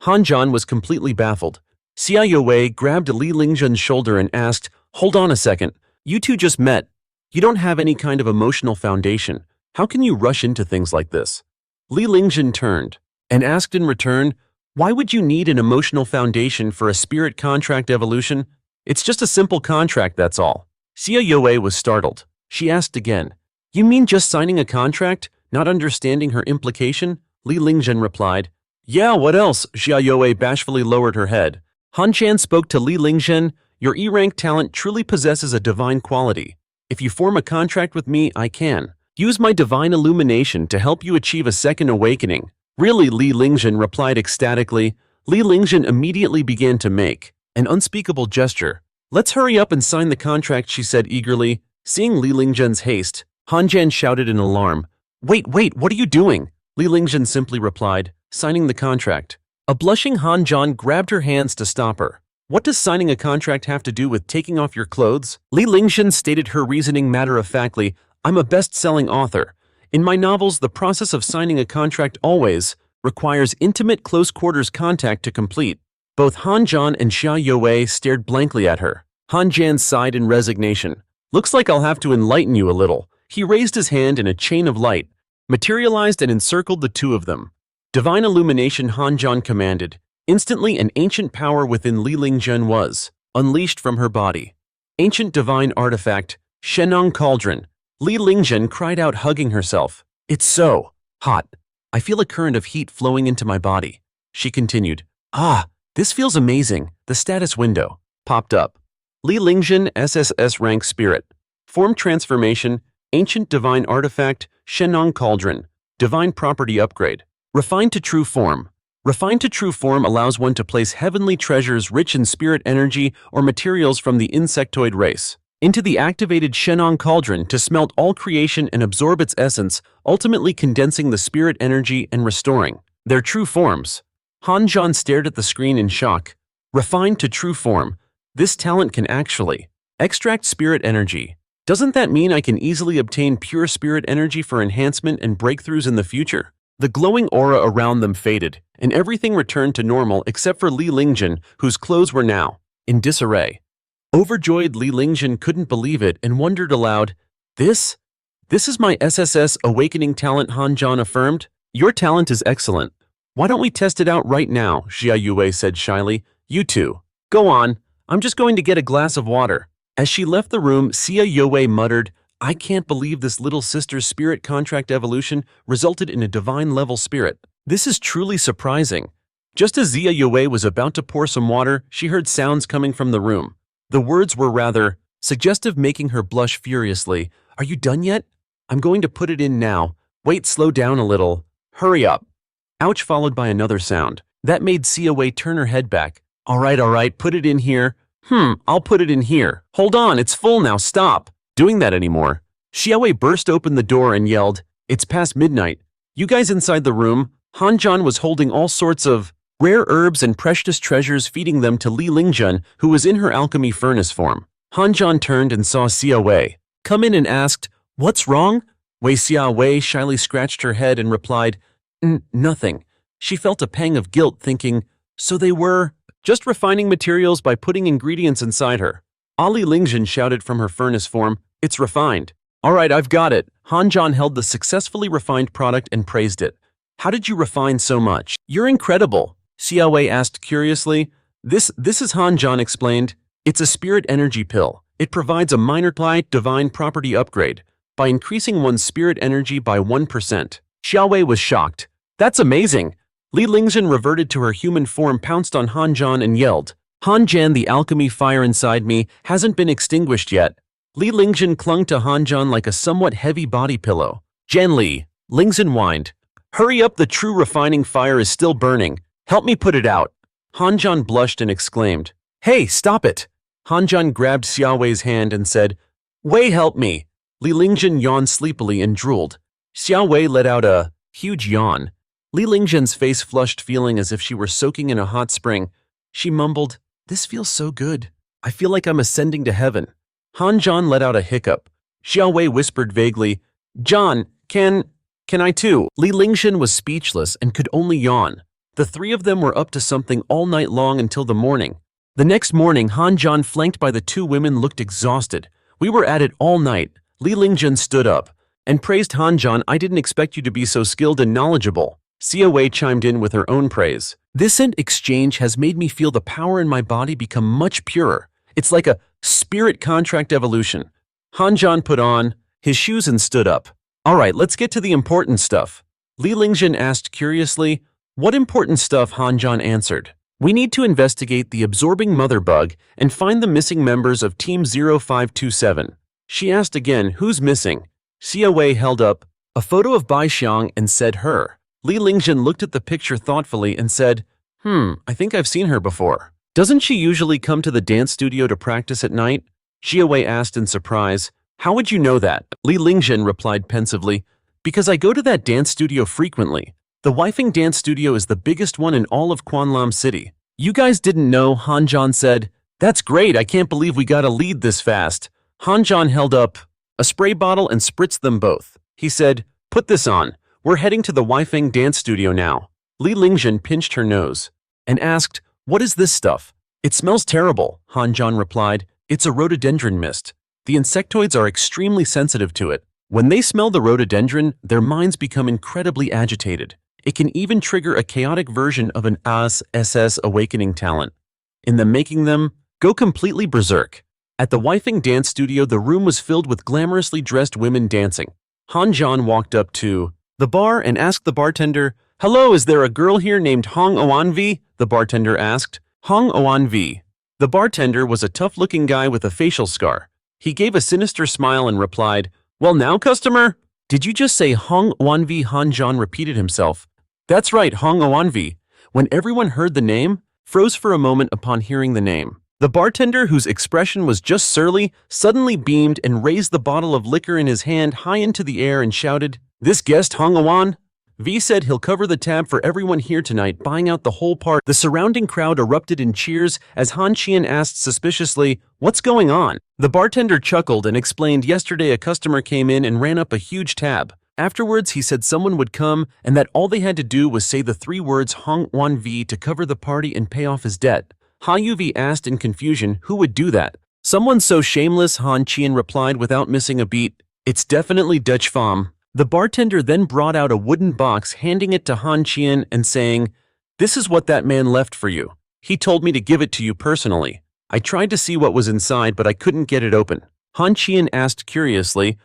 Han Zhan was completely baffled. Xia Youwei grabbed Li Lingjun's shoulder and asked, "Hold on a second. You two just met. You don't have any kind of emotional foundation. How can you rush into things like this?" Li Lingjun turned and asked in return, "Why would you need an emotional foundation for a spirit contract evolution? It's just a simple contract, that's all." Xia Youwei was startled. She asked again, "You mean just signing a contract?" Not understanding her implication, Li Lingjun replied, "Yeah, what else?" Xia Youwei bashfully lowered her head. Han Zhan spoke to Li Lingjun, "Your E-rank talent truly possesses a divine quality. If you form a contract with me, I can use my Divine Illumination to help you achieve a second awakening." "Really?" Li Lingjun replied ecstatically. Li Lingjun immediately began to make an unspeakable gesture. "Let's hurry up and sign the contract," she said eagerly. Seeing Li Lingjun's haste, Han Zhan shouted in alarm, Wait, what are you doing?" Li Lingjun simply replied, "Signing the contract." A blushing Han Zhan grabbed her hands to stop her. "What does signing a contract have to do with taking off your clothes?" Li Lingjun stated her reasoning matter-of-factly, "I'm a best-selling author. In my novels, the process of signing a contract always requires intimate close-quarters contact to complete." Both Han Zhan and Xia Youwei stared blankly at her. Han Zhan sighed in resignation. "Looks like I'll have to enlighten you a little." He raised his hand and a chain of light materialized and encircled the two of them. "Divine Illumination," Han Zhan commanded. Instantly, an ancient power within Li Lingjun was unleashed from her body. Ancient divine artifact, Shenong Cauldron. Li Lingjun cried out, hugging herself. "It's so hot. I feel a current of heat flowing into my body." She continued, "This feels amazing." The status window popped up. Li Lingjun, SSS-Rank Spirit. Form transformation, Ancient Divine Artifact, Shenong Cauldron. Divine Property Upgrade. Refined to True Form. Refined to True Form allows one to place heavenly treasures rich in spirit energy or materials from the insectoid race into the activated Shenong Cauldron to smelt all creation and absorb its essence, ultimately condensing the spirit energy and restoring their true forms. Han Zhan stared at the screen in shock. Refined to True Form. This talent can actually extract spirit energy. Doesn't that mean I can easily obtain pure spirit energy for enhancement and breakthroughs in the future? The glowing aura around them faded, and everything returned to normal except for Li Lingjun, whose clothes were now in disarray. Overjoyed, Li Lingjun couldn't believe it and wondered aloud, This is my SSS awakening talent, Han Zhan affirmed. Your talent is excellent. Why don't we test it out right now, Xia Youwei said shyly. You two. Go on, I'm just going to get a glass of water. As she left the room, Xia Youwei muttered, I can't believe this little sister's spirit contract evolution resulted in a divine-level spirit. This is truly surprising. Just as Xia Youwei was about to pour some water, she heard sounds coming from the room. The words were rather suggestive, making her blush furiously. Are you done yet? I'm going to put it in now. Wait, slow down a little. Hurry up. Ouch, followed by another sound. That made Xia Wei turn her head back. All right, put it in here. I'll put it in here. Hold on, it's full now, stop doing that anymore. Xia Wei burst open the door and yelled, It's past midnight. You guys inside the room? Han Zhan was holding all sorts of rare herbs and precious treasures, feeding them to Li Lingjun, who was in her alchemy furnace form. Han Zhan turned and saw Xia Wei come in and asked, What's wrong? Xia Wei shyly scratched her head and replied, Nothing. She felt a pang of guilt, thinking, so they were just refining materials by putting ingredients inside her. Li Lingjun shouted from her furnace form, It's refined. All right, I've got it. Han Zhan held the successfully refined product and praised it. How did you refine so much? You're incredible, Xia Wei asked curiously. This is Han Zhan explained. It's a spirit energy pill. It provides a minor divine property upgrade by increasing one's spirit energy by 1%. Xiao Wei was shocked. That's amazing. Li Lingjun reverted to her human form, pounced on Han Zhan and yelled, Han Zhan, the alchemy fire inside me hasn't been extinguished yet. Li Lingjun clung to Han Zhan like a somewhat heavy body pillow. Zhan Li, Lingjun whined. Hurry up, the true refining fire is still burning. Help me put it out. Han Zhan blushed and exclaimed, Hey, stop it. Han Zhan grabbed Xiao Wei's hand and said, Wei, help me. Li Lingjun yawned sleepily and drooled. Xiao Wei let out a huge yawn. Li Lingjun's face flushed, feeling as if she were soaking in a hot spring. She mumbled, This feels so good. I feel like I'm ascending to heaven. Han Zhan let out a hiccup. Xiao Wei whispered vaguely, John, can I too? Li Lingjun was speechless and could only yawn. The three of them were up to something all night long until the morning. The next morning, Han Zhan, flanked by the two women, looked exhausted. We were at it all night. Li Lingjun stood up and praised Han Zhan. I didn't expect you to be so skilled and knowledgeable. Xia Wei chimed in with her own praise. This exchange has made me feel the power in my body become much purer. It's like a spirit contract evolution. Han Zhan put on his shoes and stood up. All right, let's get to the important stuff. Li Lingjun asked curiously. What important stuff? Han Zhan answered. We need to investigate the absorbing mother bug and find the missing members of Team 0527. She asked again, who's missing? Xia Wei held up a photo of Bai Xiang and said her. Li Lingjun looked at the picture thoughtfully and said, I think I've seen her before. Doesn't she usually come to the dance studio to practice at night? Xia Wei asked in surprise. How would you know that? Li Lingjun replied pensively, Because I go to that dance studio frequently. The Wifing dance studio is the biggest one in all of Quanlam City. You guys didn't know, Han Zhan said. That's great, I can't believe we got a lead this fast. Han Zhan held up a spray bottle and spritzed them both. He said, Put this on. We're heading to the Wifing dance studio now. Li Lingjun pinched her nose and asked, What is this stuff? It smells terrible, Han Zhan replied. It's a rhododendron mist. The insectoids are extremely sensitive to it. When they smell the rhododendron, their minds become incredibly agitated. It can even trigger a chaotic version of an SSS awakening talent, in the making them go completely berserk. At the Wifing dance studio, the room was filled with glamorously dressed women dancing. Han Zhan walked up to the bar and asked the bartender, Hello, is there a girl here named Hong Oanvi? The bartender asked. Hong Oanvi. The bartender was a tough-looking guy with a facial scar. He gave a sinister smile and replied, Well now, customer? Did you just say Hong Wanvi? Han Zhan repeated himself. That's right, Hong Wanvi. When everyone heard the name, froze for a moment upon hearing the name. The bartender, whose expression was just surly, suddenly beamed and raised the bottle of liquor in his hand high into the air and shouted, "This guest, Hong Wan V said he'll cover the tab for everyone here tonight, buying out the whole party." The surrounding crowd erupted in cheers as Han Qian asked suspiciously, "What's going on?" The bartender chuckled and explained yesterday a customer came in and ran up a huge tab. Afterwards, he said someone would come and that all they had to do was say the 3 words Hong Wan V to cover the party and pay off his debt. Ha Yuvi asked in confusion who would do that. "Someone so shameless," Han Qian replied without missing a beat. "It's definitely Dutch Fam." The bartender then brought out a wooden box, handing it to Han Qian and saying, "This is what that man left for you. He told me to give it to you personally. I tried to see what was inside, but I couldn't get it open." Han Qian asked curiously,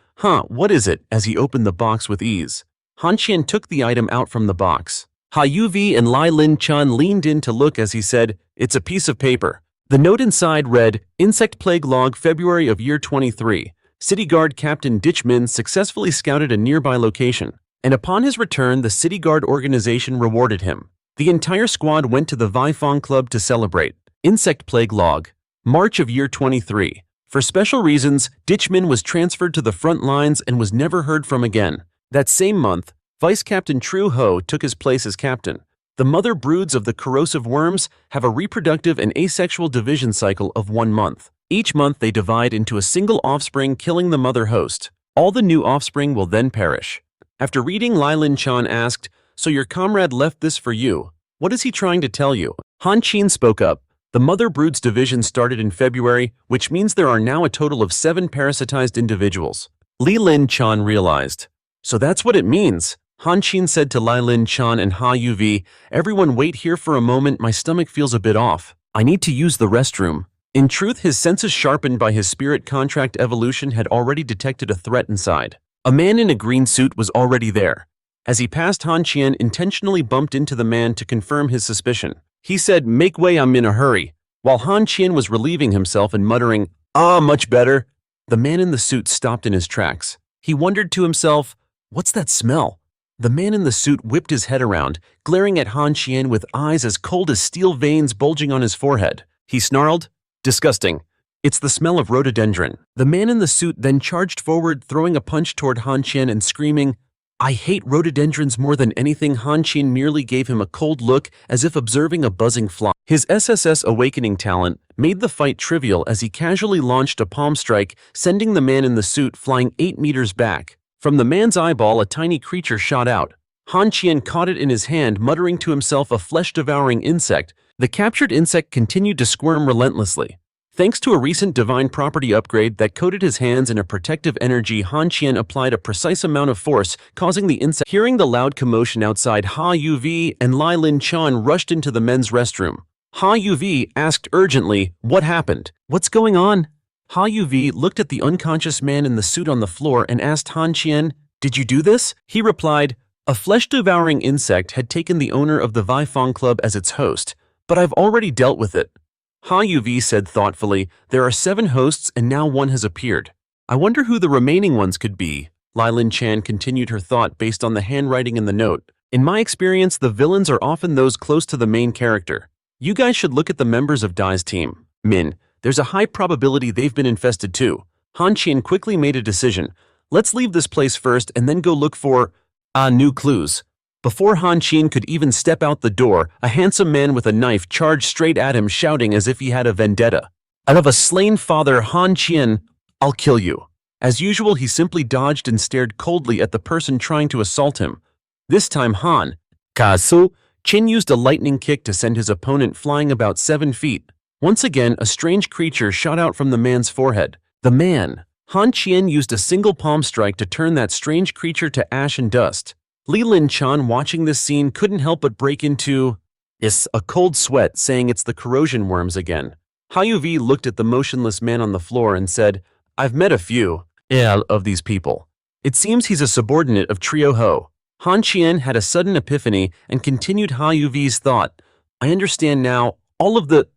what is it?" as he opened the box with ease. Han Qian took the item out from the box. Ha Yuvi and Lai Lin Chan leaned in to look as he said, "It's a piece of paper." The note inside read, "Insect Plague Log, February of year 23. City Guard Captain Ditch Min successfully scouted a nearby location, and upon his return the City Guard organization rewarded him. The entire squad went to the Vi Fong Club to celebrate. Insect Plague Log, March of year 23. For special reasons, Ditch Min was transferred to the front lines and was never heard from again. That same month, Vice Captain Tru Ho took his place as captain. The mother broods of the corrosive worms have a reproductive and asexual division cycle of 1 month. Each month they divide into a single offspring, killing the mother host. All the new offspring will then perish. After reading, Lai Lin Chan asked, "So your comrade left this for you. What is he trying to tell you?" Han Qin spoke up. "The mother brood's division started in February, which means there are now a total of 7 parasitized individuals." Li Lin Chan realized. "So that's what it means." Han Qin said to Lai Lin Chan and Ha Yuvi, "Everyone wait here for a moment, my stomach feels a bit off. I need to use the restroom." In truth, his senses sharpened by his spirit contract evolution had already detected a threat inside. A man in a green suit was already there. As he passed, Han Qian intentionally bumped into the man to confirm his suspicion. He said, "Make way, I'm in a hurry." While Han Qian was relieving himself and muttering, much better," the man in the suit stopped in his tracks. He wondered to himself, "What's that smell?" The man in the suit whipped his head around, glaring at Han Qian with eyes as cold as steel veins bulging on his forehead. He snarled, "Disgusting. It's the smell of rhododendron." The man in the suit then charged forward, throwing a punch toward Han Qian and screaming, "I hate rhododendrons more than anything." Han Qian merely gave him a cold look as if observing a buzzing fly. His SSS awakening talent made the fight trivial as he casually launched a palm strike, sending the man in the suit flying 8 meters back. From the man's eyeball, a tiny creature shot out. Han Qian caught it in his hand, muttering to himself, "A flesh-devouring insect." The captured insect continued to squirm relentlessly. Thanks to a recent divine property upgrade that coated his hands in a protective energy, Han Qian applied a precise amount of force, causing the insect. Hearing the loud commotion outside, Ha Yuvi and Lai Lin Chan rushed into the men's restroom. Ha Yuvi asked urgently, "What happened? What's going on?" Ha Yuvi looked at the unconscious man in the suit on the floor and asked Han Qian, "Did you do this?" He replied, "A flesh-devouring insect had taken the owner of the Vi Fong Club as its host, but I've already dealt with it." Ha Yuvi said thoughtfully, "There are 7 hosts and now 1 has appeared. I wonder who the remaining ones could be." Lai Lin Chan continued her thought based on the handwriting in the note. "In my experience, the villains are often those close to the main character. You guys should look at the members of Dai's team. Min, there's a high probability they've been infested too." Han Qian quickly made a decision. "Let's leave this place first and then go look for new clues." Before Han Qian could even step out the door, a handsome man with a knife charged straight at him, shouting as if he had a vendetta. "Out of a slain father, Han Qian, I'll kill you." As usual, he simply dodged and stared coldly at the person trying to assault him. This time Han Qian used a lightning kick to send his opponent flying about 7 feet. Once again, a strange creature shot out from the man's forehead. Han Qian used a single palm strike to turn that strange creature to ash and dust. Li Lin Chan, watching this scene, couldn't help but break into a cold sweat, saying it's the corrosion worms again. Ha Yuvi looked at the motionless man on the floor and said, "I've met a few of these people. It seems he's a subordinate of Trio Ho." Han Qian had a sudden epiphany and continued Ha Yuvi's thought. "I understand now, all of the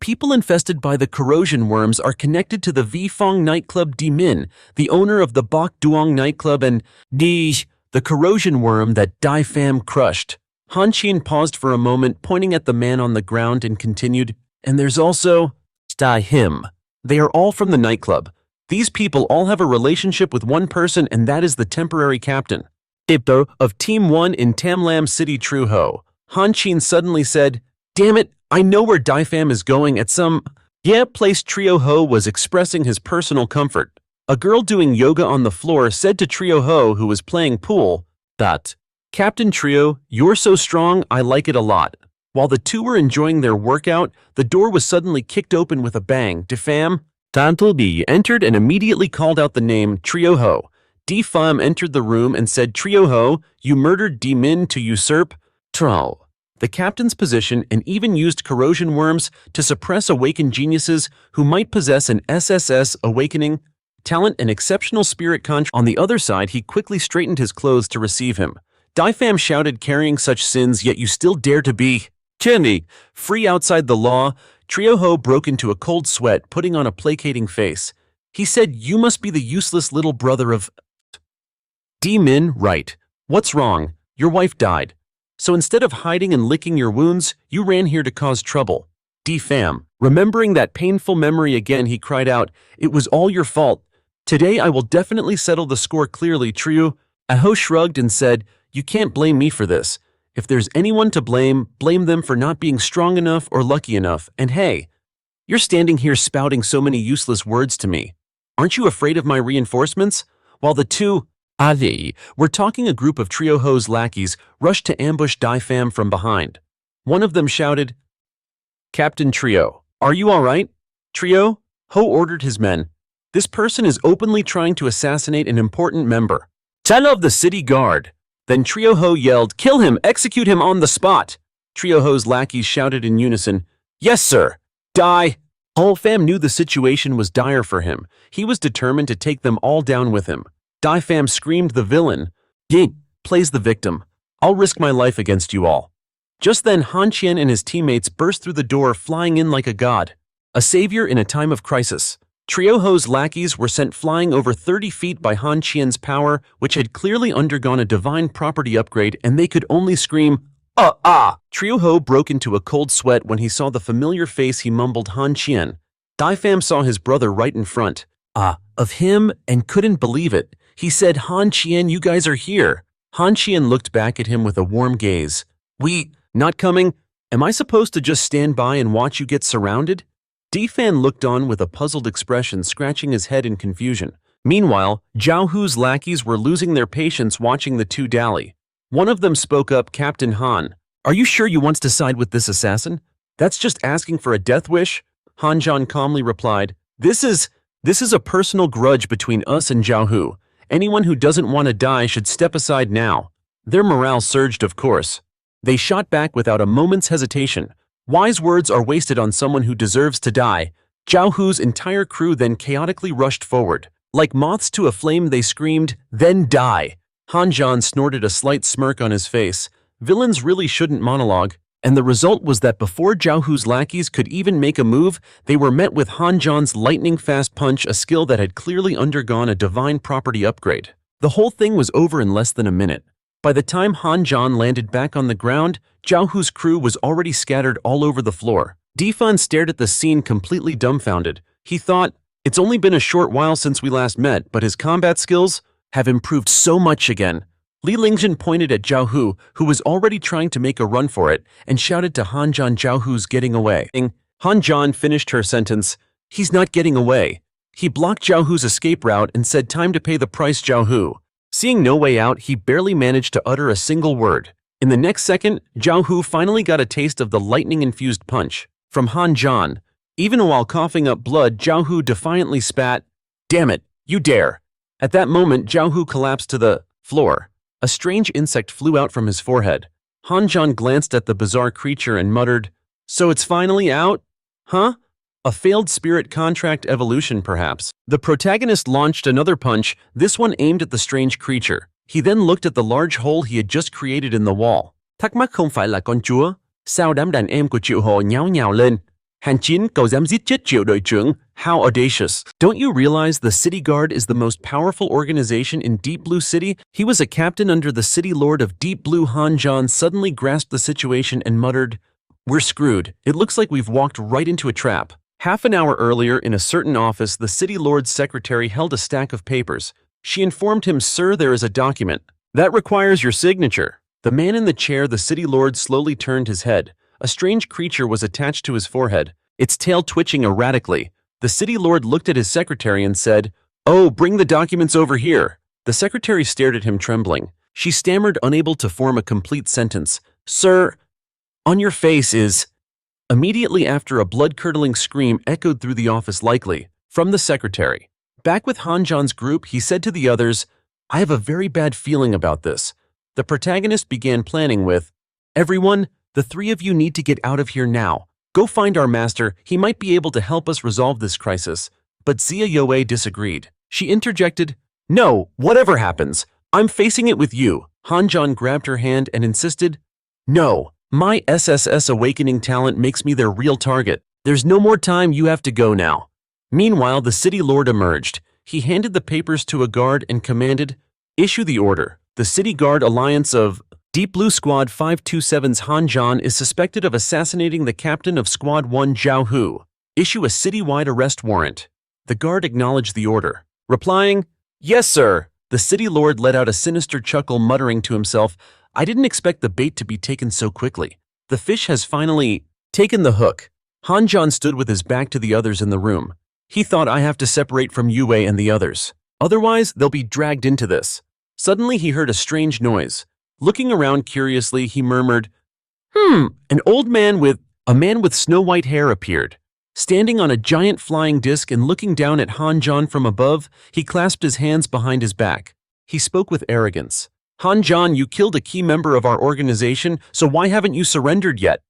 People infested by the corrosion worms are connected to the Vifong nightclub Dimin, the owner of the Bok Duong nightclub, and the corrosion worm that Dai Pham crushed. Han Qian paused for a moment, pointing at the man on the ground, and continued, and there's also Dai him. They are all from the nightclub. These people all have a relationship with one person, and that is the temporary captain of Team 1 in Tam Lam City Tru Ho. Han Qian suddenly said, damn it, I know where Dai Pham is going at some place. Trio Ho was expressing his personal comfort. A girl doing yoga on the floor said to Trio Ho, who was playing pool, that, Captain Trio, you're so strong, I like it a lot. While the two were enjoying their workout, the door was suddenly kicked open with a bang. Defam Tantleby entered and immediately called out the name Trio Ho. Defam entered the room and said, Trio Ho, you murdered D Min to usurp the captain's position and even used corrosion worms to suppress awakened geniuses who might possess an SSS awakening talent and exceptional spirit contract. On the other side, he quickly straightened his clothes to receive him. Dai Pham shouted, carrying such sins, yet you still dare to be free outside the law. Trio Ho broke into a cold sweat, putting on a placating face. He said, you must be the useless little brother of D Min, right? What's wrong? Your wife died. So instead of hiding and licking your wounds, you ran here to cause trouble. D Pham, remembering that painful memory again, he cried out, it was all your fault. Today I will definitely settle the score clearly. Trio Ho shrugged and said, you can't blame me for this. If there's anyone to blame, blame them for not being strong enough or lucky enough. And hey, you're standing here spouting so many useless words to me. Aren't you afraid of my reinforcements? While the two were talking, a group of Trio Ho's lackeys rushed to ambush Dai Pham from behind. One of them shouted, Captain Trio, are you all right? Trio Ho ordered his men. This person is openly trying to assassinate an important member of the city guard. Then Trio Ho yelled, kill him, execute him on the spot. Trio Ho's lackeys shouted in unison, yes sir. Dai Pham knew the situation was dire for him. He was determined to take them all down with him. Dai Pham screamed, the villain plays the victim. I'll risk my life against you all. Just then Han Qian and his teammates burst through the door, flying in like a god, a savior in a time of crisis. Trio Ho's lackeys were sent flying over 30 feet by Han Qian's power, which had clearly undergone a divine property upgrade, and they could only scream, Trio Ho broke into a cold sweat when he saw the familiar face. He mumbled, Han Qian. Dai Pham saw his brother right in front of him and couldn't believe it. He said, Han Qian, you guys are here. Han Qian looked back at him with a warm gaze. We not coming? Am I supposed to just stand by and watch you get surrounded? Defan looked on with a puzzled expression, scratching his head in confusion. Meanwhile, Zhao Hu's lackeys were losing their patience watching the two dally. One of them spoke up, Captain Han, are you sure you want to side with this assassin? That's just asking for a death wish. Han Zhan calmly replied, This is a personal grudge between us and Zhao Hu. Anyone who doesn't want to die should step aside now. Their morale surged, of course. They shot back without a moment's hesitation. Wise words are wasted on someone who deserves to die. Zhao Hu's entire crew then chaotically rushed forward. Like moths to a flame, they screamed, then die. Han Zhan snorted, a slight smirk on his face. Villains really shouldn't monologue. And the result was that before Zhao Hu's lackeys could even make a move, they were met with Han Zhan's lightning-fast punch, a skill that had clearly undergone a divine property upgrade. The whole thing was over in less than a minute. By the time Han Zhan landed back on the ground, Zhao Hu's crew was already scattered all over the floor. Defan stared at the scene, completely dumbfounded. He thought, it's only been a short while since we last met, but his combat skills have improved so much again. Li Lingjun pointed at Zhao Hu, who was already trying to make a run for it, and shouted to Han Zhan, Zhao Hu's getting away. Han Zhan finished her sentence. He's not getting away. He blocked Zhao Hu's escape route and said, time to pay the price, Zhao Hu. Seeing no way out, he barely managed to utter a single word. In the next second, Zhao Hu finally got a taste of the lightning-infused punch from Han Zhan. Even while coughing up blood, Zhao Hu defiantly spat, damn it, you dare. At that moment, Zhao Hu collapsed to the floor. A strange insect flew out from his forehead. Han Zhan glanced at the bizarre creature and muttered, so it's finally out? Huh? A failed spirit contract evolution, perhaps. The protagonist launched another punch, this one aimed at the strange creature. He then looked at the large hole he had just created in the wall. Thắc mắc không phải là con chúa? Sao đám đàn em của triệu hồ nháo nhào lên? Hàn Chín, cậu dám giết chết Triệu đội trưởng? How audacious. Don't you realize the City Guard is the most powerful organization in Deep Blue City? He was a captain under the City Lord of Deep Blue. Han Zhan suddenly grasped the situation and muttered, "We're screwed. It looks like we've walked right into a trap." Half an hour earlier, in a certain office, the City Lord's secretary held a stack of papers. She informed him, "Sir, there is a document that requires your signature." The man in the chair, the City Lord, slowly turned his head. A strange creature was attached to his forehead, its tail twitching erratically. The City Lord looked at his secretary and said, "Oh, bring the documents over here." The secretary stared at him, trembling. She stammered, unable to form a complete sentence. "Sir, on your face is—" Immediately after, a blood-curdling scream echoed through the office, likely from the secretary. Back with Han Zhan's group, he said to the others, "I have a very bad feeling about this." The protagonist began planning with, "Everyone, the three of you need to get out of here now. Go find our master, he might be able to help us resolve this crisis." But Xia Youwei disagreed. She interjected, "No, whatever happens, I'm facing it with you." Han Zhan grabbed her hand and insisted, "No, my SSS awakening talent makes me their real target. There's no more time, you have to go now." Meanwhile, the City Lord emerged. He handed the papers to a guard and commanded, "Issue the order. The City Guard Alliance of Deep Blue Squad 527's Han Zhan is suspected of assassinating the captain of Squad 1 Zhao Hu. Issue a citywide arrest warrant." The guard acknowledged the order, replying, "Yes, sir." The City Lord let out a sinister chuckle, muttering to himself, "I didn't expect the bait to be taken so quickly. The fish has finally taken the hook." Han Zhan stood with his back to the others in the room. He thought, "I have to separate from Youwei and the others. Otherwise, they'll be dragged into this." Suddenly, he heard a strange noise. Looking around curiously, he murmured, An old man with snow-white hair appeared. Standing on a giant flying disc and looking down at Han Zhan from above, he clasped his hands behind his back. He spoke with arrogance. "Han Zhan, you killed a key member of our organization, so why haven't you surrendered yet?"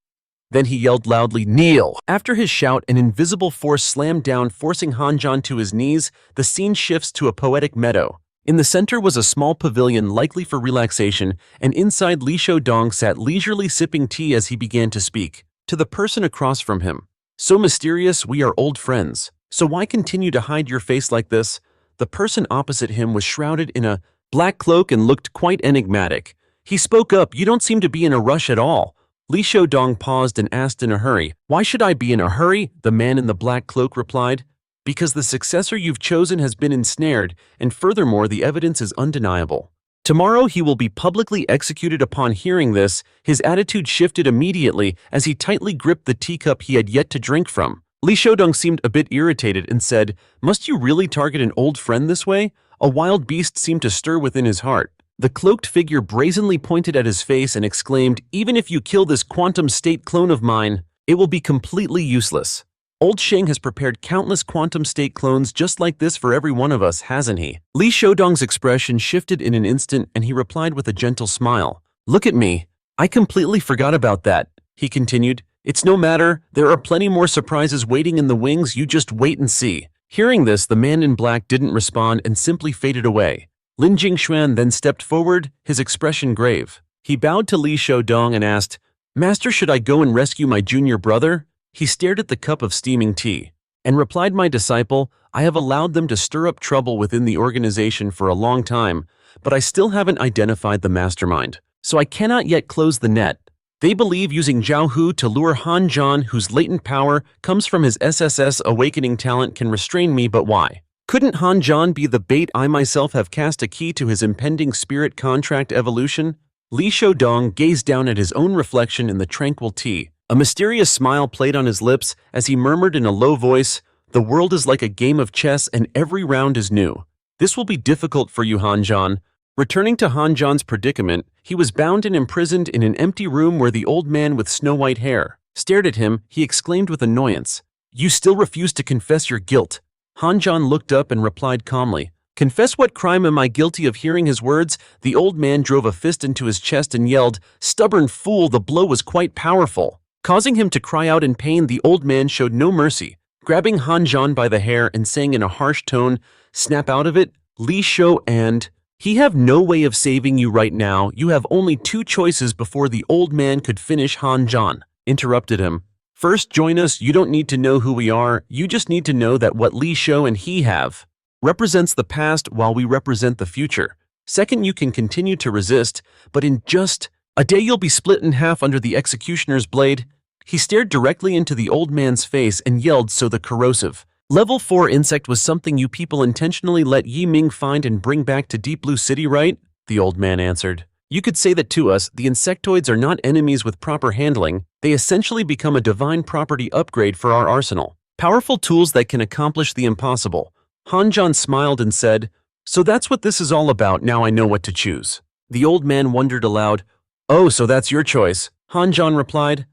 Then he yelled loudly, "Kneel!" After his shout, an invisible force slammed down, forcing Han Zhan to his knees. The scene shifts to a poetic meadow. In the center was a small pavilion, likely for relaxation, and inside Li Xiaodong sat leisurely sipping tea as he began to speak. To the person across from him, "So mysterious, we are old friends. So why continue to hide your face like this?" The person opposite him was shrouded in a black cloak and looked quite enigmatic. He spoke up, "You don't seem to be in a rush at all." Li Xiaodong paused and asked in a hurry, "Why should I be in a hurry?" The man in the black cloak replied, "Because the successor you've chosen has been ensnared, and furthermore the evidence is undeniable. Tomorrow he will be publicly executed." Upon hearing this, his attitude shifted immediately as he tightly gripped the teacup he had yet to drink from. Li Xiaodong seemed a bit irritated and said, "Must you really target an old friend this way?" A wild beast seemed to stir within his heart. The cloaked figure brazenly pointed at his face and exclaimed, "Even if you kill this quantum state clone of mine, it will be completely useless. Old Sheng has prepared countless quantum state clones just like this for every one of us, hasn't he?" Li Xiaodong's expression shifted in an instant and he replied with a gentle smile, "Look at me. I completely forgot about that." He continued, "It's no matter. There are plenty more surprises waiting in the wings. You just wait and see." Hearing this, the man in black didn't respond and simply faded away. Lin Jingxuan then stepped forward, his expression grave. He bowed to Li Xiaodong and asked, "Master, should I go and rescue my junior brother?" He stared at the cup of steaming tea and replied, "My disciple, I have allowed them to stir up trouble within the organization for a long time, but I still haven't identified the mastermind, so I cannot yet close the net. They believe using Zhao Hu to lure Han Zhan, whose latent power comes from his SSS awakening talent, can restrain me, but why? Couldn't Han Zhan be the bait? I myself have cast a key to his impending spirit contract evolution." Li Xiaodong gazed down at his own reflection in the tranquil tea. A mysterious smile played on his lips as he murmured in a low voice, "The world is like a game of chess and every round is new. This will be difficult for you, Han Zhan." Returning to Han Zhan's predicament, he was bound and imprisoned in an empty room where the old man with snow-white hair stared at him. He exclaimed with annoyance, "You still refuse to confess your guilt?" Han Zhan looked up and replied calmly, "Confess what crime am I guilty of?" Hearing his words, the old man drove a fist into his chest and yelled, "Stubborn fool!" The blow was quite powerful. Causing him to cry out in pain, the old man showed no mercy, grabbing Han Zhan by the hair and saying in a harsh tone, "Snap out of it, Li Shou, and he have no way of saving you right now. You have only two choices." Before the old man could finish, Han Zhan interrupted him. First, join us. You don't need to know who we are. You just need to know that what Li Shou and he have represents the past while we represent the future. Second, you can continue to resist, but in just a day you'll be split in half under the executioner's blade. He stared directly into the old man's face and yelled so the corrosive Level 4 insect was something you people intentionally let Yi Ming find and bring back to Deep Blue City, right? The old man answered. You could say that to us, the insectoids are not enemies with proper handling. They essentially become a divine property upgrade for our arsenal. Powerful tools that can accomplish the impossible. Han Zhan smiled and said, so that's what this is all about. Now I know what to choose. The old man wondered aloud. Oh, so that's your choice. Han Zhan replied.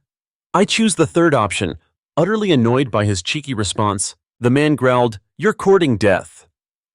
I choose the third option. Utterly annoyed by his cheeky response, the man growled, you're courting death.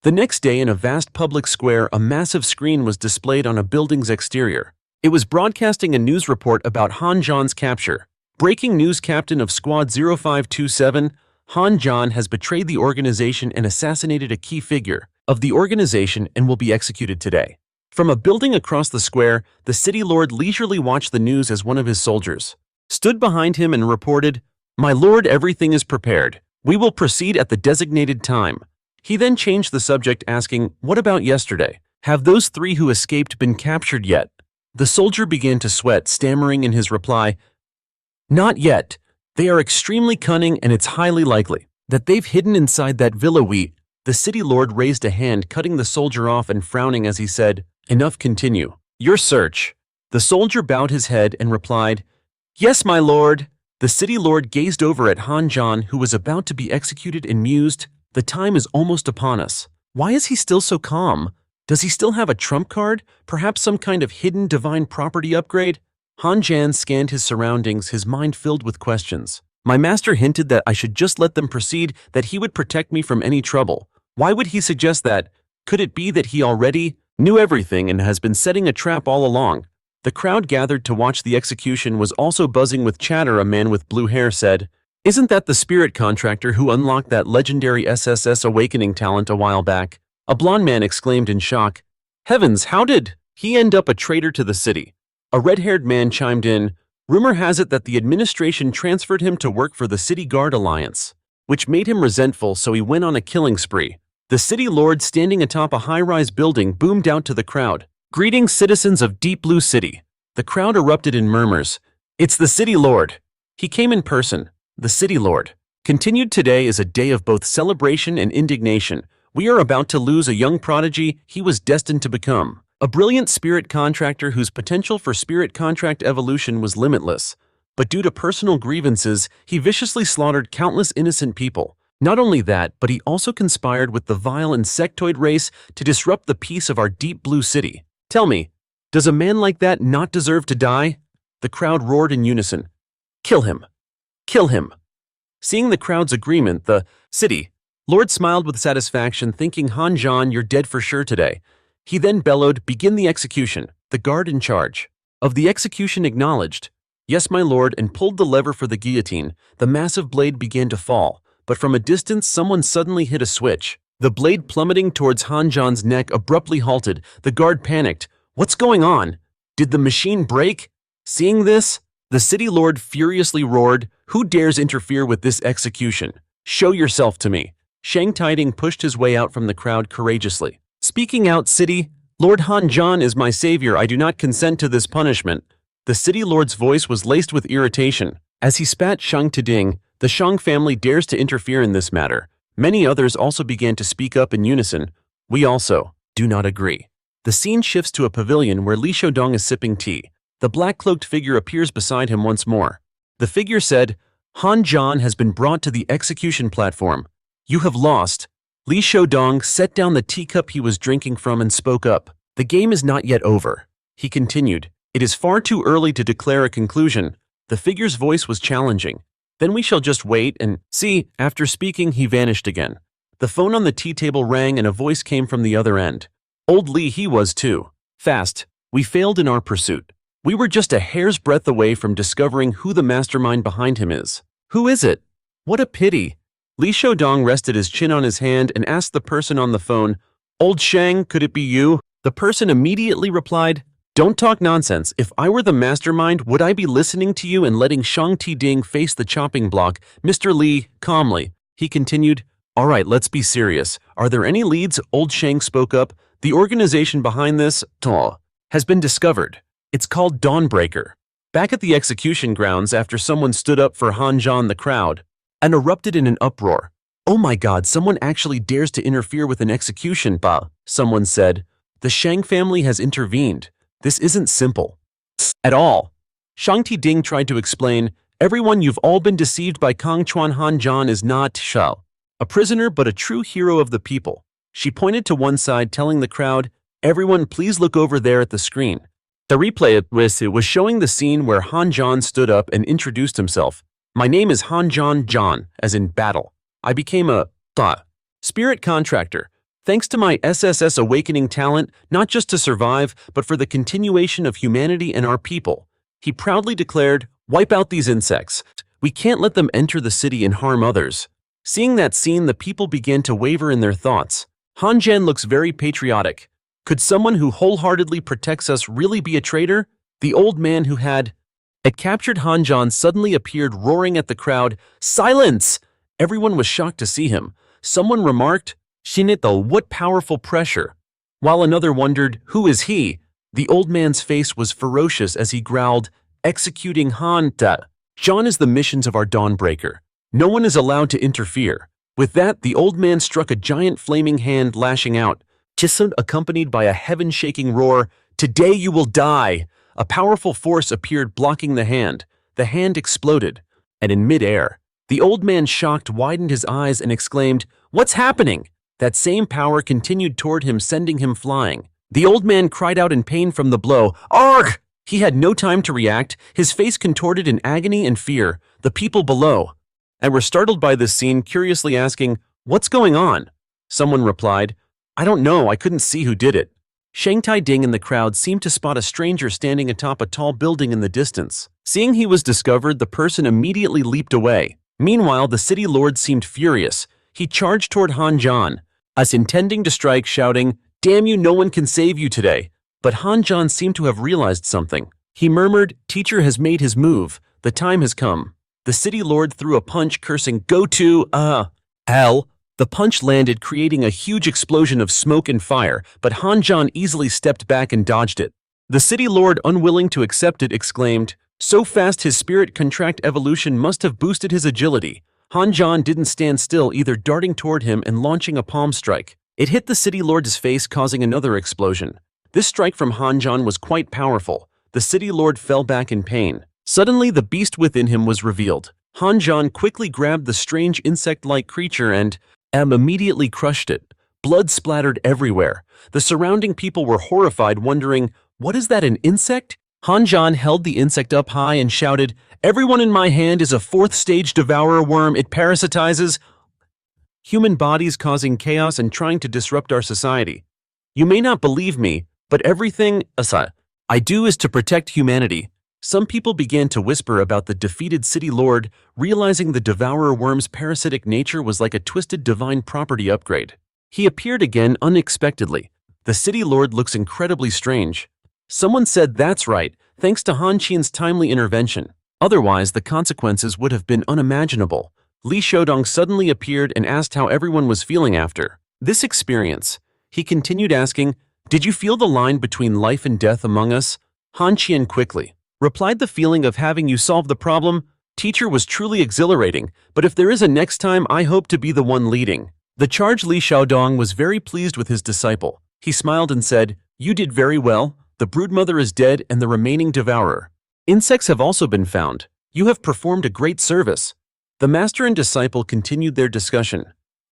The next day in a vast public square, a massive screen was displayed on a building's exterior. It was broadcasting a news report about Han Zhan's capture. Breaking news, Captain of Squad 0527, Han Zhan has betrayed the organization and assassinated a key figure of the organization and will be executed today. From a building across the square, the city lord leisurely watched the news as one of his soldiers stood behind him and reported, My lord, everything is prepared. We will proceed at the designated time. He then changed the subject, asking, what about yesterday? Have those 3 who escaped been captured yet? The soldier began to sweat, stammering in his reply, Not yet. They are extremely cunning and it's highly likely that they've hidden inside that villa The city lord raised a hand, cutting the soldier off and frowning as he said, Enough, continue. Your search. The soldier bowed his head and replied, Yes, my lord. The city lord gazed over at Han Zhan, who was about to be executed, and mused, the time is almost upon us. Why is he still so calm? Does he still have a trump card? Perhaps some kind of hidden divine property upgrade? Han Zhan scanned his surroundings, his mind filled with questions. My master hinted that I should just let them proceed, that he would protect me from any trouble. Why would he suggest that? Could it be that he already knew everything and has been setting a trap all along? The crowd gathered to watch the execution was also buzzing with chatter. A man with blue hair said, Isn't that the spirit contractor who unlocked that legendary SSS awakening talent a while back? A blonde man exclaimed in shock, Heavens, how did he end up a traitor to the city? A red-haired man chimed in, Rumor has it that the administration transferred him to work for the City Guard Alliance, which made him resentful, so he went on a killing spree. The city lord, standing atop a high-rise building, boomed out to the crowd. Greetings, citizens of Deep Blue City. The crowd erupted in murmurs. It's the city lord. He came in person. The city lord continued. Today is a day of both celebration and indignation. We are about to lose a young prodigy. He was destined to become a brilliant spirit contractor whose potential for spirit contract evolution was limitless. But due to personal grievances, he viciously slaughtered countless innocent people. Not only that, but he also conspired with the vile insectoid race to disrupt the peace of our Deep Blue City. Tell me, does a man like that not deserve to die? The crowd roared in unison. Kill him! Kill him! Seeing the crowd's agreement, the city lord smiled with satisfaction, thinking, Han Zhan, you're dead for sure today. He then bellowed, Begin the execution. The guard in charge of the execution acknowledged, Yes, my lord, and pulled the lever for the guillotine. The massive blade began to fall, but from a distance someone suddenly hit a switch. The blade, plummeting towards Han Zhan's neck, abruptly halted. The guard panicked. What's going on? Did the machine break? Seeing this, the city lord furiously roared, Who dares interfere with this execution? Show yourself to me. Shang Tiding pushed his way out from the crowd courageously. Speaking out, city lord, Han Zhan is my savior. I do not consent to this punishment. The city lord's voice was laced with irritation. As he spat, Shang Tiding, the Shang family dares to interfere in this matter. Many others also began to speak up in unison. We also do not agree. The scene shifts to a pavilion where Li Shoudong is sipping tea. The black-cloaked figure appears beside him once more. The figure said, Han Zhan has been brought to the execution platform. You have lost. Li Shoudong set down the teacup he was drinking from and spoke up. The game is not yet over. He continued, It is far too early to declare a conclusion. The figure's voice was challenging. Then we shall just wait and see. After speaking, he vanished again. The phone on the tea table rang and a voice came from the other end. Old Li, he was too fast. We failed in our pursuit. We were just a hair's breadth away from discovering who the mastermind behind him is. Who is it? What a pity. Li Shoudong rested his chin on his hand and asked the person on the phone, Old Shang, could it be you? The person immediately replied, Don't talk nonsense. If I were the mastermind, would I be listening to you and letting Shang Ding face the chopping block? Mr. Li, calmly. He continued, all right, let's be serious. Are there any leads? Old Shang spoke up. The organization behind this, has been discovered. It's called Dawnbreaker. Back at the execution grounds after someone stood up for Han Zhan, the crowd and erupted in an uproar. Oh my god, someone actually dares to interfere with an execution, someone said. The Shang family has intervened. This isn't simple at all. Shang Ding tried to explain, everyone, you've all been deceived by Kong Chuan. Han Zhan is not a prisoner but a true hero of the people. She pointed to one side, telling the crowd, everyone please look over there at the screen. The replay was showing the scene where Han Zhan stood up and introduced himself. My name is Han Zhan, as in battle. I became a spirit contractor. Thanks to my SSS awakening talent, not just to survive, but for the continuation of humanity and our people. He proudly declared, wipe out these insects. We can't let them enter the city and harm others. Seeing that scene, the people began to waver in their thoughts. Han Zhan looks very patriotic. Could someone who wholeheartedly protects us really be a traitor? The old man who had captured Han Zhan suddenly appeared, roaring at the crowd, silence! Everyone was shocked to see him. Someone remarked, Shinito, what powerful pressure. While another wondered, who is he? The old man's face was ferocious as he growled, executing Han Zhan is the missions of our Dawnbreaker. No one is allowed to interfere. With that, the old man struck a giant flaming hand, lashing out. Chisun, accompanied by a heaven-shaking roar, today you will die. A powerful force appeared, blocking the hand. The hand exploded, and in mid-air, the old man, shocked, widened his eyes and exclaimed, what's happening? That same power continued toward him, sending him flying. The old man cried out in pain from the blow. Argh! He had no time to react, his face contorted in agony and fear. The people below and were startled by this scene, curiously asking, what's going on? Someone replied, I don't know, I couldn't see who did it. Shang Ding and the crowd seemed to spot a stranger standing atop a tall building in the distance. Seeing he was discovered, the person immediately leaped away. Meanwhile, the city lord seemed furious. He charged toward Han Zhan, as intending to strike, shouting, damn you, no one can save you today. But Han Zhan seemed to have realized something. He murmured, teacher has made his move. The time has come. The city lord threw a punch, cursing, go to, hell. The punch landed, creating a huge explosion of smoke and fire, but Han Zhan easily stepped back and dodged it. The city lord, unwilling to accept it, exclaimed, so fast his spirit contract evolution must have boosted his agility. Han Zhan didn't stand still either, darting toward him and launching a palm strike. It hit the city lord's face, causing another explosion. This strike from Han Zhan was quite powerful. The city lord fell back in pain. Suddenly, the beast within him was revealed. Han Zhan quickly grabbed the strange insect-like creature and immediately crushed it. Blood splattered everywhere. The surrounding people were horrified, wondering, what is that, an insect? Han Zhan held the insect up high and shouted, everyone in my hand is a fourth-stage devourer worm. It parasitizes human bodies, causing chaos and trying to disrupt our society. You may not believe me, but everything I do is to protect humanity. Some people began to whisper about the defeated city lord, realizing the devourer worm's parasitic nature was like a twisted divine property upgrade. He appeared again unexpectedly. The city lord looks incredibly strange. Someone said, that's right, thanks to Han Qian's timely intervention. Otherwise, the consequences would have been unimaginable. Li Xiaodong suddenly appeared and asked how everyone was feeling after this experience. He continued asking, did you feel the line between life and death among us? Han Qian quickly replied, the feeling of having you solve the problem, teacher, was truly exhilarating, but if there is a next time, I hope to be the one leading. The charge Li Xiaodong was very pleased with his disciple. He smiled and said, you did very well. The broodmother is dead and the remaining devourer insects have also been found. You have performed a great service. The master and disciple continued their discussion.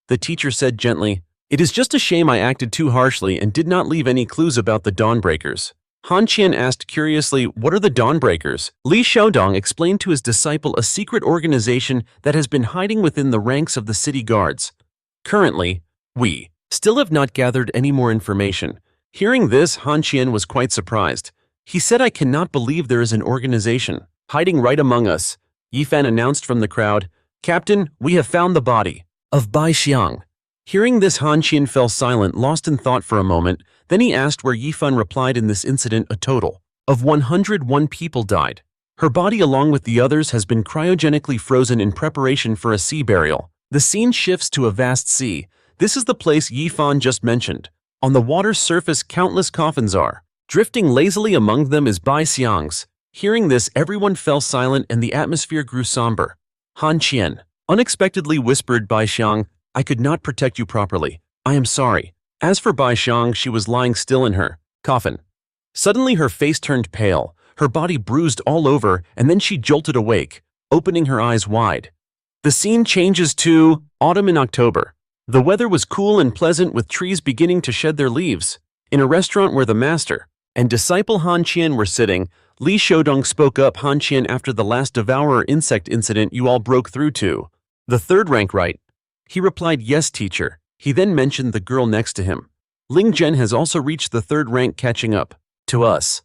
The teacher said gently, it is just a shame I acted too harshly and did not leave any clues about the Dawnbreakers. Han Qian asked curiously, what are the Dawnbreakers? Li Xiaodong explained to his disciple a secret organization that has been hiding within the ranks of the city guards. Currently, we still have not gathered any more information. Hearing this, Han Qian was quite surprised. He said, I cannot believe there is an organization hiding right among us. Yifan announced from the crowd, Captain, we have found the body of Bai Xiang. Hearing this, Han Qian fell silent, lost in thought for a moment. Then he asked where Yifan replied, in this incident, a total of 101 people died. Her body, along with the others, has been cryogenically frozen in preparation for a sea burial. The scene shifts to a vast sea. This is the place Yifan just mentioned. On the water's surface, countless coffins are. Drifting lazily among them is Bai Xiang's. Hearing this, everyone fell silent and the atmosphere grew somber. Han Qian unexpectedly whispered Bai Xiang, I could not protect you properly. I am sorry. As for Bai Xiang, she was lying still in her coffin. Suddenly her face turned pale, her body bruised all over, and then she jolted awake, opening her eyes wide. The scene changes to autumn in October. The weather was cool and pleasant, with trees beginning to shed their leaves. In a restaurant where the master and disciple Han Qian were sitting, Li Shoudong spoke up. Han Qian, after the last devourer insect incident, you all broke through to the third rank, right? He replied, yes, teacher. He then mentioned the girl next to him. Ling Zhen has also reached the third rank, catching up to us.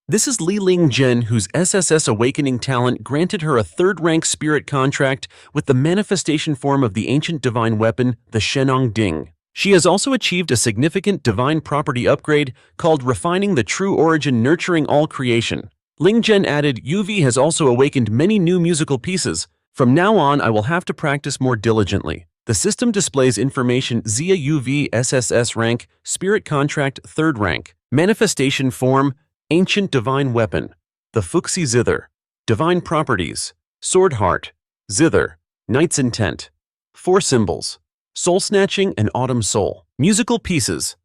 This is Li Ling Zhen, whose SSS awakening talent granted her a third-rank spirit contract with the manifestation form of the ancient divine weapon, the Shenong Ding. She has also achieved a significant divine property upgrade called Refining the True Origin, Nurturing All Creation. Ling Zhen added, Yuvi has also awakened many new musical pieces. From now on, I will have to practice more diligently. The system displays information Xia Youwei SSS-Rank Spirit Contract 3rd Rank. Manifestation Form Ancient Divine Weapon. The Fuxi Zither. Divine Properties. Sword Heart. Zither. Knight's Intent. 4 Symbols. Soul Snatching and Autumn Soul. Musical Pieces.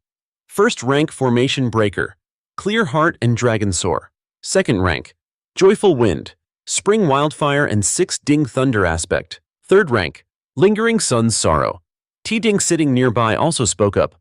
1st Rank Formation Breaker. Clear Heart and Dragon Soar. 2nd Rank. Joyful Wind. Spring Wildfire and 6 Ding Thunder Aspect. 3rd Rank. Lingering Sun's Sorrow. T Ding, sitting nearby, also spoke up.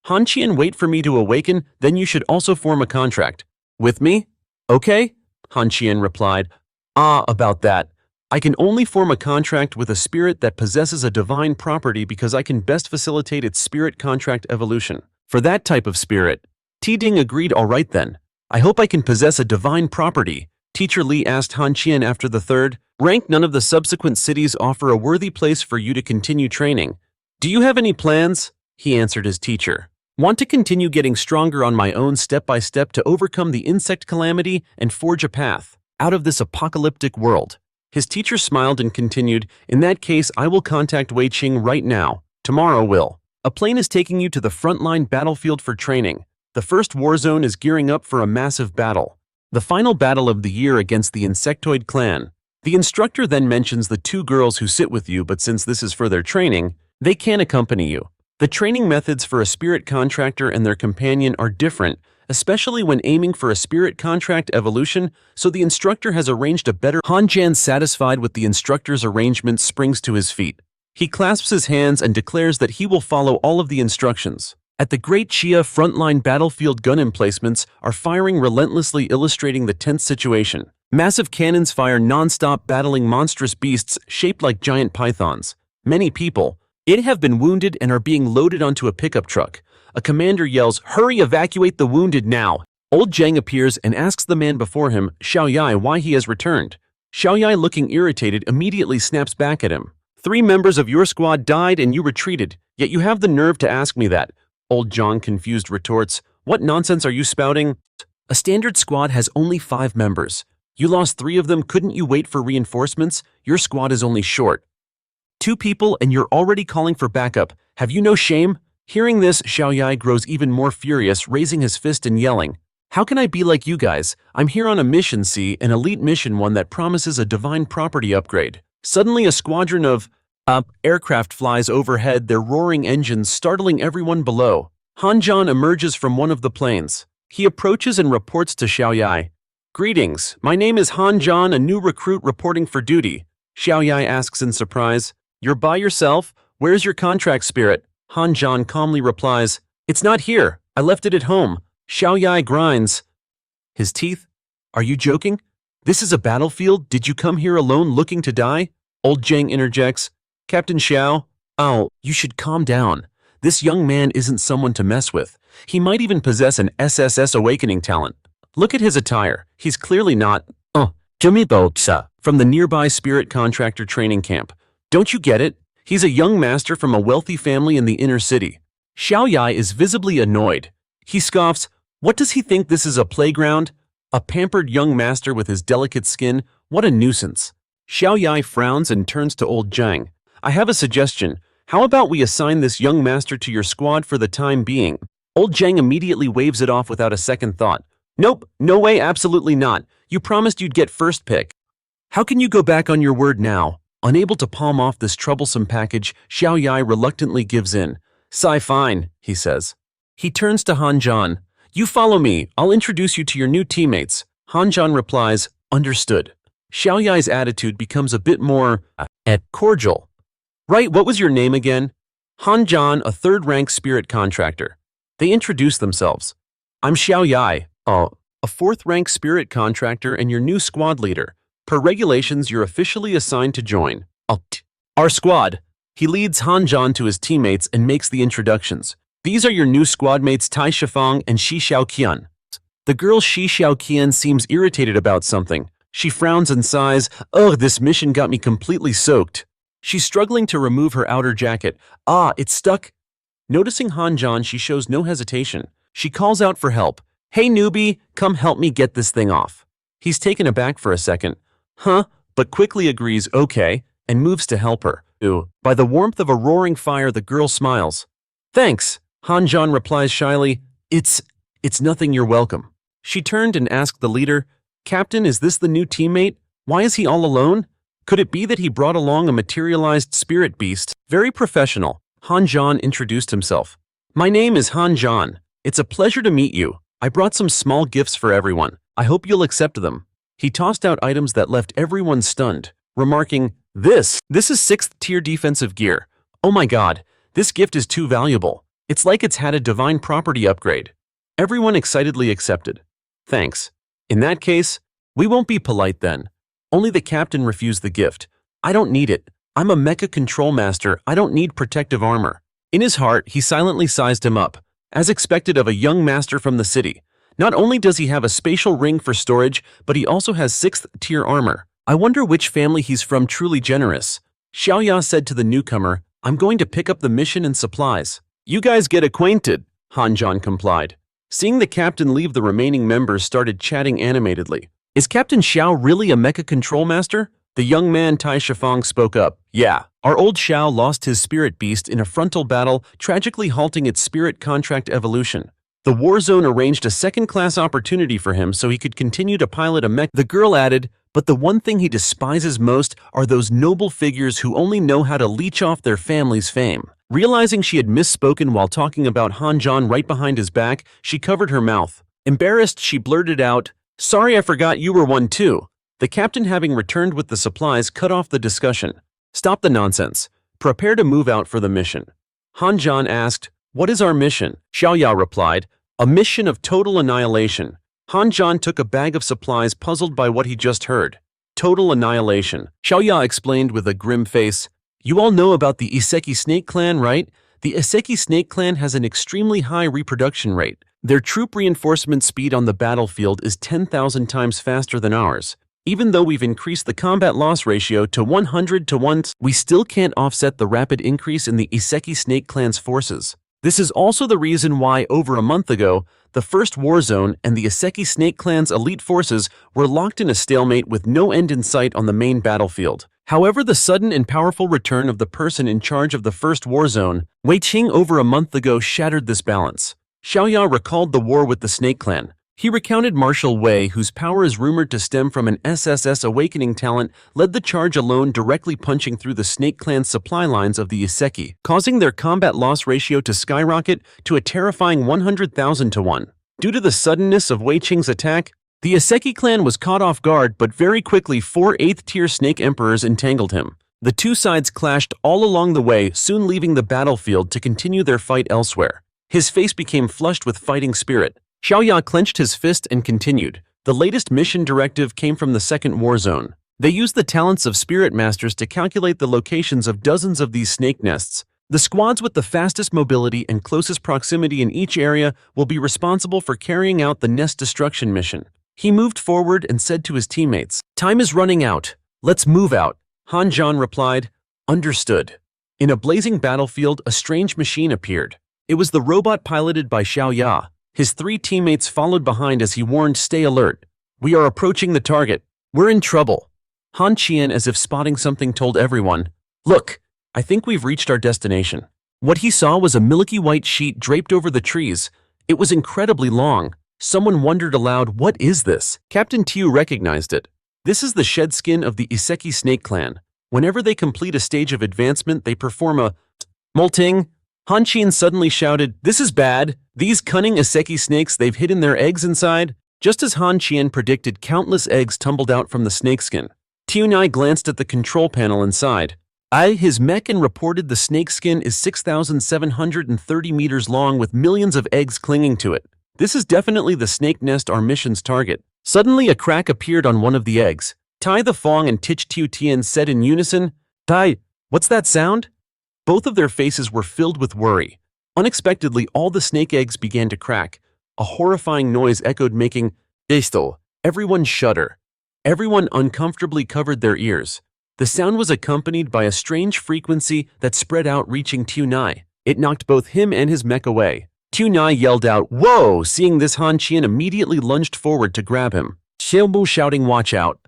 Han Qian, wait for me to awaken, then you should also form a contract. With me? Okay? Han Qian replied. About that. I can only form a contract with a spirit that possesses a divine property because I can best facilitate its spirit contract evolution. For that type of spirit. T Ding agreed. Alright then. I hope I can possess a divine property. Teacher Li asked Han Qian after the 3rd rank. None of the subsequent cities offer a worthy place for you to continue training. Do you have any plans? He answered his teacher. Want to continue getting stronger on my own, step by step, to overcome the insect calamity and forge a path out of this apocalyptic world. His teacher smiled and continued, in that case I will contact Wei Qing right now. Tomorrow will. A plane is taking you to the frontline battlefield for training. The first war zone is gearing up for a massive battle. The final battle of the year against the insectoid clan. The instructor then mentions the 2 girls who sit with you, but since this is for their training, they can't accompany you. The training methods for a spirit contractor and their companion are different, especially when aiming for a spirit contract evolution, so the instructor has arranged a better. Han Zhan, satisfied with the instructor's arrangement, springs to his feet. He clasps his hands and declares that he will follow all of the instructions. At the Great Xia, frontline battlefield gun emplacements are firing relentlessly, illustrating the tense situation. Massive cannons fire non-stop, battling monstrous beasts shaped like giant pythons. Many people have been wounded and are being loaded onto a pickup truck. A commander yells, hurry, evacuate the wounded now. Old Zhang appears and asks the man before him, Xiao Youwei, why he has returned. Xiao Youwei, looking irritated, immediately snaps back at him. 3 members of your squad died and you retreated, yet you have the nerve to ask me that. Old Zhang, confused, retorts, what nonsense are you spouting? A standard squad has only 5 members. You lost 3 of them. Couldn't you wait for reinforcements? Your squad is only short 2 people and you're already calling for backup. Have you no shame? Hearing this, Xiao Youwei grows even more furious, raising his fist and yelling, how can I be like you guys? I'm here on a mission, see, an elite mission, one that promises a divine property upgrade. Suddenly a squadron of aircraft flies overhead, their roaring engines startling everyone below. Han Zhan emerges from one of the planes. He approaches and reports to Xiao Youwei. Greetings, my name is Han Zhan, a new recruit reporting for duty. Xiao Youwei asks in surprise, you're by yourself? Where's your contract spirit? Han Zhan calmly replies, it's not here. I left it at home. Xiao Youwei grinds his teeth. Are you joking? This is a battlefield. Did you come here alone looking to die? Old Zhang interjects. Captain Xiao, you should calm down. This young man isn't someone to mess with. He might even possess an SSS awakening talent. Look at his attire. He's clearly not, from the nearby spirit contractor training camp. Don't you get it? He's a young master from a wealthy family in the inner city. Xiao Youwei is visibly annoyed. He scoffs, "What does he think this is, a playground? A pampered young master with his delicate skin? What a nuisance." Xiao Youwei frowns and turns to old Zhang. "I have a suggestion. How about we assign this young master to your squad for the time being?" Old Zhang immediately waves it off without a second thought. "Nope, no way, absolutely not. You promised you'd get first pick. How can you go back on your word now?" Unable to palm off this troublesome package, Xiao Youwei reluctantly gives in. "Sigh, fine," he says. He turns to Han Zhan. "You follow me, I'll introduce you to your new teammates." Han Zhan replies, "Understood." Xiao Youwei's attitude becomes a bit more cordial. "Right, what was your name again?" Han Zhan, a third-rank spirit contractor. They introduce themselves. "I'm Xiao Youwei, a fourth-rank spirit contractor and your new squad leader. Per regulations, you're officially assigned to join our squad." He leads Han Zhan to his teammates and makes the introductions. "These are your new squad mates Tai Shifang and Shi Xiaoqian." The girl Shi Xiaoqian seems irritated about something. She frowns and sighs, "Ugh, this mission got me completely soaked." She's struggling to remove her outer jacket. It's stuck. Noticing Han Zhan, she shows no hesitation. She calls out for help. "Hey newbie, come help me get this thing off." He's taken aback for a second. "Huh?" but quickly agrees okay and moves to help her. By the warmth of a roaring fire, the girl smiles. "Thanks," Han Zhan replies shyly. It's nothing, you're welcome." She turned and asked the leader, "Captain, is this the new teammate? Why is he all alone? Could it be that he brought along a materialized spirit beast?" Very professional, Han Zhan introduced himself. "My name is Han Zhan. It's a pleasure to meet you. I brought some small gifts for everyone. I hope you'll accept them." He tossed out items that left everyone stunned, remarking, This is 6th tier defensive gear. Oh my god, this gift is too valuable. It's like it's had a divine property upgrade." Everyone excitedly accepted. "Thanks. In that case, we won't be polite then." Only the captain refused the gift. "I don't need it. I'm a mecha control master. I don't need protective armor." In his heart, he silently sized him up, as expected of a young master from the city. Not only does he have a spatial ring for storage, but he also has 6th tier armor. I wonder which family he's from. Truly generous. Xiao Youwei said to the newcomer, "I'm going to pick up the mission and supplies." "You guys get acquainted," Han Zhan complied. Seeing the captain leave, the remaining members started chatting animatedly. "Is Captain Xiao really a mecha control master?" The young man Tai Shifang spoke up. "Yeah, our old Xiao lost his spirit beast in a frontal battle, tragically halting its spirit contract evolution. The war zone arranged a second-class opportunity for him so he could continue to pilot a mech." The girl added, "But the one thing he despises most are those noble figures who only know how to leech off their family's fame." Realizing she had misspoken while talking about Han Zhan right behind his back, she covered her mouth. Embarrassed, she blurted out, "Sorry, I forgot you were one too." The captain, having returned with the supplies, cut off the discussion. "Stop the nonsense. Prepare to move out for the mission." Han Zhan asked, "What is our mission?" Xiao Youwei replied, "A mission of total annihilation." Han Zhan took a bag of supplies, puzzled by what he just heard. Total annihilation. Xiao Youwei explained with a grim face, "You all know about the Iseki Snake Clan, right? The Iseki Snake Clan has an extremely high reproduction rate. Their troop reinforcement speed on the battlefield is 10,000 times faster than ours. Even though we've increased the combat loss ratio to 100 to 1, we still can't offset the rapid increase in the Iseki Snake Clan's forces. This is also the reason why, over a month ago, the First War Zone and the Iseki Snake Clan's elite forces were locked in a stalemate with no end in sight on the main battlefield. However, the sudden and powerful return of the person in charge of the First War Zone, Wei Qing, over a month ago shattered this balance." Xiao Youwei recalled the war with the Snake Clan. He recounted Marshal Wei, whose power is rumored to stem from an SSS awakening talent, led the charge alone, directly punching through the Snake Clan's supply lines of the Iseki, causing their combat loss ratio to skyrocket to a terrifying 100,000 to 1. Due to the suddenness of Wei Qing's attack, the Iseki clan was caught off guard, but very quickly 4 8th-tier Snake Emperors entangled him. The two sides clashed all along the way, soon leaving the battlefield to continue their fight elsewhere. His face became flushed with fighting spirit. Xiao Youwei clenched his fist and continued. The latest mission directive came from the Second War Zone. They used the talents of spirit masters to calculate the locations of dozens of these snake nests. The squads with the fastest mobility and closest proximity in each area will be responsible for carrying out the nest destruction mission. He moved forward and said to his teammates, "Time is running out. Let's move out." Han Zhan replied, "Understood." In a blazing battlefield, a strange machine appeared. It was the robot piloted by Xiao Mei. His 3 teammates followed behind as he warned, "Stay alert. We are approaching the target. We're in trouble." Han Qian, as if spotting something, told everyone, "Look, I think we've reached our destination." What he saw was a milky white sheet draped over the trees. It was incredibly long. Someone wondered aloud, "What is this?" Captain Tiu recognized it. This is the shed skin of the Iseki snake clan. Whenever they complete a stage of advancement, they perform a molting. Han Qian suddenly shouted, "This is bad. These cunning Iseki snakes, they've hidden their eggs inside." Just as Han Qian predicted, countless eggs tumbled out from the snakeskin. Tianai glanced at the control panel inside. His mech and reported the snakeskin is 6,730 meters long with millions of eggs clinging to it. This is definitely the snake nest, our mission's target. Suddenly a crack appeared on one of the eggs. Tai the Fong and Tich Tiu Tian said in unison, "Tai, what's that sound?" Both of their faces were filled with worry. Unexpectedly, all the snake eggs began to crack. A horrifying noise echoed, making everyone shudder. Everyone uncomfortably covered their ears. The sound was accompanied by a strange frequency that spread out, reaching Tianai. It knocked both him and his mech away. Tianai yelled out, "Whoa!" Seeing this, Han Qian immediately lunged forward to grab him. Xiao Mei shouting, "Watch out!"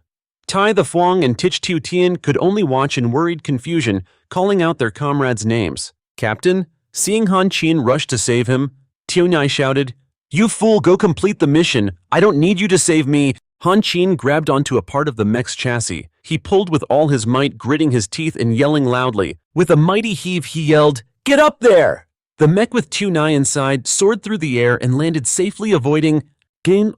Tai the Fong and Tich Tiu Tian could only watch in worried confusion, calling out their comrades' names. "Captain?" Seeing Han Qian rush to save him, Tianai shouted, "You fool, go complete the mission. I don't need you to save me." Han Qian grabbed onto a part of the mech's chassis. He pulled with all his might, gritting his teeth and yelling loudly. With a mighty heave, he yelled, "Get up there!" The mech with Tianai inside soared through the air and landed safely, avoiding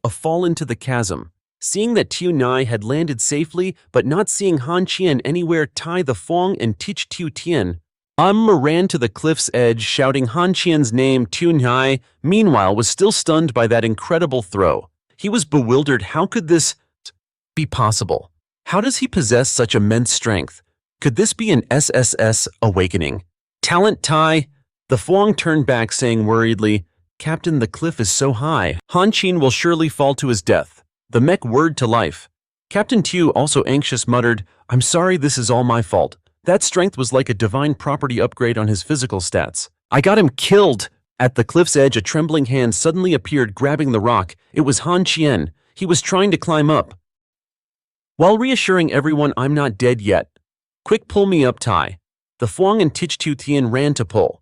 a fall into the chasm. Seeing that Tianai had landed safely, but not seeing Han Qian anywhere, Tai the Fong and Tich Tiu Tian ran to the cliff's edge, shouting Han Qian's name. Tianai, meanwhile, was still stunned by that incredible throw. He was bewildered. How could this be possible? How does he possess such immense strength? Could this be an SSS awakening? Talent Tai? The Fong turned back, saying worriedly, "Captain, the cliff is so high. Han Qian will surely fall to his death." The mech whirred to life. Captain Tiu, also anxious, muttered, "I'm sorry, this is all my fault. That strength was like a divine property upgrade on his physical stats. I got him killed." At the cliff's edge, a trembling hand suddenly appeared, grabbing the rock. It was Han Qian. He was trying to climb up. While reassuring everyone, "I'm not dead yet. Quick, pull me up, Tai." The Fong and Tich Tiu Tian ran to pull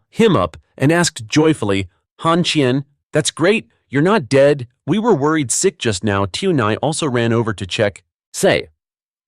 him up and asked joyfully, "Han Qian, that's great. You're not dead. We were worried sick just now." Tianai also ran over to check. The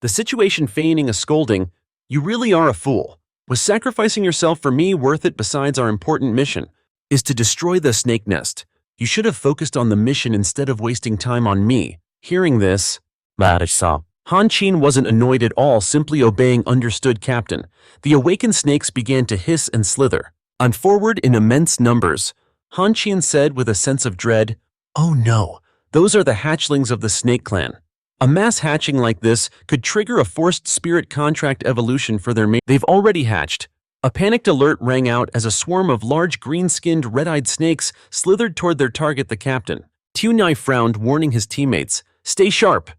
situation, feigning a scolding, "You really are a fool. Was sacrificing yourself for me worth it? Besides, our important mission is to destroy the snake nest. You should have focused on the mission instead of wasting time on me." Hearing this, Han Qian wasn't annoyed at all, simply obeying. "Understood, Captain." The awakened snakes began to hiss and slither forward in immense numbers. Han Qian said with a sense of dread, "Oh no, those are the hatchlings of the snake clan." A mass hatching like this could trigger a forced spirit contract evolution for their mate. They've already hatched. A panicked alert rang out as a swarm of large green-skinned, red-eyed snakes slithered toward their target, the captain. Tianai frowned, warning his teammates, "Stay sharp."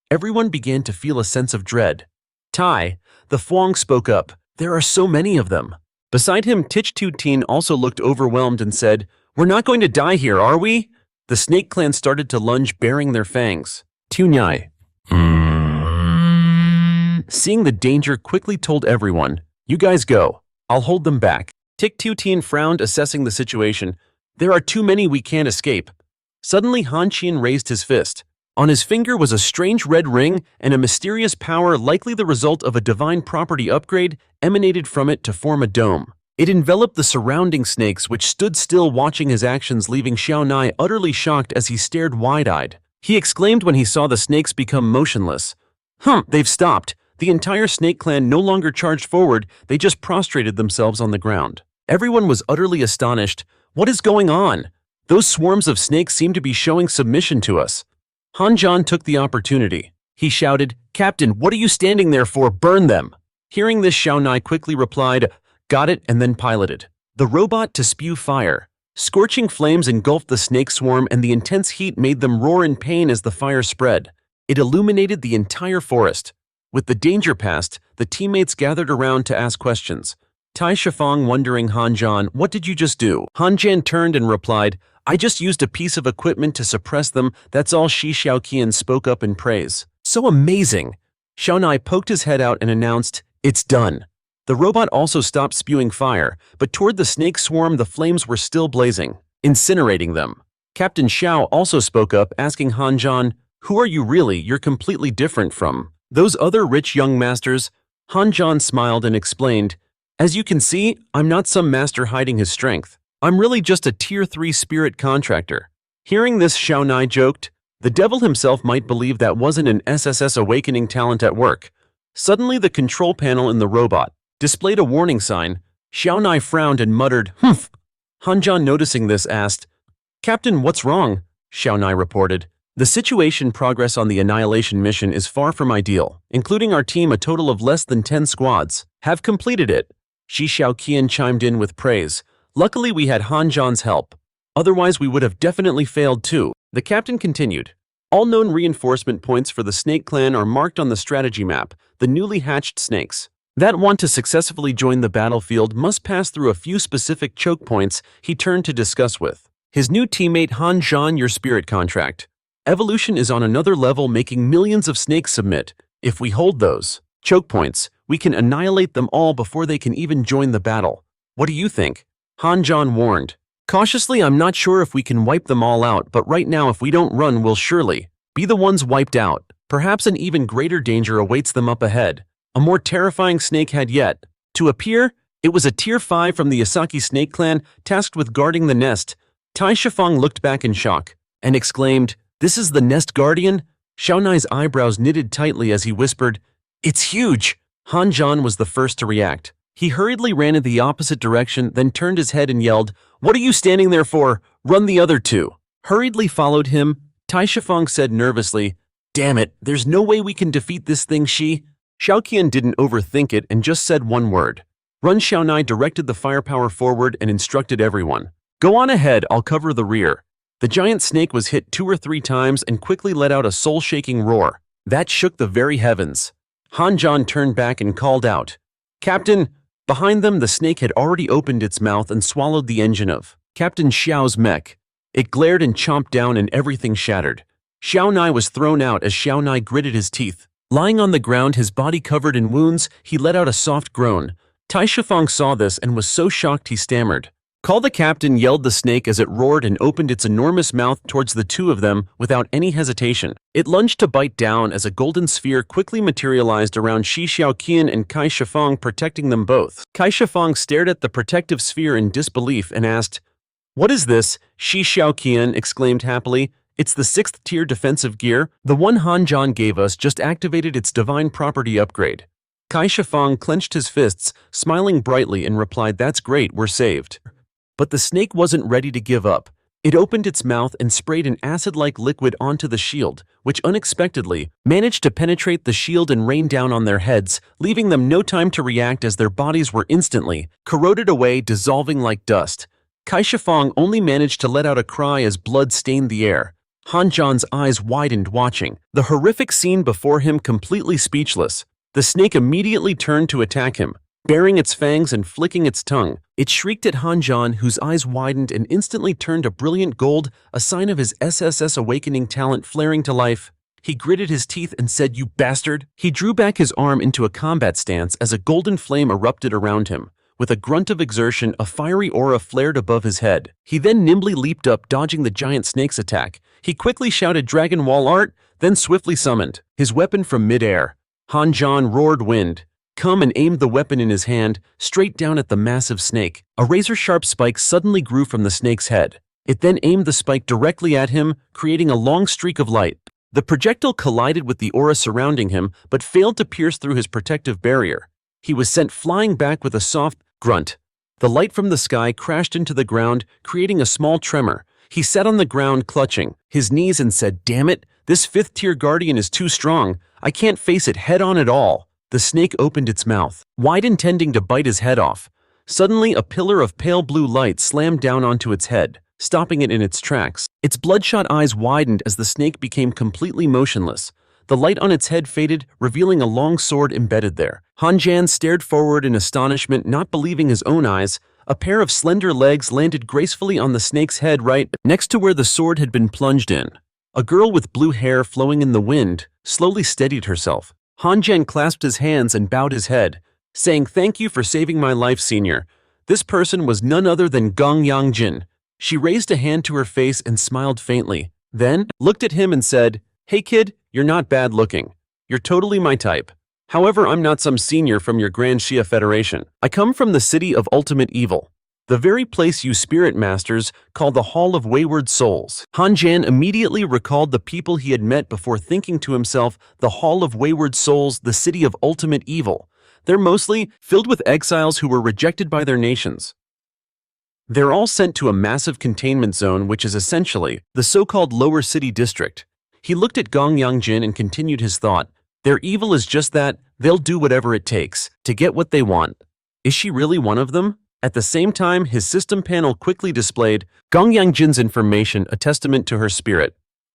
Everyone began to feel a sense of dread. Tai, the Fong, spoke up, "There are so many of them." Beside him, Tich Tiu Tian also looked overwhelmed and said, "We're not going to die here, are we?" The snake clan started to lunge, baring their fangs. Tianai, seeing the danger, quickly told everyone, "You guys go. I'll hold them back." Tich Tiu Tian frowned, assessing the situation. "There are too many, we can't escape." Suddenly, Han Qian raised his fist. On his finger was a strange red ring, and a mysterious power, likely the result of a divine property upgrade, emanated from it to form a dome. It enveloped the surrounding snakes, which stood still watching his actions, leaving Xiao Mei utterly shocked as he stared wide-eyed. He exclaimed when he saw the snakes become motionless, "They've stopped." The entire snake clan no longer charged forward, they just prostrated themselves on the ground. Everyone was utterly astonished. "What is going on? Those swarms of snakes seem to be showing submission to us." Han Zhan took the opportunity. He shouted, "Captain, what are you standing there for? Burn them!" Hearing this, Xiao Mei quickly replied, "Got it," and then piloted the robot to spew fire. Scorching flames engulfed the snake swarm, and the intense heat made them roar in pain as the fire spread. It illuminated the entire forest. With the danger past, the teammates gathered around to ask questions. Tai Shifang wondering Han Zhan, what did you just do? Han Zhan turned and replied, I just used a piece of equipment to suppress them, that's all. Shi Xiaoqian spoke up in praise. So amazing! Xiao Mei poked his head out and announced, it's done. The robot also stopped spewing fire, but toward the snake swarm the flames were still blazing, incinerating them. Captain Xiao also spoke up, asking Han Zhan, who are you really? You're completely different from those other rich young masters. Han Zhan smiled and explained, as you can see, I'm not some master hiding his strength. I'm really just a Tier 3 spirit contractor. Hearing this, Xiao Mei joked, the devil himself might believe that wasn't an SSS awakening talent at work. Suddenly the control panel in the robot displayed a warning sign. Xiao Mei frowned and muttered, humph. Han Zhan noticing this asked, Captain, what's wrong? Xiao Mei reported, the situation progress on the annihilation mission is far from ideal, including our team. A total of less than 10 squads have completed it. Shi Xiaoqian chimed in with praise. Luckily we had Han Zhan's help. Otherwise we would have definitely failed too. The captain continued. All known reinforcement points for the Snake Clan are marked on the strategy map. The newly hatched snakes that want to successfully join the battlefield must pass through a few specific choke points. He turned to discuss with his new teammate Han Zhan your spirit contract. Evolution is on another level, making millions of snakes submit. If we hold those choke points, we can annihilate them all before they can even join the battle. What do you think? Han Zhan warned. Cautiously, I'm not sure if we can wipe them all out, but right now if we don't run, we'll surely be the ones wiped out. Perhaps an even greater danger awaits them up ahead. A more terrifying snake had yet to appear. It was a Tier 5 from the Asaki Snake Clan, tasked with guarding the nest. Tai Shifang looked back in shock and exclaimed, this is the nest guardian? Xiao Mei's eyebrows knitted tightly as he whispered, it's huge! Han Zhan was the first to react. He hurriedly ran in the opposite direction, then turned his head and yelled, what are you standing there for? Run! The other two hurriedly followed him. Tai Shifang said nervously, damn it, there's no way we can defeat this thing. Shi Xiaoqian didn't overthink it and just said one word. Run! Xiao Mei directed the firepower forward and instructed everyone. Go on ahead, I'll cover the rear. The giant snake was hit 2 or 3 times and quickly let out a soul-shaking roar that shook the very heavens. Han Zhan turned back and called out, Captain! Behind them, the snake had already opened its mouth and swallowed the engine of Captain Xiao's mech. It glared and chomped down and everything shattered. Xiao Mei was thrown out as Xiao Mei gritted his teeth. Lying on the ground, his body covered in wounds, he let out a soft groan. Tai Shifang saw this and was so shocked he stammered. Call the captain, yelled the snake as it roared and opened its enormous mouth towards the two of them without any hesitation. It lunged to bite down as a golden sphere quickly materialized around Shi Xiaoqian and Kai Shifang, protecting them both. Kai Shifang stared at the protective sphere in disbelief and asked, what is this? Shi Xiaoqian exclaimed happily. It's the 6th tier defensive gear. The one Han Zhan gave us just activated its divine property upgrade. Kai Shifang clenched his fists, smiling brightly, and replied, that's great, we're saved. But the snake wasn't ready to give up. It opened its mouth and sprayed an acid-like liquid onto the shield, which unexpectedly managed to penetrate the shield and rain down on their heads, leaving them no time to react as their bodies were instantly corroded away, dissolving like dust. Kai Shifang only managed to let out a cry as blood stained the air. Han Zhan's eyes widened, watching the horrific scene before him, completely speechless. The snake immediately turned to attack him. Baring its fangs and flicking its tongue, it shrieked at Han Zhan, whose eyes widened and instantly turned a brilliant gold, a sign of his SSS awakening talent flaring to life. He gritted his teeth and said, you bastard! He drew back his arm into a combat stance as a golden flame erupted around him. With a grunt of exertion, a fiery aura flared above his head. He then nimbly leaped up, dodging the giant snake's attack. He quickly shouted Dragon Wall Art, then swiftly summoned his weapon from mid-air. Han Zhan roared wind. Come, and aimed the weapon in his hand, straight down at the massive snake. A razor-sharp spike suddenly grew from the snake's head. It then aimed the spike directly at him, creating a long streak of light. The projectile collided with the aura surrounding him, but failed to pierce through his protective barrier. He was sent flying back with a soft grunt. The light from the sky crashed into the ground, creating a small tremor. He sat on the ground, clutching his knees, and said, damn it, this 5th-tier guardian is too strong. I can't face it head-on at all. The snake opened its mouth wide, intending to bite his head off. Suddenly, a pillar of pale blue light slammed down onto its head, stopping it in its tracks. Its bloodshot eyes widened as the snake became completely motionless. The light on its head faded, revealing a long sword embedded there. Han Zhan stared forward in astonishment, not believing his own eyes. A pair of slender legs landed gracefully on the snake's head right next to where the sword had been plunged in. A girl with blue hair flowing in the wind slowly steadied herself. Han Zhan clasped his hands and bowed his head, saying, "Thank you for saving my life, senior." This person was none other than Gong Yangjin. She raised a hand to her face and smiled faintly, then looked at him and said, "Hey kid, you're not bad looking. You're totally my type. However, I'm not some senior from your Grand Xia Federation. I come from the city of ultimate evil, the very place you spirit masters call the Hall of Wayward Souls." Han Zhan immediately recalled the people he had met before, thinking to himself, the Hall of Wayward Souls, the city of ultimate evil. They're mostly filled with exiles who were rejected by their nations. They're all sent to a massive containment zone, which is essentially the so-called lower city district. He looked at Gong Yangjin and continued his thought. Their evil is just that, they'll do whatever it takes to get what they want. Is she really one of them? At the same time, his system panel quickly displayed Gong Yangjin's information, a testament to her spirit.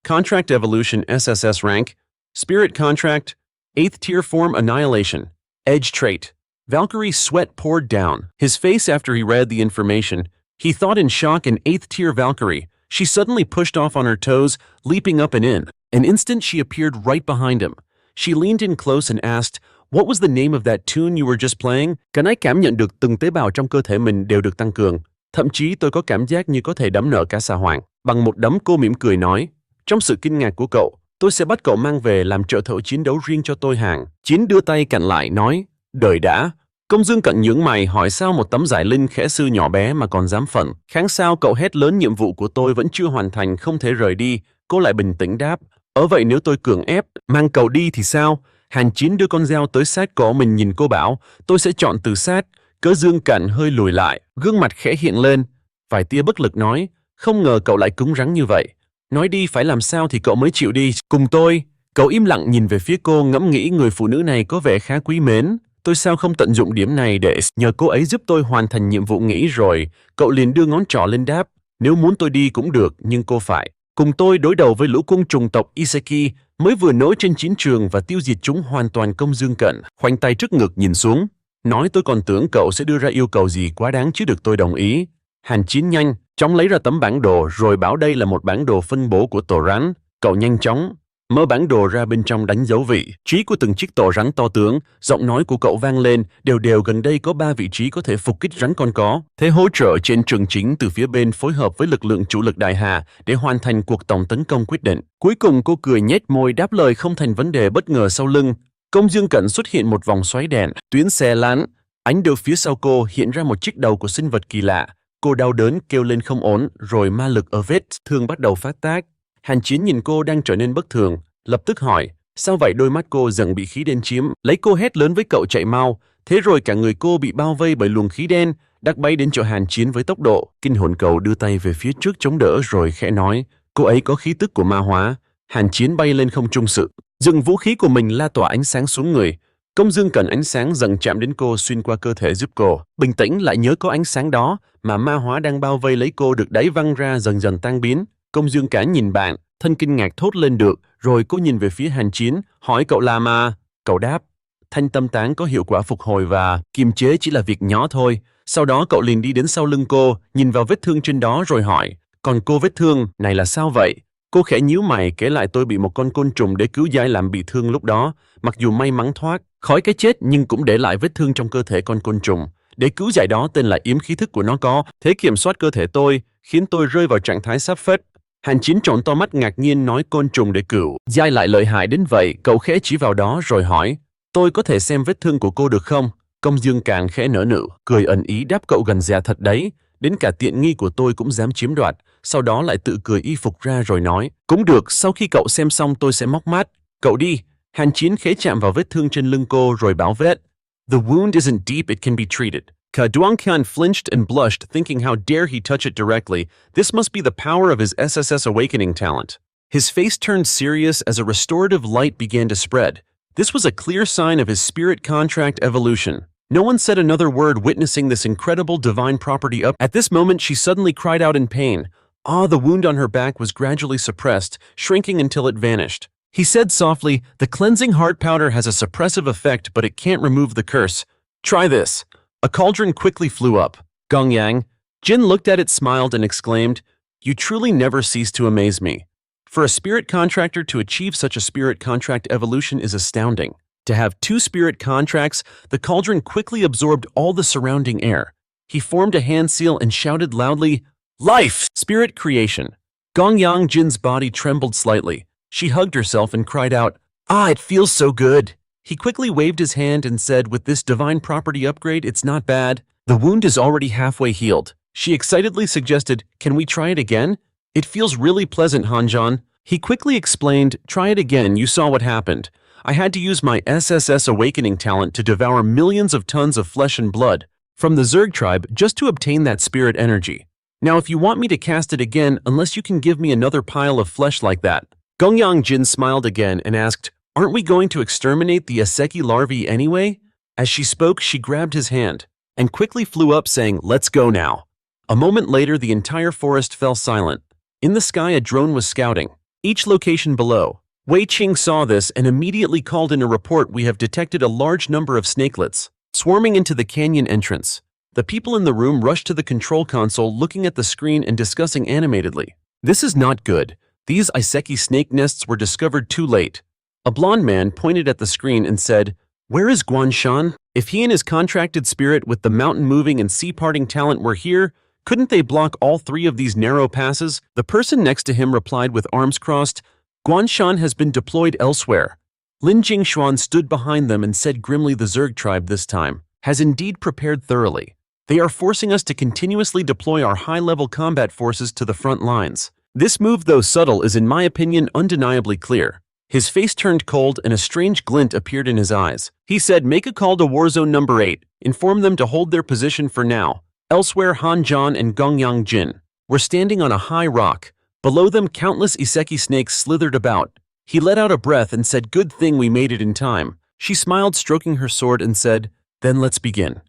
Contract evolution SSS rank, spirit contract, 8th tier form annihilation, edge trait. Valkyrie sweat poured down his face after he read the information. He thought in shock, an 8th tier Valkyrie. She suddenly pushed off on her toes, leaping up and in. An instant she appeared right behind him. She leaned in close and asked, "What was the name of that tune you were just playing?" Can I cảm nhận được từng tế bào trong cơ thể mình đều được tăng cường. Thậm chí tôi có cảm giác như có thể đấm nở cả xà hoàng. Bằng một đấm, cô mỉm cười nói. Trong sự kinh ngạc của cậu, tôi sẽ bắt cậu mang về làm trợ thợ chiến đấu riêng cho tôi. Hàng Chiến đưa tay cạnh lại nói, "Đợi đã." Công Dương Cận nhướng mày hỏi, sao một tấm giải linh khẽ sư nhỏ bé mà còn dám phận kháng sao? Cậu hét lớn, "Nhiệm vụ của tôi vẫn chưa hoàn thành, không thể rời đi." Cô lại bình tĩnh đáp, Vậy nếu tôi cưỡng ép mang cậu đi thì sao?" Hàn Chiến đưa con dao tới sát cổ mình, nhìn cô bảo, "Tôi sẽ chọn từ sát." Cớ Dương Cận hơi lùi lại, gương mặt khẽ hiện lên vài tia bất lực, nói, "Không ngờ cậu lại cứng rắn như vậy. Nói đi, phải làm sao thì cậu mới chịu đi cùng tôi?" Cậu im lặng nhìn về phía cô, ngẫm nghĩ người phụ nữ này có vẻ khá quý mến. Tôi sao không tận dụng điểm này để nhờ cô ấy giúp tôi hoàn thành nhiệm vụ? Nghĩ rồi, cậu liền đưa ngón trỏ lên đáp, "Nếu muốn tôi đi cũng được, nhưng cô phải cùng tôi đối đầu với lũ côn trùng tộc Iseki mới vừa nổi trên chiến trường và tiêu diệt chúng hoàn toàn." Công Dương Cận khoanh tay trước ngực nhìn xuống, nói, "Tôi còn tưởng cậu sẽ đưa ra yêu cầu gì quá đáng chứ." "Được, tôi đồng ý." Hàn Chiến nhanh chóng lấy ra tấm bản đồ rồi bảo đây là một bản đồ phân bố của tổ rắn. Cậu nhanh chóng mở bản đồ ra, bên trong đánh dấu vị trí của từng chiếc tổ rắn to tướng. Giọng nói của cậu vang lên đều đều, "Gần đây có 3 vị trí có thể phục kích rắn con có thế hỗ trợ trên trường chính từ phía bên, phối hợp với lực lượng chủ lực Đại Hà để hoàn thành cuộc tổng tấn công quyết định." Cuối cùng cô cười nhếch môi đáp lời, "Không thành vấn đề." Bất ngờ sau lưng Công Dương Cận xuất hiện một vòng xoáy đèn tuyến xe lán, ánh đờ phía sau cô hiện ra một chiếc đầu của sinh vật kỳ lạ. Cô đau đớn kêu lên không ổn, rồi ma lực ở vết thương bắt đầu phát tác. Hàn Chiến nhìn cô đang trở nên bất thường, lập tức hỏi, "Sao vậy?" Đôi mắt cô dần bị khí đen chiếm lấy, cô hét lớn với cậu chạy mau. Thế rồi cả người cô bị bao vây bởi luồng khí đen, đắc bay đến chỗ Hàn Chiến với tốc độ kinh hồn. Cậu đưa tay về phía trước chống đỡ rồi khẽ nói, "Cô ấy có khí tức của ma hóa." Hàn Chiến bay lên không trung, dừng vũ khí của mình, la tỏa ánh sáng xuống người. Công Dương Cận ánh sáng dần chạm đến cô, xuyên qua cơ thể giúp cô bình tĩnh lại, nhớ có ánh sáng đó mà ma hóa đang bao vây lấy cô được đẩy văng ra, dần dần tan biến. Công Dương Cận nhìn bạn thân kinh ngạc thốt lên được, rồi cô nhìn về phía Hàn Chiến, hỏi, "Cậu là ma?" Cậu đáp, "Thanh tâm tán có hiệu quả phục hồi và kiềm chế chỉ là việc nhỏ thôi." Sau đó cậu liền đi đến sau lưng cô, nhìn vào vết thương trên đó rồi hỏi, "Còn cô, vết thương này là sao vậy?" Cô khẽ nhíu mày kể lại, "Tôi bị một con côn trùng để cứu giai làm bị thương lúc đó. Mặc dù may mắn thoát khỏi cái chết nhưng cũng để lại vết thương trong cơ thể con côn trùng. Để cứu giai đó tên là yếm, khí thức của nó có thế kiểm soát cơ thể tôi, khiến tôi rơi vào trạng thái sắp phết." Hàn Chiến trợn to mắt ngạc nhiên, nói, "Côn trùng để cứu giai lại lợi hại đến vậy?" Cậu khẽ chỉ vào đó rồi hỏi, "Tôi có thể xem vết thương của cô được không?" Công Dương càng khẽ nở nụ cười ẩn ý đáp, "Cậu gần dè thật đấy, đến cả tiện nghi của tôi cũng dám chiếm đoạt." Sau đó lại tự cười y phục ra rồi nói, "Cũng được, sau khi cậu xem xong tôi sẽ móc mát cậu đi." Hàn Chiến khẽ chạm vào vết thương trên lưng cô rồi bảo vết, "The wound isn't deep, it can be treated." Ka Duongqian flinched and blushed, thinking how dare he touch it directly. This must be the power of his SSS awakening talent. His face turned serious as a restorative light began to spread. This was a clear sign of his spirit contract evolution. No one said another word, witnessing this incredible divine property up. At this moment, she suddenly cried out in pain. The wound on her back was gradually suppressed, shrinking until it vanished. He said softly, the cleansing heart powder has a suppressive effect, but it can't remove the curse. Try this. A cauldron quickly flew up. Gongyang. Jin looked at it, smiled, and exclaimed, You truly never cease to amaze me. For a spirit contractor to achieve such a spirit contract evolution is astounding. To have 2 spirit contracts, the cauldron quickly absorbed all the surrounding air. He formed a hand seal and shouted loudly, Life! Spirit creation. Gongyang Jin's body trembled slightly. She hugged herself and cried out, Ah, it feels so good. He quickly waved his hand and said, With this divine property upgrade, it's not bad. The wound is already halfway healed. She excitedly suggested, Can we try it again? It feels really pleasant, Han Zhan. He quickly explained, Try it again, you saw what happened. I had to use my SSS awakening talent to devour millions of tons of flesh and blood from the Zerg tribe just to obtain that spirit energy. Now if you want me to cast it again, unless you can give me another pile of flesh like that. Gongyang Jin smiled again and asked, Aren't we going to exterminate the Aseki larvae anyway? As she spoke, she grabbed his hand and quickly flew up saying, Let's go now. A moment later, the entire forest fell silent. In the sky, a drone was scouting each location below. Wei Qing saw this and immediately called in a report. We have detected a large number of snakelets swarming into the canyon entrance. The people in the room rushed to the control console, looking at the screen and discussing animatedly. This is not good. These Iseki snake nests were discovered too late. A blond man pointed at the screen and said, Where is Guanshan? If he and his contracted spirit with the mountain moving and sea parting talent were here, couldn't they block all 3 of these narrow passes? The person next to him replied with arms crossed, Guanshan has been deployed elsewhere. Lin Jingxuan stood behind them and said grimly, The Zerg tribe this time has indeed prepared thoroughly. They are forcing us to continuously deploy our high-level combat forces to the front lines. This move, though subtle, is in my opinion undeniably clear. His face turned cold and a strange glint appeared in his eyes. He said, Make a call to Warzone number 8. Inform them to hold their position for now. Elsewhere, Han Zhan and Gongyang Jin were standing on a high rock. Below them, countless Iseki snakes slithered about. He let out a breath and said, Good thing we made it in time. She smiled, stroking her sword, and said, Then let's begin.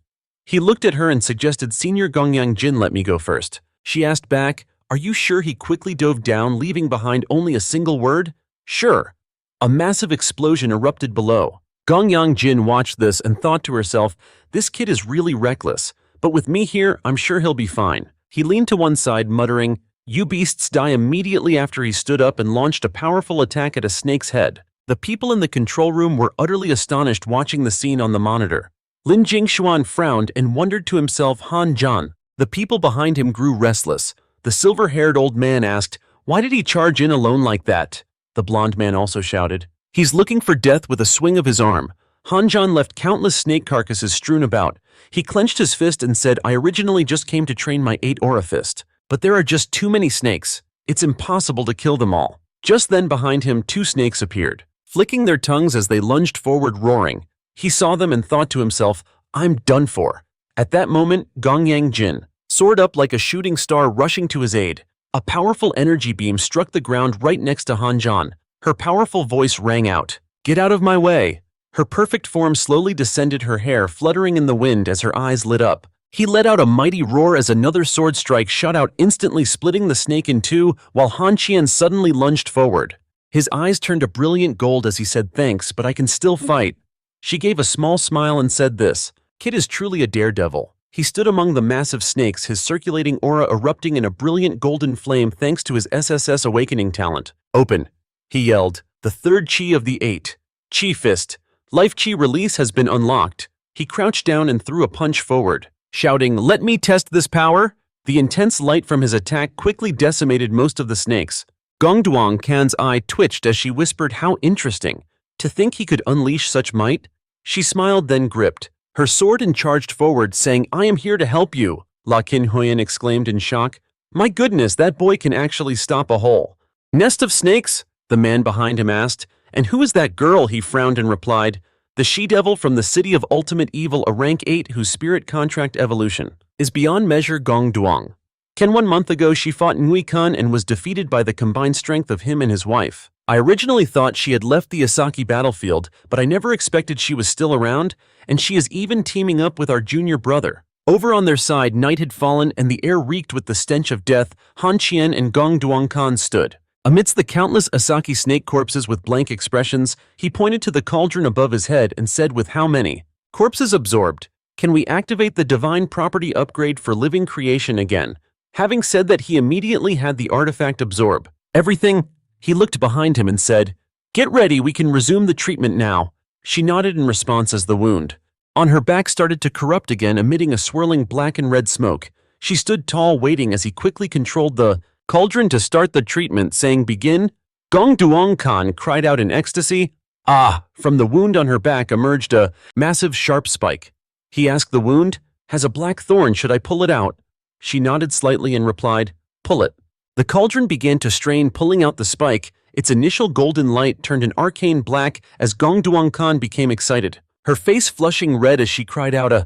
He looked at her and suggested, Senior Gongyang Jin, let me go first. She asked back, Are you sure? He quickly dove down, leaving behind only a single word. Sure. A massive explosion erupted below. Gongyang Jin watched this and thought to herself, This kid is really reckless, but with me here, I'm sure he'll be fine. He leaned to one side, muttering, You beasts die immediately after he stood up and launched a powerful attack at a snake's head. The people in the control room were utterly astonished watching the scene on the monitor. Lin Jingxuan frowned and wondered to himself, Han Zhan. The people behind him grew restless. The silver-haired old man asked, Why did he charge in alone like that? The blond man also shouted, He's looking for death with a swing of his arm. Han Zhan left countless snake carcasses strewn about. He clenched his fist and said, I originally just came to train my 8 aura fist. But there are just too many snakes. It's impossible to kill them all. Just then behind him 2 snakes appeared, flicking their tongues as they lunged forward, roaring. He saw them and thought to himself, I'm done for. At that moment, Gongyang Jin soared up like a shooting star, rushing to his aid. A powerful energy beam struck the ground right next to Han Zhan. Her powerful voice rang out, Get out of my way. Her perfect form slowly descended, her hair fluttering in the wind as her eyes lit up. He let out a mighty roar as another sword strike shot out, instantly splitting the snake in 2, while Han Qian suddenly lunged forward. His eyes turned a brilliant gold as he said, Thanks, but I can still fight. She gave a small smile and said, This kid is truly a daredevil. He stood among the massive snakes, his circulating aura erupting in a brilliant golden flame thanks to his SSS awakening talent. Open, he yelled. The 3rd chi of the 8. Chi fist. Life chi release has been unlocked. He crouched down and threw a punch forward, shouting, Let me test this power. The intense light from his attack quickly decimated most of the snakes. Gongduang Kan's eye twitched as she whispered, How interesting. To think he could unleash such might? She smiled, then gripped her sword and charged forward, saying, I am here to help you. La Qinhuyan exclaimed in shock. My goodness, that boy can actually stop a whole nest of snakes? The man behind him asked. And who is that girl? He frowned and replied, The she-devil from the city of ultimate evil, a rank 8 whose spirit contract evolution is beyond measure. Gongduang. 1 month ago she fought Ngui Kun and was defeated by the combined strength of him and his wife. I originally thought she had left the Asaki battlefield, but I never expected she was still around, and she is even teaming up with our junior brother. Over on their side, night had fallen and the air reeked with the stench of death. Han Qian and Gong Duangkan stood Amidst the countless Asaki snake corpses with blank expressions, he pointed to the cauldron above his head and said with how many corpses absorbed, can we activate the divine property upgrade for living creation again? Having said that, he immediately had the artifact absorb everything. He looked behind him and said, get ready, we can resume the treatment now. She nodded in response as the wound on her back started to corrupt again, emitting a swirling black and red smoke. She stood tall, waiting as he quickly controlled the cauldron to start the treatment, saying, begin. Gong Duong Khan cried out in ecstasy. Ah! From the wound on her back emerged a massive sharp spike. He asked the wound, has a black thorn, should I pull it out? She nodded slightly and replied, pull it. The cauldron began to strain, pulling out the spike. Its initial golden light turned an arcane black as Gong Duong Khan became excited, her face flushing red as she cried out a